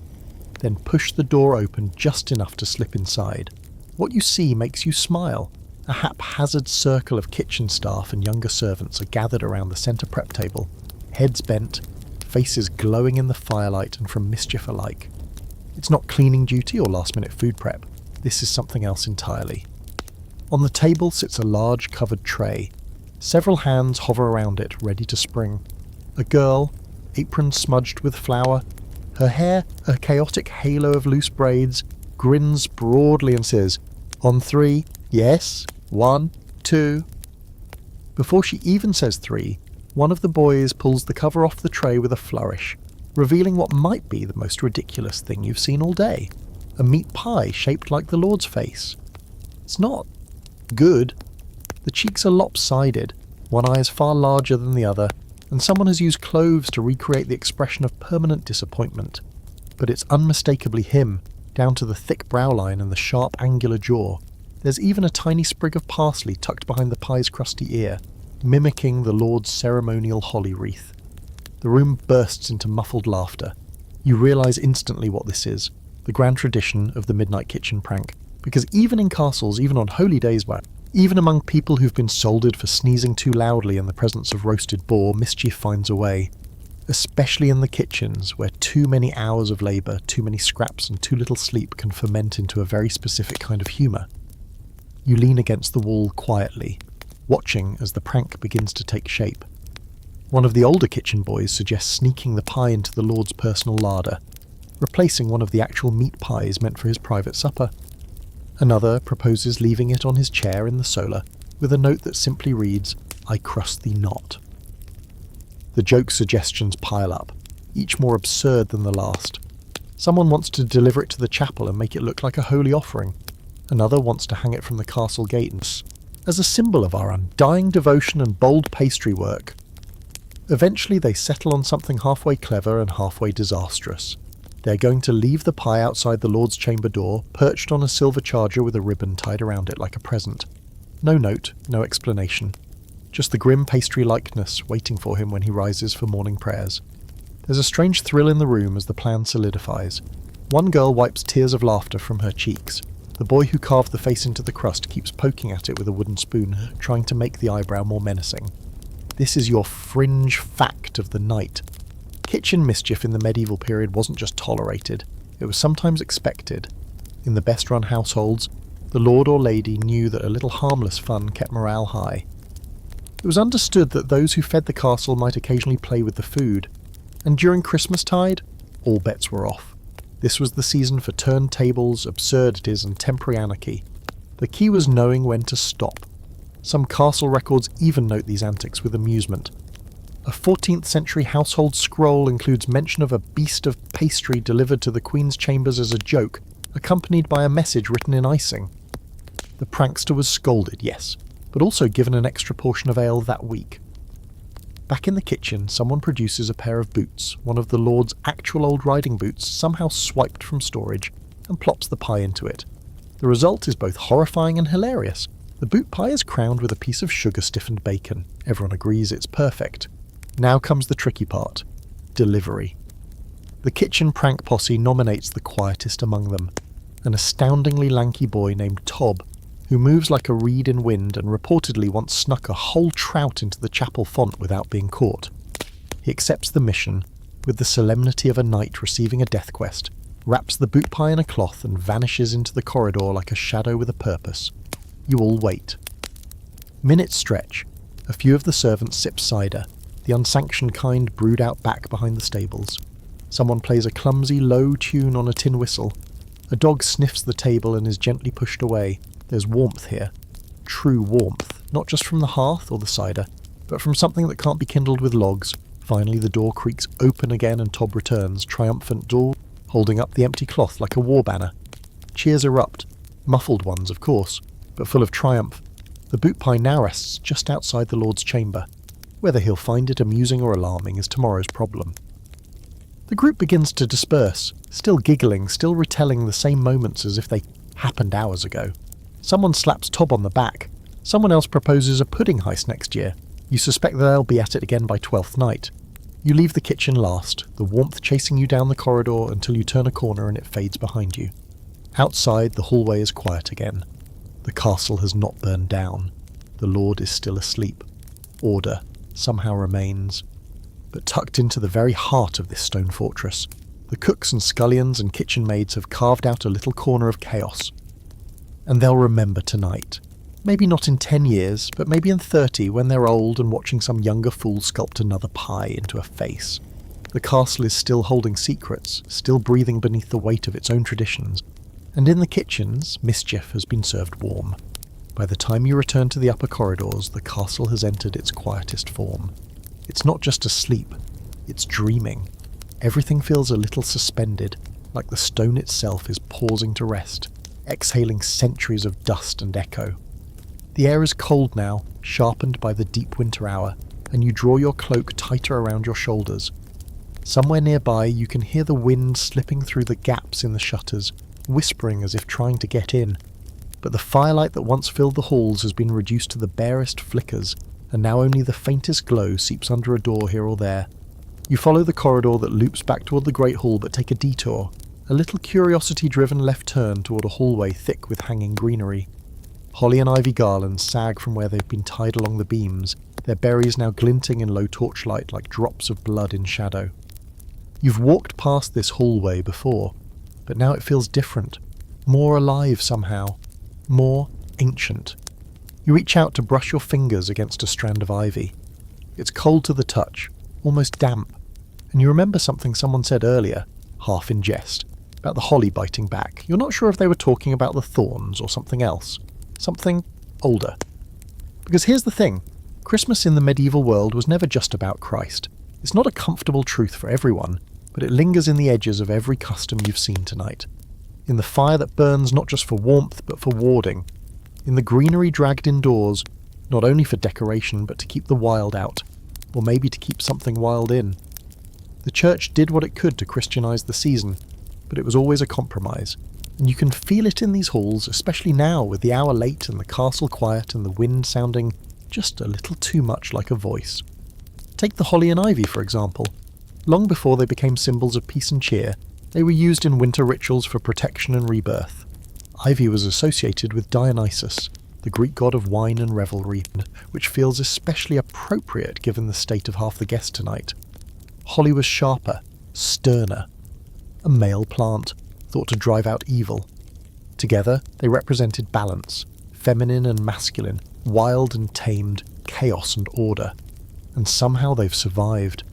A: then push the door open just enough to slip inside. What you see makes you smile. A haphazard circle of kitchen staff and younger servants are gathered around the centre prep table, heads bent, faces glowing in the firelight and from mischief alike. It's not cleaning duty or last-minute food prep. This is something else entirely. On the table sits a large covered tray. Several hands hover around it, ready to spring. A girl, apron smudged with flour, her hair a chaotic halo of loose braids, grins broadly and says, "On 3, yes, 1, 2. Before she even says 3, one of the boys pulls the cover off the tray with a flourish, revealing what might be the most ridiculous thing you've seen all day. A meat pie shaped like the Lord's face. It's not good. The cheeks are lopsided, one eye is far larger than the other, and someone has used cloves to recreate the expression of permanent disappointment. But it's unmistakably him, down to the thick brow line and the sharp angular jaw. There's even a tiny sprig of parsley tucked behind the pie's crusty ear, mimicking the Lord's ceremonial holly wreath. The room bursts into muffled laughter. You realise instantly what this is, the grand tradition of the midnight kitchen prank, because even in castles, even on holy days, even among people who've been soldered for sneezing too loudly in the presence of roasted boar, mischief finds a way. Especially in the kitchens, where too many hours of labour, too many scraps and too little sleep can ferment into a very specific kind of humour. You lean against the wall quietly, watching as the prank begins to take shape. One of the older kitchen boys suggests sneaking the pie into the Lord's personal larder, replacing one of the actual meat pies meant for his private supper. Another proposes leaving it on his chair in the solar, with a note that simply reads, "I crust thee not." The joke suggestions pile up, each more absurd than the last. Someone wants to deliver it to the chapel and make it look like a holy offering. Another wants to hang it from the castle gate as a symbol of our undying devotion and bold pastry work. Eventually they settle on something halfway clever and halfway disastrous. They're going to leave the pie outside the Lord's chamber door, perched on a silver charger with a ribbon tied around it like a present. No note, no explanation. Just the grim pastry likeness waiting for him when he rises for morning prayers. There's a strange thrill in the room as the plan solidifies. One girl wipes tears of laughter from her cheeks. The boy who carved the face into the crust keeps poking at it with a wooden spoon, trying to make the eyebrow more menacing. This is your fringe fact of the night. Kitchen mischief in the medieval period wasn't just tolerated, it was sometimes expected. In the best-run households, the lord or lady knew that a little harmless fun kept morale high. It was understood that those who fed the castle might occasionally play with the food, and during Christmastide, all bets were off. This was the season for turntables, absurdities, and temporary anarchy. The key was knowing when to stop. Some castle records even note these antics with amusement. A 14th century household scroll includes mention of a beast of pastry delivered to the Queen's chambers as a joke, accompanied by a message written in icing. The prankster was scolded, yes, but also given an extra portion of ale that week. Back in the kitchen, someone produces a pair of boots, one of the Lord's actual old riding boots, somehow swiped from storage, and plops the pie into it. The result is both horrifying and hilarious. The boot pie is crowned with a piece of sugar-stiffened bacon. Everyone agrees it's perfect. Now comes the tricky part. Delivery. The kitchen prank posse nominates the quietest among them, an astoundingly lanky boy named Tob, who moves like a reed in wind and reportedly once snuck a whole trout into the chapel font without being caught. He accepts the mission, with the solemnity of a knight receiving a death quest, wraps the boot pie in a cloth and vanishes into the corridor like a shadow with a purpose. You all wait. Minutes stretch. A few of the servants sip cider, the unsanctioned kind brewed out back behind the stables. Someone plays a clumsy, low tune on a tin whistle. A dog sniffs the table and is gently pushed away. There's warmth here. True warmth, not just from the hearth or the cider, but from something that can't be kindled with logs. Finally the door creaks open again and Tob returns, triumphant, holding up the empty cloth like a war banner. Cheers erupt. Muffled ones, of course, but full of triumph. The boot pie now rests just outside the Lord's chamber. Whether he'll find it amusing or alarming is tomorrow's problem. The group begins to disperse, still giggling, still retelling the same moments as if they happened hours ago. Someone slaps Tob on the back. Someone else proposes a pudding heist next year. You suspect that they'll be at it again by 12th night. You leave the kitchen last, the warmth chasing you down the corridor until you turn a corner and it fades behind you. Outside, the hallway is quiet again. The castle has not burned down. The Lord is still asleep. Order somehow remains. But tucked into the very heart of this stone fortress, the cooks and scullions and kitchen maids have carved out a little corner of chaos. And they'll remember tonight. Maybe not in 10 years, but maybe in 30 when they're old and watching some younger fool sculpt another pie into a face. The castle is still holding secrets, still breathing beneath the weight of its own traditions. And in the kitchens, mischief has been served warm. By the time you return to the upper corridors, the castle has entered its quietest form. It's not just asleep, it's dreaming. Everything feels a little suspended, like the stone itself is pausing to rest, exhaling centuries of dust and echo. The air is cold now, sharpened by the deep winter hour, and you draw your cloak tighter around your shoulders. Somewhere nearby you can hear the wind slipping through the gaps in the shutters, whispering as if trying to get in. But the firelight that once filled the halls has been reduced to the barest flickers, and now only the faintest glow seeps under a door here or there. You follow the corridor that loops back toward the Great Hall but take a detour, a little curiosity-driven left turn toward a hallway thick with hanging greenery. Holly and ivy garlands sag from where they've been tied along the beams, their berries now glinting in low torchlight like drops of blood in shadow. You've walked past this hallway before, but now it feels different, more alive somehow, more ancient. You reach out to brush your fingers against a strand of ivy. It's cold to the touch, almost damp, and you remember something someone said earlier, half in jest, about the holly biting back. You're not sure if they were talking about the thorns or something else, something older. Because here's the thing, Christmas in the medieval world was never just about Christ. It's not a comfortable truth for everyone. but it lingers in the edges of every custom you've seen tonight. In the fire that burns not just for warmth but for warding. In the greenery dragged indoors, not only for decoration but to keep the wild out, or maybe to keep something wild in. The church did what it could to Christianise the season, but it was always a compromise, and you can feel it in these halls, especially now with the hour late and the castle quiet and the wind sounding just a little too much like a voice. Take the holly and ivy, for example. Long before they became symbols of peace and cheer, they were used in winter rituals for protection and rebirth. Ivy was associated with Dionysus, the Greek god of wine and revelry, which feels especially appropriate given the state of half the guests tonight. Holly was sharper, sterner. A male plant, thought to drive out evil. Together, they represented balance, feminine and masculine, wild and tamed, chaos and order. And somehow they've survived.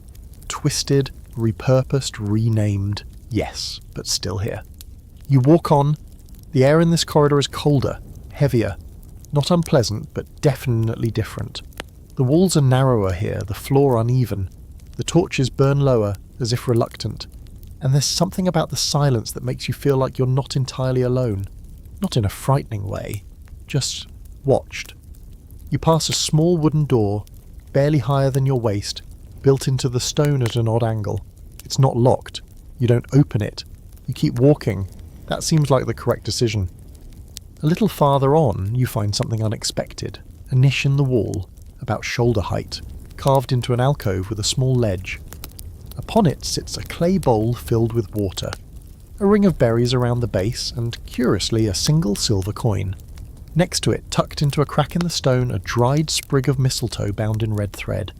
A: Twisted, repurposed, renamed, yes, but still here. You walk on. The air in this corridor is colder, heavier, not unpleasant, but definitely different. The walls are narrower here, the floor uneven. The torches burn lower, as if reluctant. And there's something about the silence that makes you feel like you're not entirely alone. Not in a frightening way, just watched. You pass a small wooden door, barely higher than your waist, built into the stone at an odd angle. It's not locked. You don't open it. You keep walking. That seems like the correct decision. A little farther on, you find something unexpected. A niche in the wall, about shoulder height, carved into an alcove with a small ledge. Upon it sits a clay bowl filled with water, a ring of berries around the base, and, curiously, a single silver coin. Next to it, tucked into a crack in the stone, a dried sprig of mistletoe bound in red thread.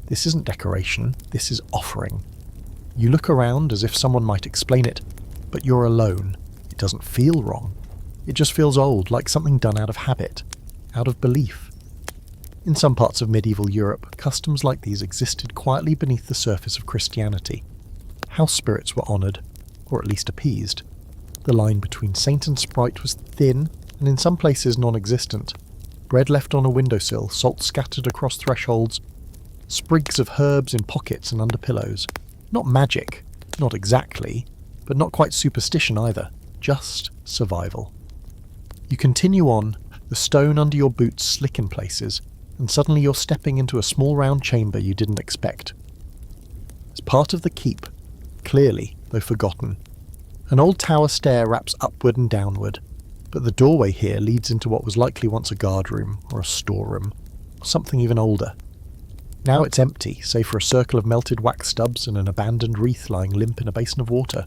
A: This isn't decoration, this is offering. You look around as if someone might explain it, but you're alone. It doesn't feel wrong. It just feels old, like something done out of habit, out of belief. In some parts of medieval Europe, customs like these existed quietly beneath the surface of Christianity. House spirits were honoured, or at least appeased. The line between saint and sprite was thin, and in some places non-existent. Bread left on a windowsill, salt scattered across thresholds, sprigs of herbs in pockets and under pillows. Not magic, not exactly, but not quite superstition either, just survival. You continue on, the stone under your boots slick in places, and suddenly you're stepping into a small round chamber you didn't expect. It's part of the keep, clearly, though forgotten. An old tower stair wraps upward and downward, but the doorway here leads into what was likely once a guardroom or a storeroom, or something even older. Now it's empty, save for a circle of melted wax stubs and an abandoned wreath lying limp in a basin of water.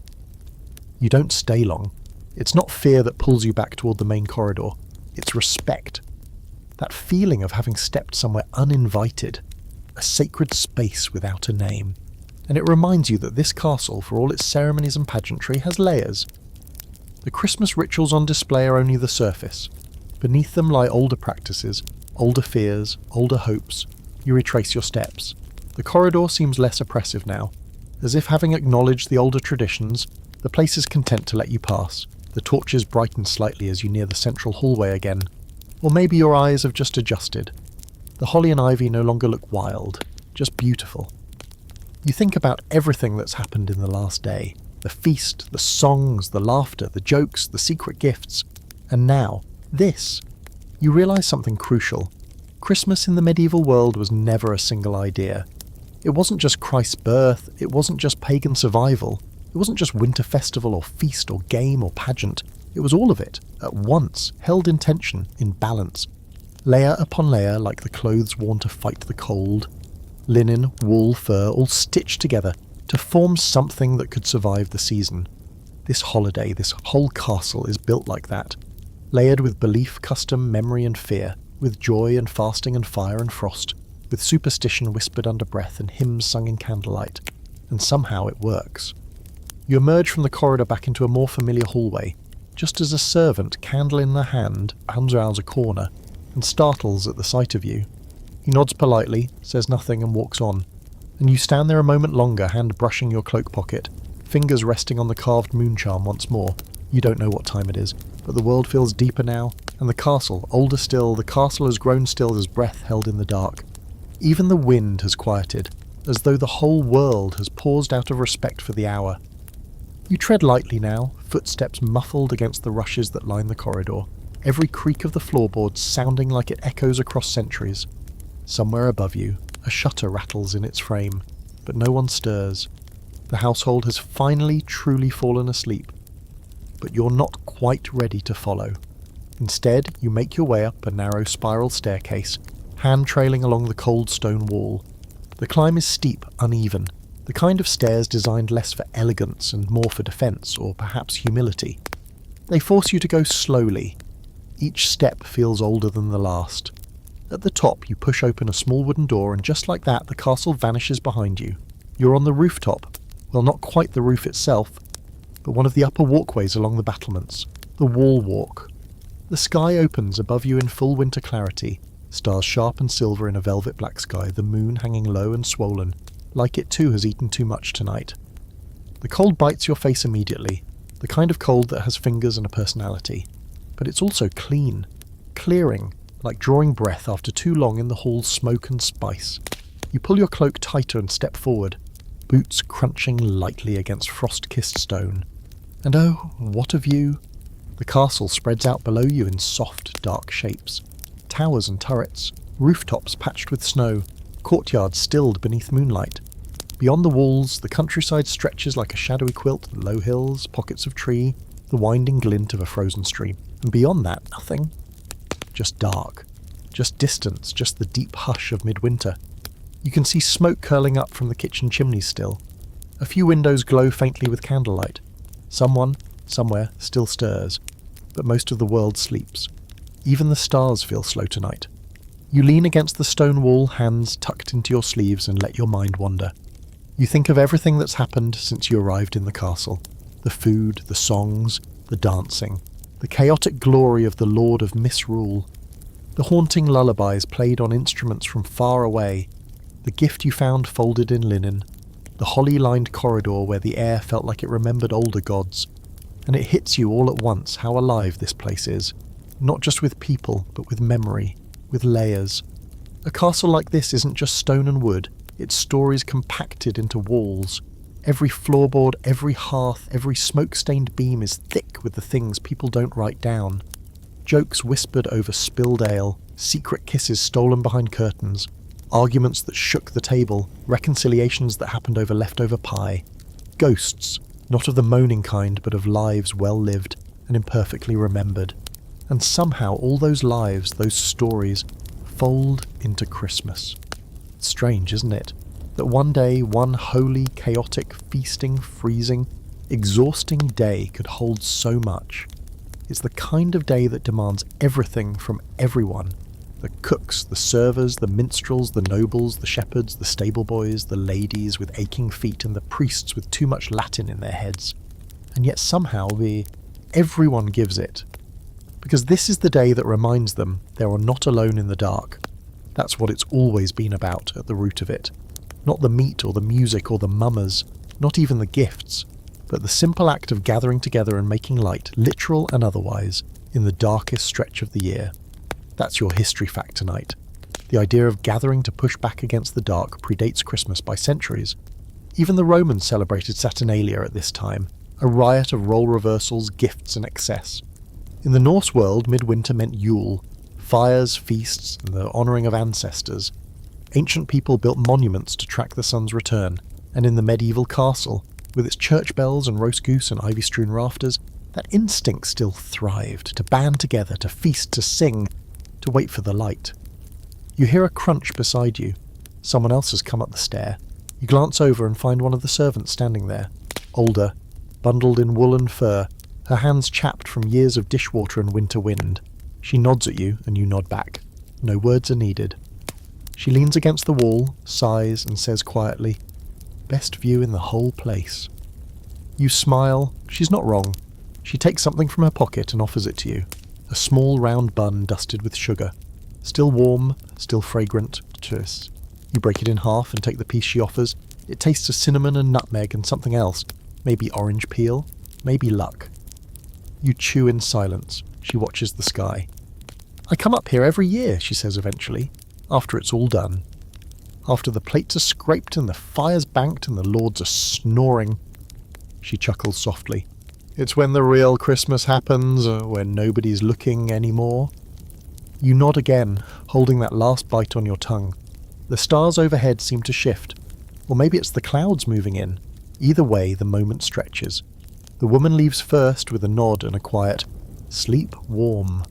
A: You don't stay long. It's not fear that pulls you back toward the main corridor. It's respect. That feeling of having stepped somewhere uninvited, a sacred space without a name. And it reminds you that this castle, for all its ceremonies and pageantry, has layers. The Christmas rituals on display are only the surface. Beneath them lie older practices, older fears, older hopes. You retrace your steps. The corridor seems less oppressive now, as if having acknowledged the older traditions, the place is content to let you pass. The torches brighten slightly as you near the central hallway again. Or maybe your eyes have just adjusted. The holly and ivy no longer look wild, just beautiful. You think about everything that's happened in the last day. The feast, the songs, the laughter, the jokes, the secret gifts. And now, this. You realise something crucial. Christmas in the medieval world was never a single idea. It wasn't just Christ's birth, it wasn't just pagan survival, it wasn't just winter festival or feast or game or pageant. It was all of it, at once, held in tension, in balance. Layer upon layer like the clothes worn to fight the cold. Linen, wool, fur, all stitched together to form something that could survive the season. This holiday, this whole castle is built like that. Layered with belief, custom, memory and fear, with joy and fasting and fire and frost, with superstition whispered under breath and hymns sung in candlelight. And somehow it works. You emerge from the corridor back into a more familiar hallway, just as a servant, candle in the hand, comes round a corner and startles at the sight of you. He nods politely, says nothing and walks on, and you stand there a moment longer, hand brushing your cloak pocket, fingers resting on the carved moon charm once more. You don't know what time it is, but the world feels deeper now, and the castle, older still, the castle has grown still as breath held in the dark. Even the wind has quieted. as though the whole world has paused out of respect for the hour. You tread lightly now, footsteps muffled against the rushes that line the corridor, every creak of the floorboards sounding like it echoes across centuries. Somewhere above you, a shutter rattles in its frame, but no one stirs. The household has finally truly fallen asleep, but you're not quite ready to follow. Instead, you make your way up a narrow spiral staircase, hand trailing along the cold stone wall. The climb is steep, uneven, the kind of stairs designed less for elegance and more for defence, or perhaps humility. They force you to go slowly. Each step feels older than the last. At the top, you push open a small wooden door, and just like that, the castle vanishes behind you. You're on the rooftop. Well, not quite the roof itself, but one of the upper walkways along the battlements, the wall walk. The sky opens above you in full winter clarity, stars sharp and silver in a velvet black sky, the moon hanging low and swollen, like it too has eaten too much tonight. The cold bites your face immediately, the kind of cold that has fingers and a personality. But it's also clean, clearing, like drawing breath after too long in the hall's smoke and spice. You pull your cloak tighter and step forward, boots crunching lightly against frost-kissed stone. And oh, what a view! The castle spreads out below you in soft, dark shapes. Towers and turrets, rooftops patched with snow, courtyards stilled beneath moonlight. Beyond the walls, the countryside stretches like a shadowy quilt, low hills, pockets of tree, the winding glint of a frozen stream. And beyond that, nothing. Just dark. Just distance, just the deep hush of midwinter. You can see smoke curling up from the kitchen chimneys still. A few windows glow faintly with candlelight. Someone, somewhere, still stirs, but most of the world sleeps. Even the stars feel slow tonight. You lean against the stone wall, hands tucked into your sleeves, and let your mind wander. You think of everything that's happened since you arrived in the castle. The food, the songs, the dancing, the chaotic glory of the Lord of Misrule, the haunting lullabies played on instruments from far away, the gift you found folded in linen, the holly-lined corridor where the air felt like it remembered older gods. And it hits you all at once how alive this place is, not just with people, but with memory, with layers. A castle like this isn't just stone and wood, it's stories compacted into walls. Every floorboard, every hearth, every smoke-stained beam is thick with the things people don't write down. Jokes whispered over spilled ale, secret kisses stolen behind curtains, arguments that shook the table, reconciliations that happened over leftover pie. Ghosts, not of the moaning kind, but of lives well lived and imperfectly remembered. And somehow all those lives, those stories, fold into Christmas. It's strange, isn't it? That one day, one holy, chaotic, feasting, freezing, exhausting day could hold so much. It's the kind of day that demands everything from everyone. The cooks, the servers, the minstrels, the nobles, the shepherds, the stable boys, the ladies with aching feet, and the priests with too much Latin in their heads. And yet somehow everyone gives it. Because this is the day that reminds them they are not alone in the dark. That's what it's always been about at the root of it. Not the meat or the music or the mummers, not even the gifts, but the simple act of gathering together and making light, literal and otherwise, in the darkest stretch of the year. That's your history fact tonight. The idea of gathering to push back against the dark predates Christmas by centuries. Even the Romans celebrated Saturnalia at this time, a riot of role reversals, gifts and excess. In the Norse world, midwinter meant Yule, fires, feasts, and the honouring of ancestors. Ancient people built monuments to track the sun's return, and in the medieval castle, with its church bells and roast goose and ivy-strewn rafters, that instinct still thrived, to band together, to feast, to sing, to wait for the light. You hear a crunch beside you. Someone else has come up the stair. You glance over and find one of the servants standing there, older, bundled in wool and fur, her hands chapped from years of dishwater and winter wind. She nods at you, and you nod back. No words are needed. She leans against the wall, sighs, and says quietly, "Best view in the whole place." You smile. She's not wrong. She takes something from her pocket and offers it to you. A small round bun dusted with sugar. Still warm, still fragrant. Cheers. You break it in half and take the piece she offers. It tastes of cinnamon and nutmeg and something else. Maybe orange peel. Maybe luck. You chew in silence. She watches the sky. "I come up here every year," she says eventually, after it's all done. After the plates are scraped and the fire's banked and the lords are snoring. She chuckles softly. It's when the real Christmas happens, when nobody's looking anymore. You nod again, holding that last bite on your tongue. The stars overhead seem to shift, or maybe it's the clouds moving in. Either way, the moment stretches. The woman leaves first with a nod and a quiet, "Sleep warm."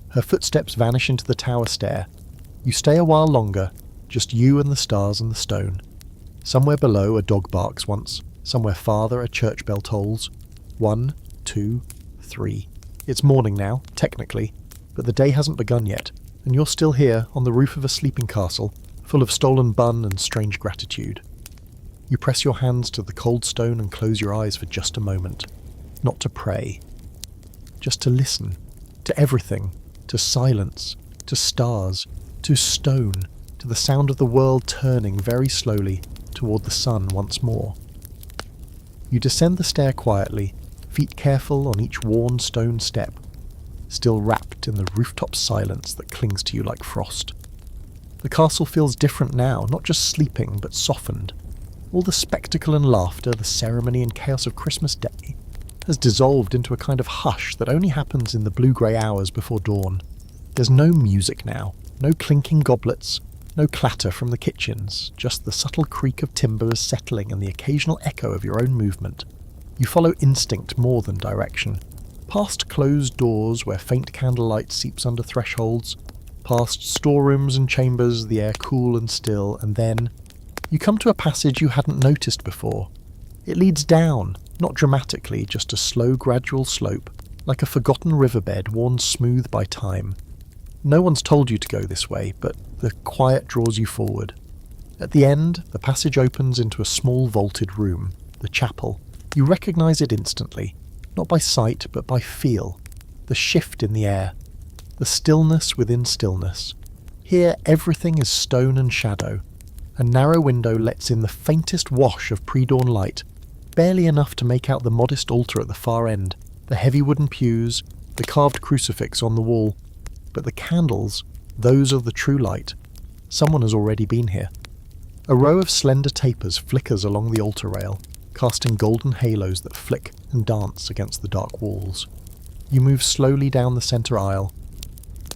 A: Her footsteps vanish into the tower stair. You stay a while longer, just you and the stars and the stone. Somewhere below a dog barks once, somewhere farther a church bell tolls. 1, 2, 3. It's morning now, technically, but the day hasn't begun yet, and you're still here on the roof of a sleeping castle, full of stolen bun and strange gratitude. You press your hands to the cold stone and close your eyes for just a moment. Not to pray. Just to listen. To everything. To silence. To stars. To stone. To the sound of the world turning very slowly toward the sun once more. You descend the stair quietly, feet careful on each worn stone step, still wrapped in the rooftop silence that clings to you like frost. The castle feels different now, not just sleeping, but softened. All the spectacle and laughter, the ceremony and chaos of Christmas Day has dissolved into a kind of hush that only happens in the blue-grey hours before dawn. There's no music now, no clinking goblets, no clatter from the kitchens, just the subtle creak of timbers settling and the occasional echo of your own movement. You follow instinct more than direction. Past closed doors where faint candlelight seeps under thresholds, past storerooms and chambers, the air cool and still, and then you come to a passage you hadn't noticed before. It leads down, not dramatically, just a slow, gradual slope, like a forgotten riverbed worn smooth by time. No one's told you to go this way, but the quiet draws you forward. At the end, the passage opens into a small vaulted room, the chapel. You recognise it instantly, not by sight, but by feel. The shift in the air, the stillness within stillness. Here, everything is stone and shadow. A narrow window lets in the faintest wash of pre-dawn light, barely enough to make out the modest altar at the far end, the heavy wooden pews, the carved crucifix on the wall. But the candles, those are the true light. Someone has already been here. A row of slender tapers flickers along the altar rail, casting golden halos that flick and dance against the dark walls. You move slowly down the centre aisle,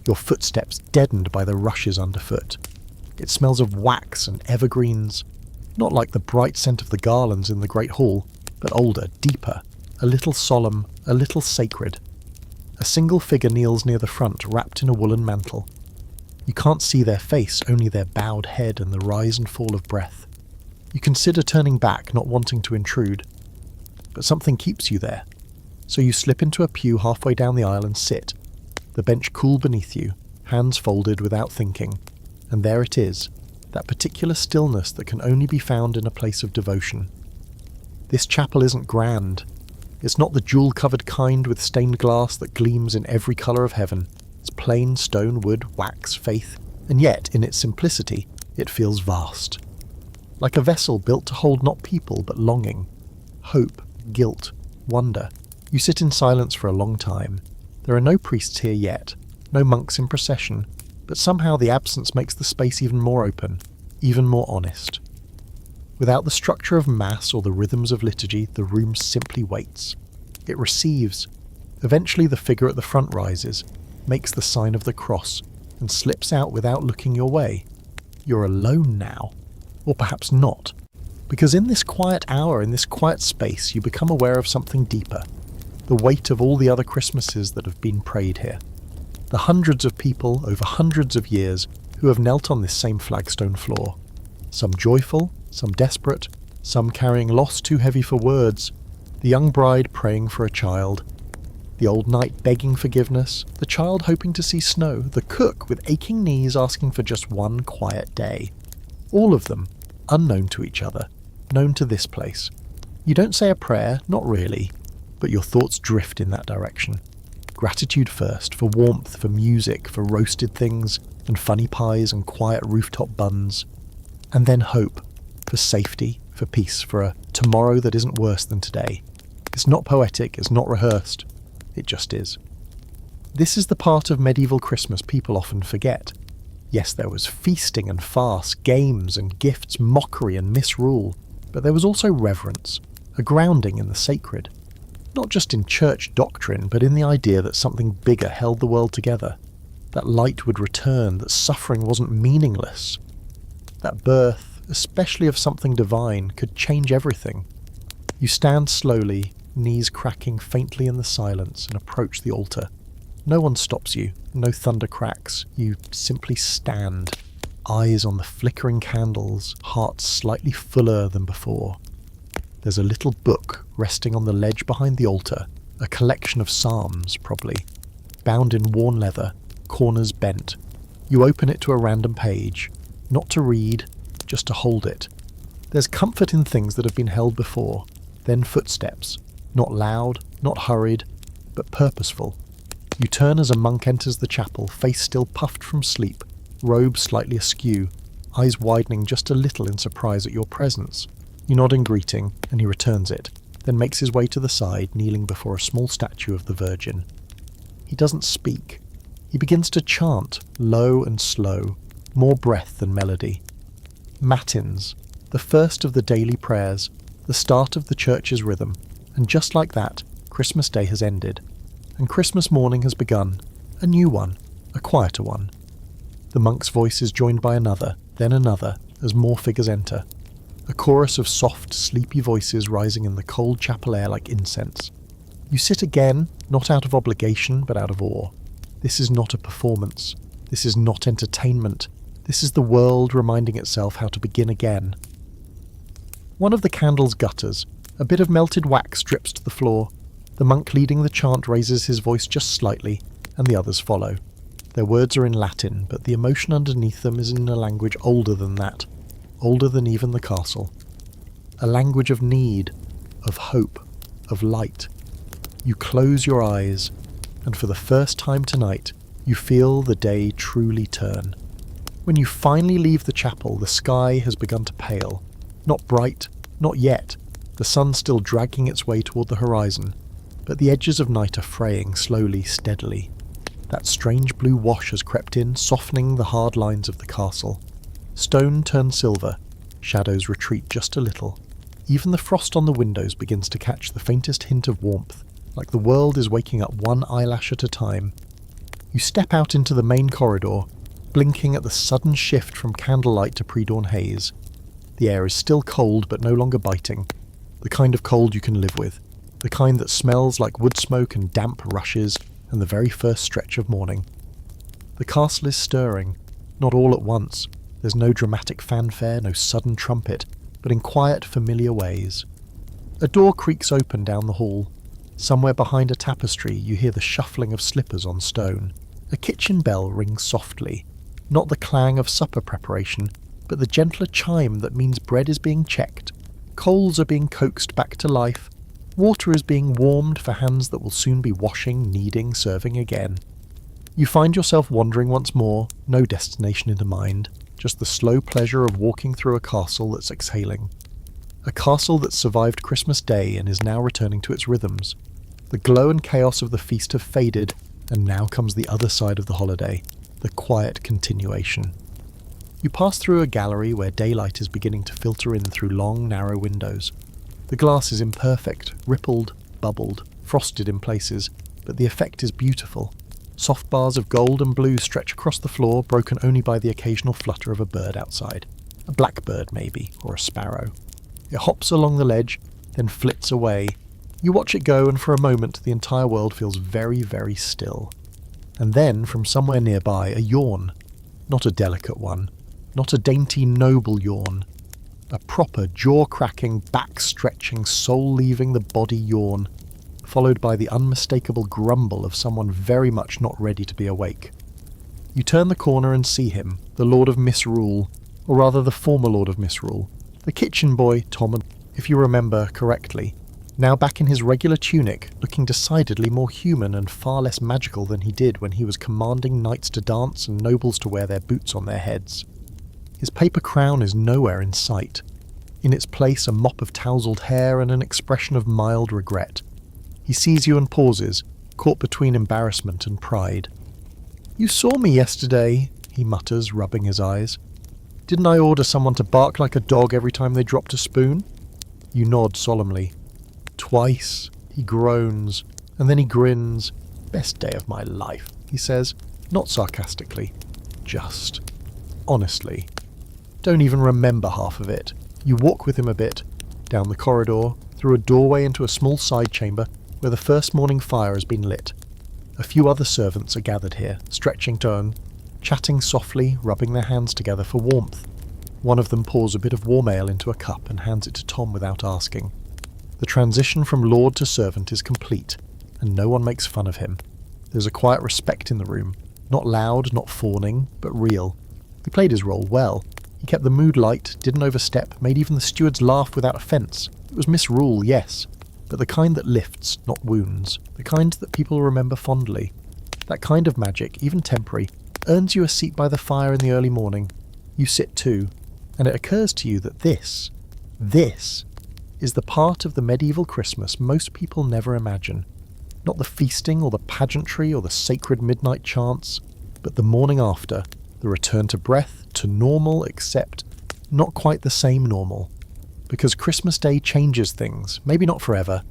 A: your footsteps deadened by the rushes underfoot. It smells of wax and evergreens, not like the bright scent of the garlands in the great hall, but older, deeper, a little solemn, a little sacred. A single figure kneels near the front, wrapped in a woolen mantle. You can't see their face, only their bowed head and the rise and fall of breath. You consider turning back, not wanting to intrude, but something keeps you there. So you slip into a pew halfway down the aisle and sit, the bench cool beneath you, hands folded without thinking. And there it is, that particular stillness that can only be found in a place of devotion. This chapel isn't grand. It's not the jewel-covered kind with stained glass that gleams in every colour of heaven. It's plain stone, wood, wax, faith, and yet, in its simplicity, it feels vast. Like a vessel built to hold not people, but longing, hope, guilt, wonder. You sit in silence for a long time. There are no priests here yet, no monks in procession, but somehow the absence makes the space even more open, even more honest. Without the structure of mass or the rhythms of liturgy, the room simply waits. It receives. Eventually the figure at the front rises, makes the sign of the cross, and slips out without looking your way. You're alone now. Or perhaps not. Because in this quiet hour, in this quiet space, you become aware of something deeper. The weight of all the other Christmases that have been prayed here. The hundreds of people over hundreds of years who have knelt on this same flagstone floor. Some joyful, some desperate, some carrying loss too heavy for words, the young bride praying for a child, the old knight begging forgiveness, the child hoping to see snow, the cook with aching knees asking for just one quiet day. All of them, unknown to each other, known to this place. You don't say a prayer, not really, but your thoughts drift in that direction. Gratitude first, for warmth, for music, for roasted things, and funny pies and quiet rooftop buns. And then hope, for safety, for peace, for a tomorrow that isn't worse than today. It's not poetic, it's not rehearsed, it just is. This is the part of medieval Christmas people often forget. Yes, there was feasting and farce, games and gifts, mockery and misrule, but there was also reverence, a grounding in the sacred. Not just in church doctrine, but in the idea that something bigger held the world together, that light would return, that suffering wasn't meaningless, that birth, especially of something divine, could change everything. You stand slowly, knees cracking faintly in the silence, and approach the altar. No one stops you, no thunder cracks. You simply stand, eyes on the flickering candles, heart slightly fuller than before. There's a little book resting on the ledge behind the altar, a collection of psalms, probably, bound in worn leather, corners bent. You open it to a random page, not to read, just to hold it. There's comfort in things that have been held before, then footsteps, not loud, not hurried, but purposeful. You turn as a monk enters the chapel, face still puffed from sleep, robe slightly askew, eyes widening just a little in surprise at your presence. You nod in greeting, and he returns it, then makes his way to the side, kneeling before a small statue of the Virgin. He doesn't speak. He begins to chant, low and slow, more breath than melody. Matins, the first of the daily prayers, the start of the church's rhythm, and just like that, Christmas Day has ended. And Christmas morning has begun, a new one, a quieter one. The monk's voice is joined by another, then another, as more figures enter. A chorus of soft, sleepy voices rising in the cold chapel air like incense. You sit again, not out of obligation, but out of awe. This is not a performance. This is not entertainment. This is the world reminding itself how to begin again. One of the candles gutters. A bit of melted wax drips to the floor. The monk leading the chant raises his voice just slightly, and the others follow. Their words are in Latin, but the emotion underneath them is in a language older than that, older than even the castle. A language of need, of hope, of light. You close your eyes, and for the first time tonight, you feel the day truly turn. When you finally leave the chapel, the sky has begun to pale. Not bright, not yet, the sun still dragging its way toward the horizon, but the edges of night are fraying slowly, steadily. That strange blue wash has crept in, softening the hard lines of the castle. Stone turns silver, shadows retreat just a little. Even the frost on the windows begins to catch the faintest hint of warmth, like the world is waking up one eyelash at a time. You step out into the main corridor, blinking at the sudden shift from candlelight to pre-dawn haze. The air is still cold but no longer biting, the kind of cold you can live with, the kind that smells like wood smoke and damp rushes and the very first stretch of morning. The castle is stirring, not all at once. There's no dramatic fanfare, no sudden trumpet, but in quiet, familiar ways. A door creaks open down the hall. Somewhere behind a tapestry you hear the shuffling of slippers on stone. A kitchen bell rings softly, not the clang of supper preparation, but the gentler chime that means bread is being checked, coals are being coaxed back to life, water is being warmed for hands that will soon be washing, kneading, serving again. You find yourself wandering once more, no destination in mind, just the slow pleasure of walking through a castle that's exhaling. A castle that survived Christmas Day and is now returning to its rhythms. The glow and chaos of the feast have faded, and now comes the other side of the holiday, the quiet continuation. You pass through a gallery where daylight is beginning to filter in through long, narrow windows. The glass is imperfect, rippled, bubbled, frosted in places, but the effect is beautiful. Soft bars of gold and blue stretch across the floor, broken only by the occasional flutter of a bird outside. A blackbird, maybe, or a sparrow. It hops along the ledge, then flits away. You watch it go, and for a moment the entire world feels very, very still. And then, from somewhere nearby, a yawn. Not a delicate one. Not a dainty, noble yawn. A proper, jaw-cracking, back-stretching, soul-leaving-the-body yawn, followed by the unmistakable grumble of someone very much not ready to be awake. You turn the corner and see him, the Lord of Misrule, or rather the former Lord of Misrule, the kitchen boy, Tom, if you remember correctly, now back in his regular tunic, looking decidedly more human and far less magical than he did when he was commanding knights to dance and nobles to wear their boots on their heads. His paper crown is nowhere in sight. In its place, a mop of tousled hair and an expression of mild regret. He sees you and pauses, caught between embarrassment and pride. "You saw me yesterday," he mutters, rubbing his eyes. Didn't I order someone to bark like a dog every time they dropped a spoon? You nod solemnly. Twice, he groans, and then he grins. Best day of my life, he says, not sarcastically, just honestly. Don't even remember half of it. You walk with him a bit, down the corridor, through a doorway into a small side chamber where the first morning fire has been lit. A few other servants are gathered here, stretching turn, chatting softly, rubbing their hands together for warmth. One of them pours a bit of warm ale into a cup and hands it to Tom without asking. The transition from lord to servant is complete, and no one makes fun of him. There's a quiet respect in the room, not loud, not fawning, but real. He played his role well. He kept the mood light, didn't overstep, made even the stewards laugh without offence. It was misrule, yes, but the kind that lifts, not wounds, the kind that people remember fondly. That kind of magic, even temporary, earns you a seat by the fire in the early morning. You sit too, and it occurs to you that this is the part of the medieval Christmas most people never imagine. Not the feasting or the pageantry or the sacred midnight chants, but the morning after, the return to breath, to normal, except not quite the same normal. Because Christmas Day changes things, maybe not forever,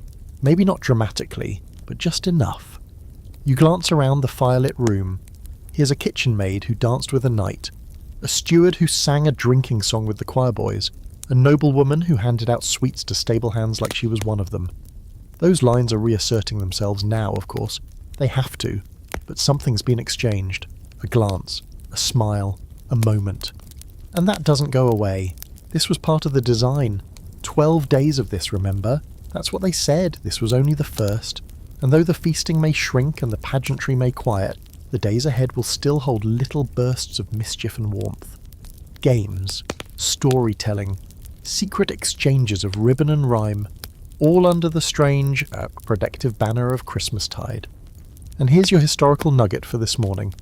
A: maybe not dramatically, but just enough. You glance around the firelit room. Here's a kitchen maid who danced with a knight, a steward who sang a drinking song with the choir boys, a noblewoman who handed out sweets to stable hands like she was one of them. Those lines are reasserting themselves now, of course. They have to, but something's been exchanged. A glance, a smile, a moment. And that doesn't go away. This was part of the design. 12 days of this, remember? That's what they said. This was only the first. And though the feasting may shrink and the pageantry may quiet, the days ahead will still hold little bursts of mischief and warmth. Games, storytelling, secret exchanges of ribbon and rhyme, all under the strange, protective banner of Christmastide. And here's your historical nugget for this morning.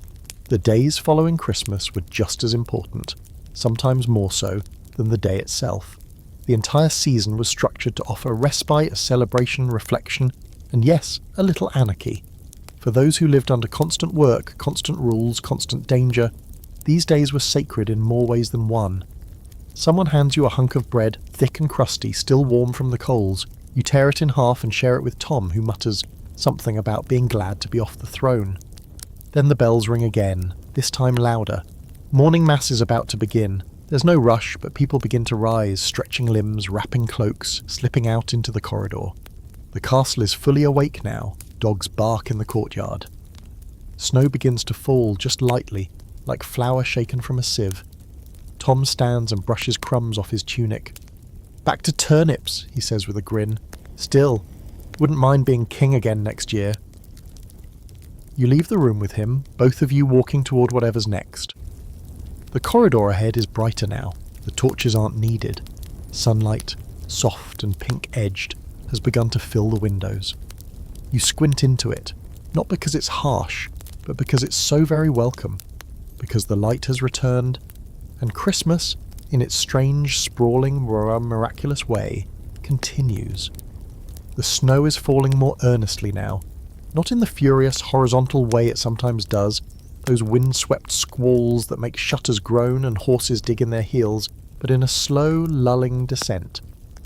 A: The days following Christmas were just as important, sometimes more so, than the day itself. The entire season was structured to offer respite, a celebration, reflection, and yes, a little anarchy. For those who lived under constant work, constant rules, constant danger, these days were sacred in more ways than one. Someone hands you a hunk of bread, thick and crusty, still warm from the coals. You tear it in half and share it with Tom, who mutters something about being glad to be off the throne. Then the bells ring again, this time louder. Morning mass is about to begin. There's no rush, but people begin to rise, stretching limbs, wrapping cloaks, slipping out into the corridor. The castle is fully awake now. Dogs bark in the courtyard. Snow begins to fall just lightly, like flour shaken from a sieve. Tom stands and brushes crumbs off his tunic. Back to turnips, he says with a grin. Still, wouldn't mind being king again next year. You leave the room with him, both of you walking toward whatever's next. The corridor ahead is brighter now. The torches aren't needed. Sunlight, soft and pink-edged, has begun to fill the windows. You squint into it, not because it's harsh, but because it's so very welcome, because the light has returned, and Christmas, in its strange, sprawling, miraculous way, continues. The snow is falling more earnestly now, not in the furious, horizontal way it sometimes does, those wind-swept squalls that make shutters groan and horses dig in their heels, but in a slow, lulling descent.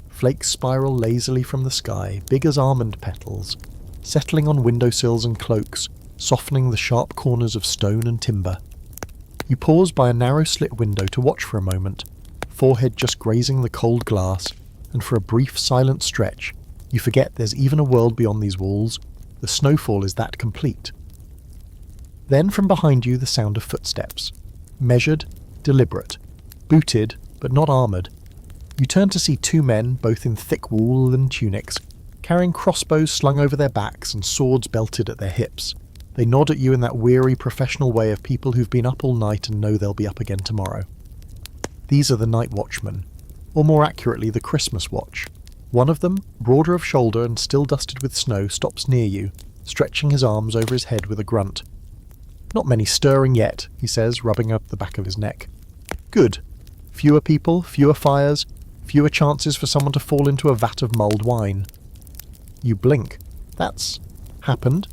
A: Flakes spiral lazily from the sky, big as almond petals, settling on windowsills and cloaks, softening the sharp corners of stone and timber. You pause by a narrow slit window to watch for a moment, forehead just grazing the cold glass, and for a brief silent stretch, you forget there's even a world beyond these walls. The snowfall is that complete. Then from behind you the sound of footsteps. Measured, deliberate, booted, but not armoured. You turn to see two men, both in thick woolen tunics, carrying crossbows slung over their backs and swords belted at their hips. They nod at you in that weary, professional way of people who've been up all night and know they'll be up again tomorrow. These are the night watchmen, or more accurately the Christmas watch. One of them, broader of shoulder and still dusted with snow, stops near you, stretching his arms over his head with a grunt. Not many stirring yet, he says, rubbing up the back of his neck. Good. Fewer people, fewer fires, fewer chances for someone to fall into a vat of mulled wine. You blink. That's happened.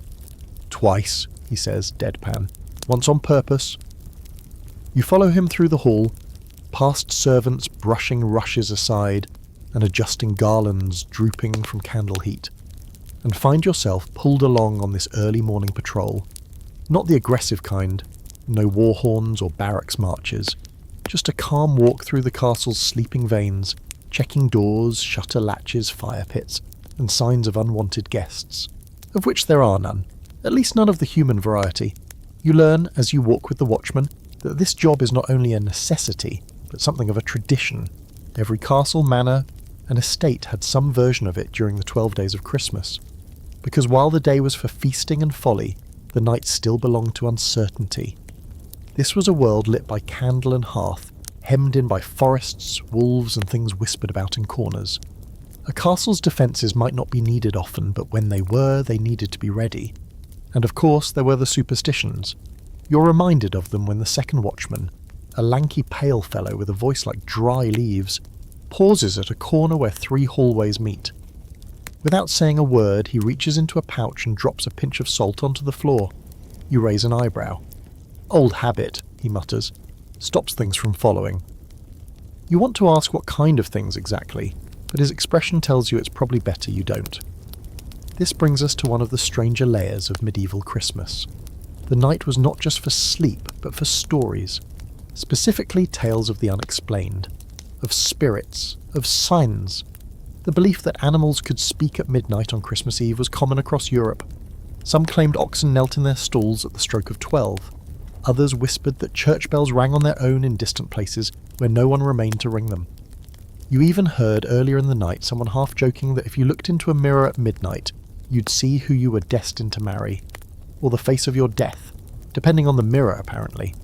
A: Twice, he says, deadpan. Once on purpose. You follow him through the hall, past servants brushing rushes aside and adjusting garlands drooping from candle heat, and find yourself pulled along on this early morning patrol. Not the aggressive kind, no war horns or barracks marches, just a calm walk through the castle's sleeping vanes, checking doors, shutter latches, fire pits, and signs of unwanted guests, of which there are none, at least none of the human variety. You learn, as you walk with the watchman, that this job is not only a necessity, but something of a tradition. Every castle, manor, and estate had some version of it during the 12 days of Christmas, because while the day was for feasting and folly, the night still belonged to uncertainty. This was a world lit by candle and hearth, hemmed in by forests, wolves, and things whispered about in corners. A castle's defences might not be needed often, but when they were, they needed to be ready. And of course there were the superstitions. You're reminded of them when the second watchman, a lanky pale fellow with a voice like dry leaves, pauses at a corner where 3 hallways meet. Without saying a word, he reaches into a pouch and drops a pinch of salt onto the floor. You raise an eyebrow. "Old habit," he mutters, stops things from following. You want to ask what kind of things exactly, but his expression tells you it's probably better you don't. This brings us to one of the stranger layers of medieval Christmas. The night was not just for sleep, but for stories, specifically tales of the unexplained, of spirits, of signs. The belief that animals could speak at midnight on Christmas Eve was common across Europe. Some claimed oxen knelt in their stalls at the stroke of 12. Others whispered that church bells rang on their own in distant places where no one remained to ring them. You even heard earlier in the night someone half joking that if you looked into a mirror at midnight, you'd see who you were destined to marry, or the face of your death, depending on the mirror apparently.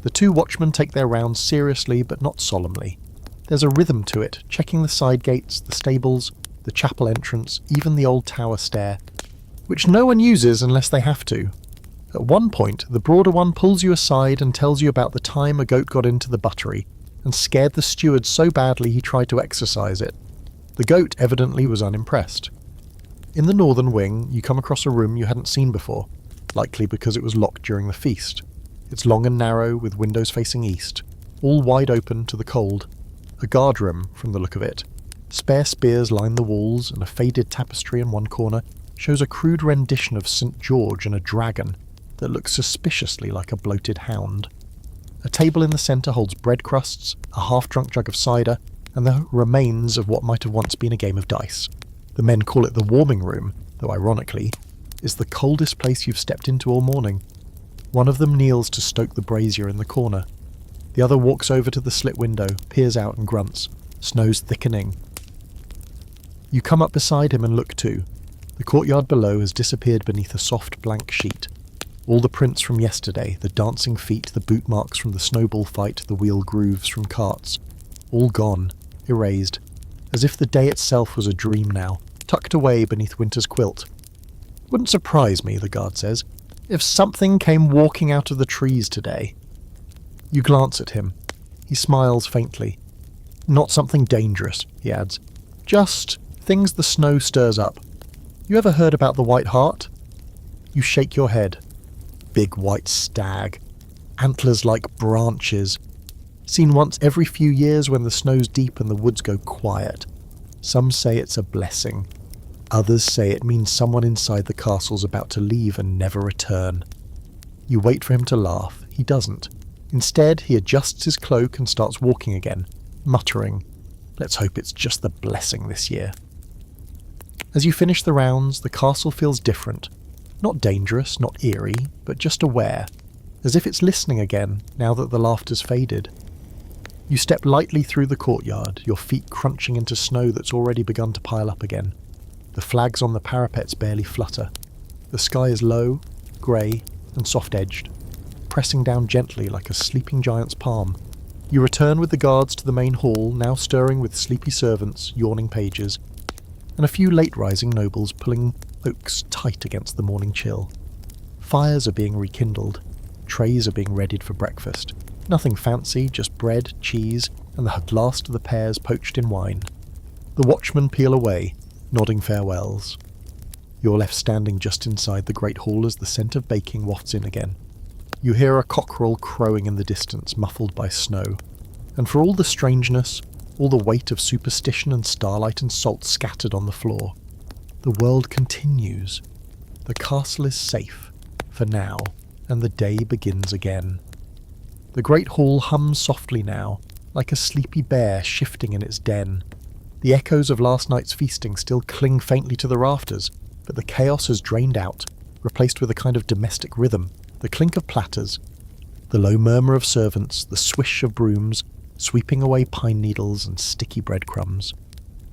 A: The 2 watchmen take their rounds seriously but not solemnly. There's a rhythm to it, checking the side gates, the stables, the chapel entrance, even the old tower stair, which no one uses unless they have to. At one point, the broader one pulls you aside and tells you about the time a goat got into the buttery and scared the steward so badly he tried to exorcise it. The goat evidently was unimpressed. In the northern wing, you come across a room you hadn't seen before, likely because it was locked during the feast. It's long and narrow, with windows facing east, all wide open to the cold. A guard room, from the look of it. Spare spears line the walls, and a faded tapestry in one corner shows a crude rendition of St. George and a dragon that looks suspiciously like a bloated hound. A table in the centre holds bread crusts, a half-drunk jug of cider, and the remains of what might have once been a game of dice. The men call it the warming room, though ironically, is the coldest place you've stepped into all morning. One of them kneels to stoke the brazier in the corner. The other walks over to the slit window, peers out and grunts, snow's thickening. You come up beside him and look too. The courtyard below has disappeared beneath a soft blank sheet. All the prints from yesterday, the dancing feet, the boot marks from the snowball fight, the wheel grooves from carts, all gone, erased, as if the day itself was a dream now, tucked away beneath winter's quilt. "Wouldn't surprise me," the guard says, "if something came walking out of the trees today." You glance at him. He smiles faintly. "Not something dangerous," he adds. "Just things the snow stirs up. You ever heard about the White Hart?" You shake your head. Big white stag. Antlers like branches. Seen once every few years when the snow's deep and the woods go quiet. Some say it's a blessing. Others say it means someone inside the castle's about to leave and never return. You wait for him to laugh. He doesn't. Instead, he adjusts his cloak and starts walking again, muttering, "Let's hope it's just the blessing this year." As you finish the rounds, the castle feels different. Not dangerous, not eerie, but just aware, as if it's listening again now that the laughter's faded. You step lightly through the courtyard, your feet crunching into snow that's already begun to pile up again. The flags on the parapets barely flutter. The sky is low, grey, and soft-edged, pressing down gently like a sleeping giant's palm. You return with the guards to the main hall, now stirring with sleepy servants, yawning pages, and a few late-rising nobles pulling cloaks tight against the morning chill. Fires are being rekindled. Trays are being readied for breakfast. Nothing fancy, just bread, cheese, and the last of the pears poached in wine. The watchmen peel away, nodding farewells. You're left standing just inside the great hall as the scent of baking wafts in again. You hear a cockerel crowing in the distance, muffled by snow. And for all the strangeness, all the weight of superstition and starlight and salt scattered on the floor, the world continues. The castle is safe, for now, and the day begins again. The great hall hums softly now, like a sleepy bear shifting in its den. The echoes of last night's feasting still cling faintly to the rafters, but the chaos has drained out, replaced with a kind of domestic rhythm, the clink of platters, the low murmur of servants, the swish of brooms, sweeping away pine needles and sticky breadcrumbs.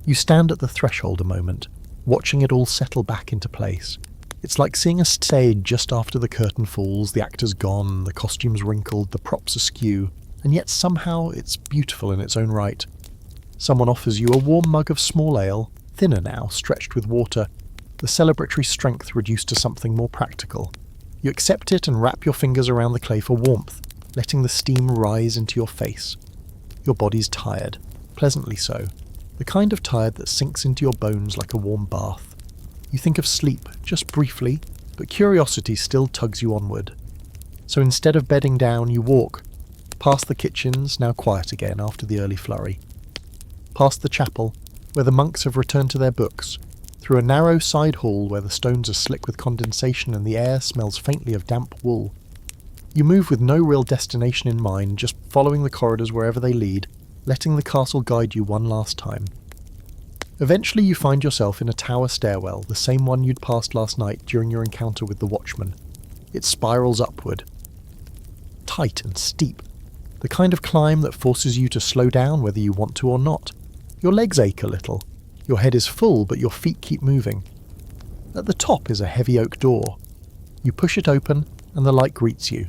A: You stand at the threshold a moment, watching it all settle back into place. It's like seeing a stage just after the curtain falls, the actors gone, the costumes wrinkled, the props askew, and yet somehow it's beautiful in its own right. Someone offers you a warm mug of small ale, thinner now, stretched with water, the celebratory strength reduced to something more practical. You accept it and wrap your fingers around the clay for warmth, letting the steam rise into your face. Your body's tired, pleasantly so, the kind of tired that sinks into your bones like a warm bath. You think of sleep, just briefly, but curiosity still tugs you onward. So instead of bedding down, you walk, past the kitchens, now quiet again after the early flurry, past the chapel, where the monks have returned to their books, through a narrow side hall where the stones are slick with condensation and the air smells faintly of damp wool. You move with no real destination in mind, just following the corridors wherever they lead, letting the castle guide you one last time. Eventually you find yourself in a tower stairwell, the same one you'd passed last night during your encounter with the watchman. It spirals upward. Tight and steep. The kind of climb that forces you to slow down whether you want to or not. Your legs ache a little. Your head is full, but your feet keep moving. At the top is a heavy oak door. You push it open, and the light greets you.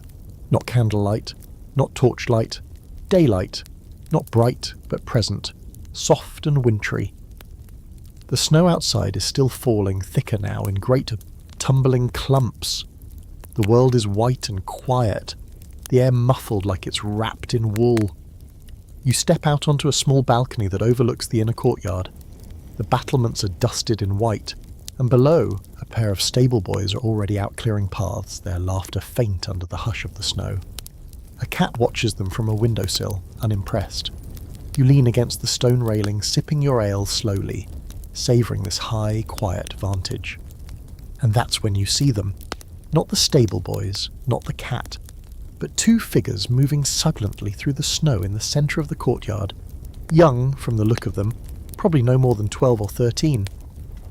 A: Not candlelight, not torchlight, daylight, not bright, but present, soft and wintry. The snow outside is still falling, thicker now, in great tumbling clumps. The world is white and quiet, the air muffled like it's wrapped in wool. You step out onto a small balcony that overlooks the inner courtyard. The battlements are dusted in white, and below, a pair of stable boys are already out clearing paths, their laughter faint under the hush of the snow. A cat watches them from a windowsill, unimpressed. You lean against the stone railing, sipping your ale slowly, savouring this high, quiet vantage. And that's when you see them. Not the stable boys, not the cat, but two figures moving silently through the snow in the centre of the courtyard. Young, from the look of them, probably no more than 12 or 13.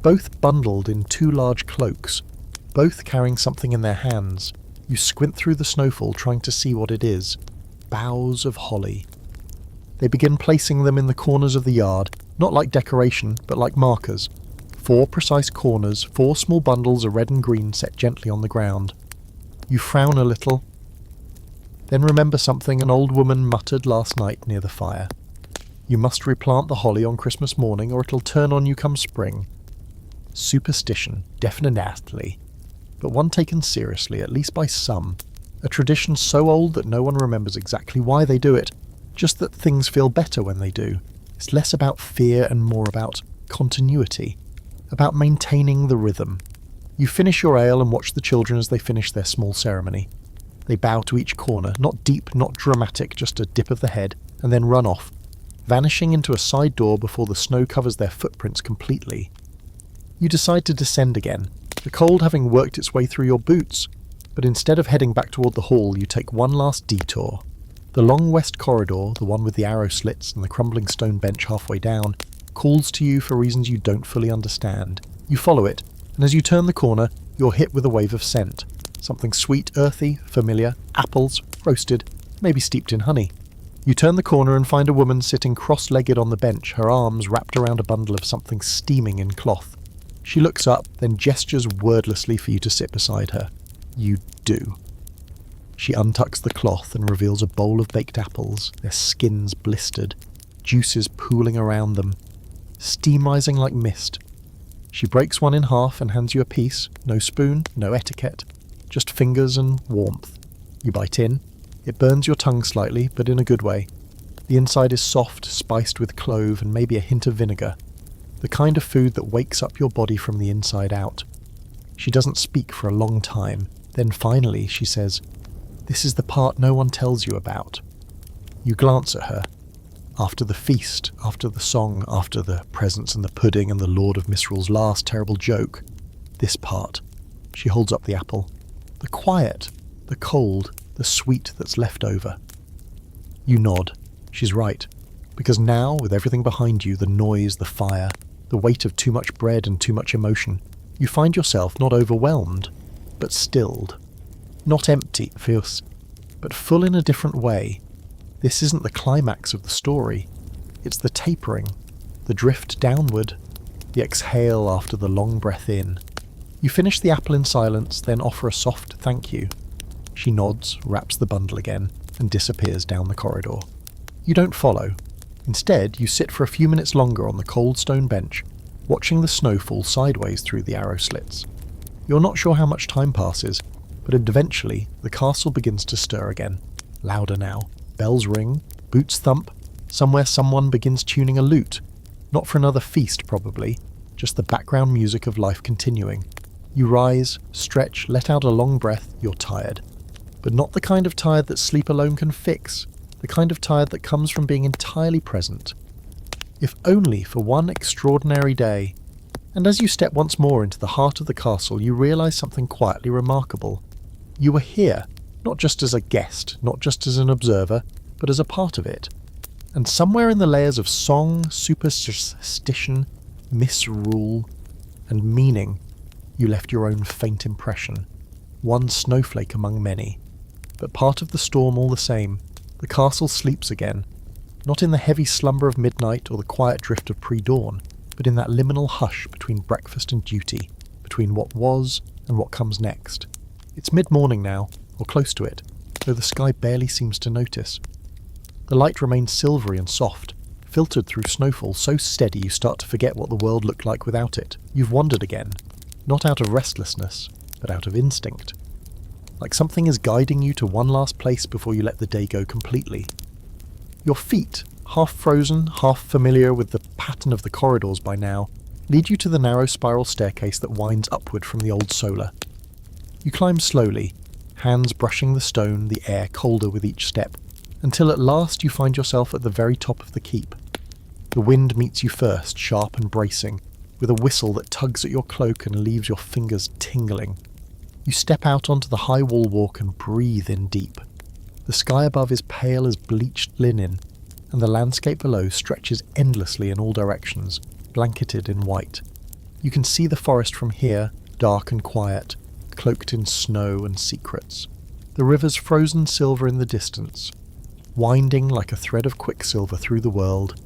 A: Both bundled in two large cloaks, both carrying something in their hands. You squint through the snowfall trying to see what it is. Boughs of holly. They begin placing them in the corners of the yard, not like decoration, but like markers. 4 precise corners, 4 small bundles of red and green set gently on the ground. You frown a little, then remember something an old woman muttered last night near the fire. You must replant the holly on Christmas morning or it'll turn on you come spring. Superstition, definitely, but one taken seriously, at least by some. A tradition so old that no one remembers exactly why they do it, just that things feel better when they do. It's less about fear and more about continuity, about maintaining the rhythm. You finish your ale and watch the children as they finish their small ceremony. They bow to each corner, not deep, not dramatic, just a dip of the head, and then run off, vanishing into a side door before the snow covers their footprints completely. You decide to descend again, the cold having worked its way through your boots, but instead of heading back toward the hall, you take one last detour. The long west corridor, the one with the arrow slits and the crumbling stone bench halfway down, calls to you for reasons you don't fully understand. You follow it, and as you turn the corner, you're hit with a wave of scent. Something sweet, earthy, familiar, apples, roasted, maybe steeped in honey. You turn the corner and find a woman sitting cross-legged on the bench, her arms wrapped around a bundle of something steaming in cloth. She looks up, then gestures wordlessly for you to sit beside her. You do. She untucks the cloth and reveals a bowl of baked apples, their skins blistered, juices pooling around them, steam rising like mist. She breaks one in half and hands you a piece, no spoon, no etiquette, just fingers and warmth. You bite in. It burns your tongue slightly, but in a good way. The inside is soft, spiced with clove and maybe a hint of vinegar. The kind of food that wakes up your body from the inside out. She doesn't speak for a long time. Then finally she says, This is the part no one tells you about. You glance at her. After the feast, after the song, after the presents and the pudding and the Lord of Misrul's last terrible joke, this part. She holds up the apple. The quiet, the cold, the sweet that's left over. You nod. She's right. Because now, with everything behind you, the noise, the fire, the weight of too much bread and too much emotion, you find yourself not overwhelmed, but stilled. Not empty, fierce, but full in a different way. This isn't the climax of the story. It's the tapering, the drift downward, the exhale after the long breath in. You finish the apple in silence, then offer a soft thank you. She nods, wraps the bundle again, and disappears down the corridor. You don't follow. Instead, you sit for a few minutes longer on the cold stone bench, watching the snow fall sideways through the arrow slits. You're not sure how much time passes, but eventually the castle begins to stir again. Louder now. Bells ring, boots thump. Somewhere someone begins tuning a lute. Not for another feast, probably, just the background music of life continuing. You rise, stretch, let out a long breath. You're tired. But not the kind of tired that sleep alone can fix. The kind of tired that comes from being entirely present. If only for one extraordinary day. And as you step once more into the heart of the castle, you realise something quietly remarkable. You were here, not just as a guest, not just as an observer, but as a part of it. And somewhere in the layers of song, superstition, misrule, and meaning, you left your own faint impression. One snowflake among many. But part of the storm all the same. The castle sleeps again, not in the heavy slumber of midnight or the quiet drift of pre-dawn, but in that liminal hush between breakfast and duty, between what was and what comes next. It's mid-morning now, or close to it, though the sky barely seems to notice. The light remains silvery and soft, filtered through snowfall so steady you start to forget what the world looked like without it. You've wandered again, not out of restlessness, but out of instinct. Like something is guiding you to one last place before you let the day go completely. Your feet, half frozen, half familiar with the pattern of the corridors by now, lead you to the narrow spiral staircase that winds upward from the old solar. You climb slowly, hands brushing the stone, the air colder with each step, until at last you find yourself at the very top of the keep. The wind meets you first, sharp and bracing, with a whistle that tugs at your cloak and leaves your fingers tingling. You step out onto the high wall walk and breathe in deep. The sky above is pale as bleached linen, and the landscape below stretches endlessly in all directions, blanketed in white. You can see the forest from here, dark and quiet, cloaked in snow and secrets. The river's frozen silver in the distance, winding like a thread of quicksilver through the world.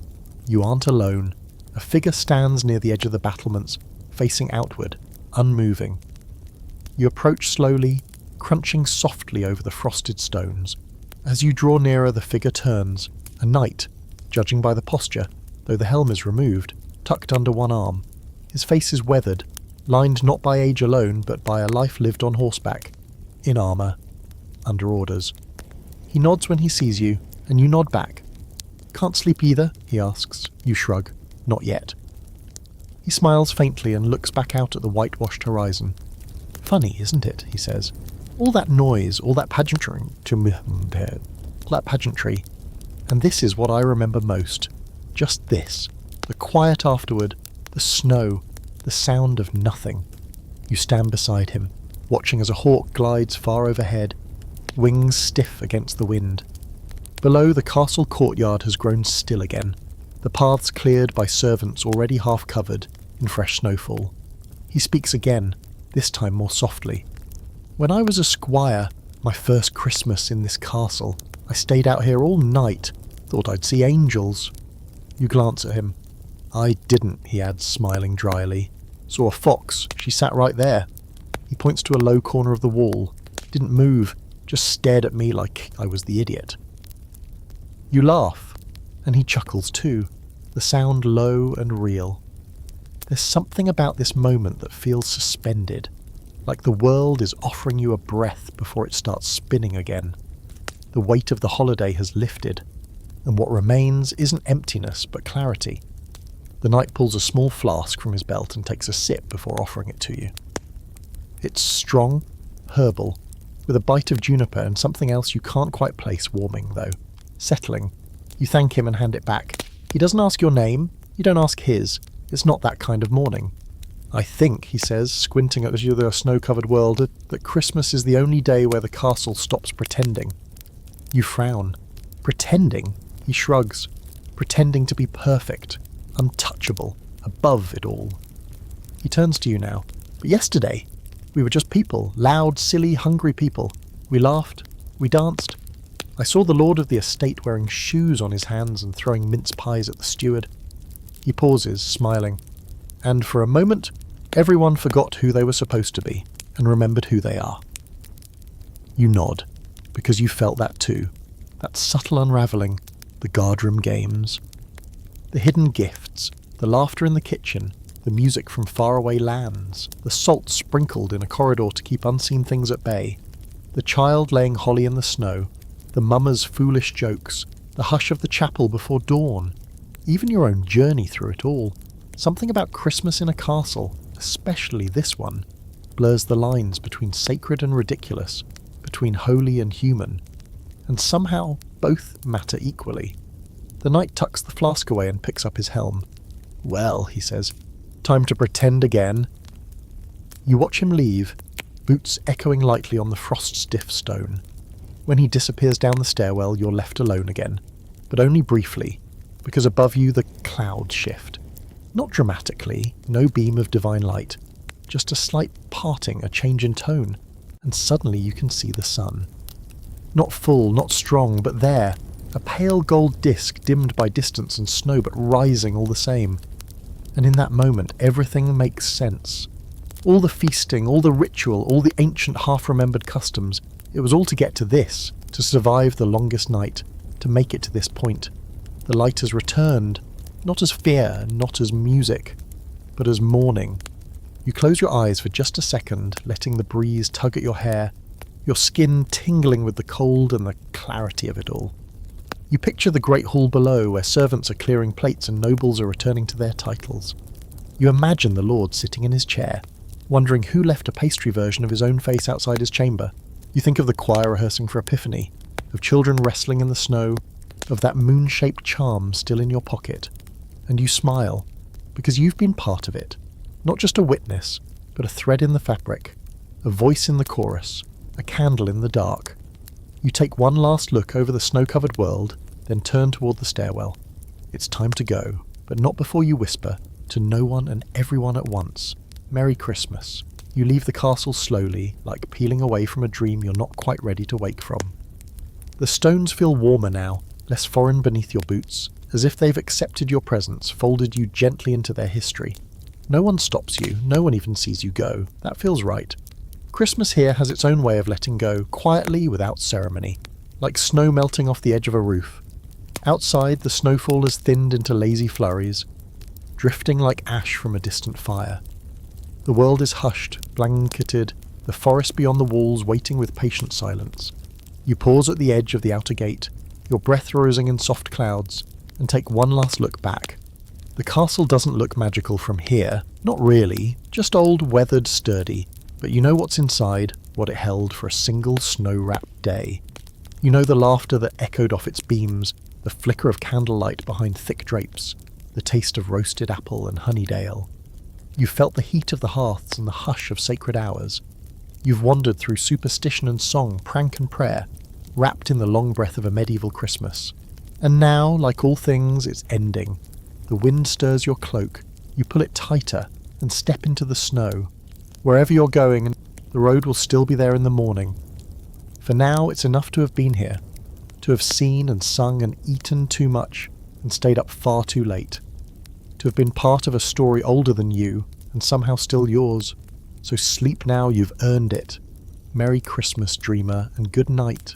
A: You aren't alone. A figure stands near the edge of the battlements, facing outward, unmoving. You approach slowly, crunching softly over the frosted stones. As you draw nearer, the figure turns, a knight, judging by the posture, though the helm is removed, tucked under one arm. His face is weathered, lined not by age alone, but by a life lived on horseback, in armour, under orders. He nods when he sees you, and you nod back. "Can't sleep either?" he asks. You shrug. "Not yet." He smiles faintly and looks back out at the whitewashed horizon. "Funny, isn't it?" he says. "All that noise, all that pageantry, and this is what I remember most. Just this. The quiet afterward, the snow, the sound of nothing." You stand beside him, watching as a hawk glides far overhead, wings stiff against the wind. Below, the castle courtyard has grown still again, the paths cleared by servants already half covered in fresh snowfall. He speaks again, this time more softly. "When I was a squire, my first Christmas in this castle, I stayed out here all night, thought I'd see angels." You glance at him. "I didn't," he adds, smiling dryly. "Saw a fox, she sat right there." He points to a low corner of the wall. Didn't move, just stared at me like I was the idiot. You laugh, and he chuckles too, the sound low and real. There's something about this moment that feels suspended, like the world is offering you a breath before it starts spinning again. The weight of the holiday has lifted, and what remains isn't emptiness but clarity. The knight pulls a small flask from his belt and takes a sip before offering it to you. It's strong, herbal, with a bite of juniper and something else you can't quite place warming, though. Settling. You thank him and hand it back. He doesn't ask your name. You don't ask his. It's not that kind of morning. I think, he says, squinting at the snow-covered world, that Christmas is the only day where the castle stops pretending. You frown. Pretending? He shrugs. Pretending to be perfect, untouchable, above it all. He turns to you now. But yesterday, we were just people, loud, silly, hungry people. We laughed. We danced. I saw the lord of the estate wearing shoes on his hands and throwing mince pies at the steward. He pauses, smiling. And for a moment, everyone forgot who they were supposed to be and remembered who they are. You nod, because you felt that too. That subtle unravelling, the guardroom games. The hidden gifts, the laughter in the kitchen, the music from faraway lands, the salt sprinkled in a corridor to keep unseen things at bay, the child laying holly in the snow, the mummer's foolish jokes, the hush of the chapel before dawn, even your own journey through it all. Something about Christmas in a castle, especially this one, blurs the lines between sacred and ridiculous, between holy and human, and somehow both matter equally. The knight tucks the flask away and picks up his helm. Well, he says, time to pretend again. You watch him leave, boots echoing lightly on the frost-stiff stone. When he disappears down the stairwell, you're left alone again, but only briefly, because above you the clouds shift. Not dramatically, no beam of divine light, just a slight parting, a change in tone, and suddenly you can see the sun. Not full, not strong, but there, a pale gold disk dimmed by distance and snow, but rising all the same. And in that moment, everything makes sense. All the feasting, all the ritual, all the ancient half-remembered customs, it was all to get to this, to survive the longest night, to make it to this point. The light has returned, not as fear, not as music, but as mourning. You close your eyes for just a second, letting the breeze tug at your hair, your skin tingling with the cold and the clarity of it all. You picture the great hall below, where servants are clearing plates and nobles are returning to their titles. You imagine the lord sitting in his chair, wondering who left a pastry version of his own face outside his chamber. You think of the choir rehearsing for Epiphany, of children wrestling in the snow, of that moon-shaped charm still in your pocket, and you smile, because you've been part of it. Not just a witness, but a thread in the fabric, a voice in the chorus, a candle in the dark. You take one last look over the snow-covered world, then turn toward the stairwell. It's time to go, but not before you whisper, to no one and everyone at once, Merry Christmas. You leave the castle slowly, like peeling away from a dream you're not quite ready to wake from. The stones feel warmer now, less foreign beneath your boots, as if they've accepted your presence, folded you gently into their history. No one stops you, no one even sees you go. That feels right. Christmas here has its own way of letting go, quietly, without ceremony, like snow melting off the edge of a roof. Outside, the snowfall has thinned into lazy flurries, drifting like ash from a distant fire. The world is hushed, blanketed, the forest beyond the walls waiting with patient silence. You pause at the edge of the outer gate, your breath rising in soft clouds, and take one last look back. The castle doesn't look magical from here, not really, just old, weathered, sturdy, but you know what's inside, what it held for a single snow-wrapped day. You know the laughter that echoed off its beams, the flicker of candlelight behind thick drapes, the taste of roasted apple and honeydale. You felt the heat of the hearths and the hush of sacred hours. You've wandered through superstition and song, prank and prayer, wrapped in the long breath of a medieval Christmas. And now, like all things, it's ending. The wind stirs your cloak, you pull it tighter, and step into the snow. Wherever you're going, the road will still be there in the morning. For now, it's enough to have been here, to have seen and sung and eaten too much, and stayed up far too late. To have been part of a story older than you, and somehow still yours. So sleep now, you've earned it. Merry Christmas, dreamer, and good night.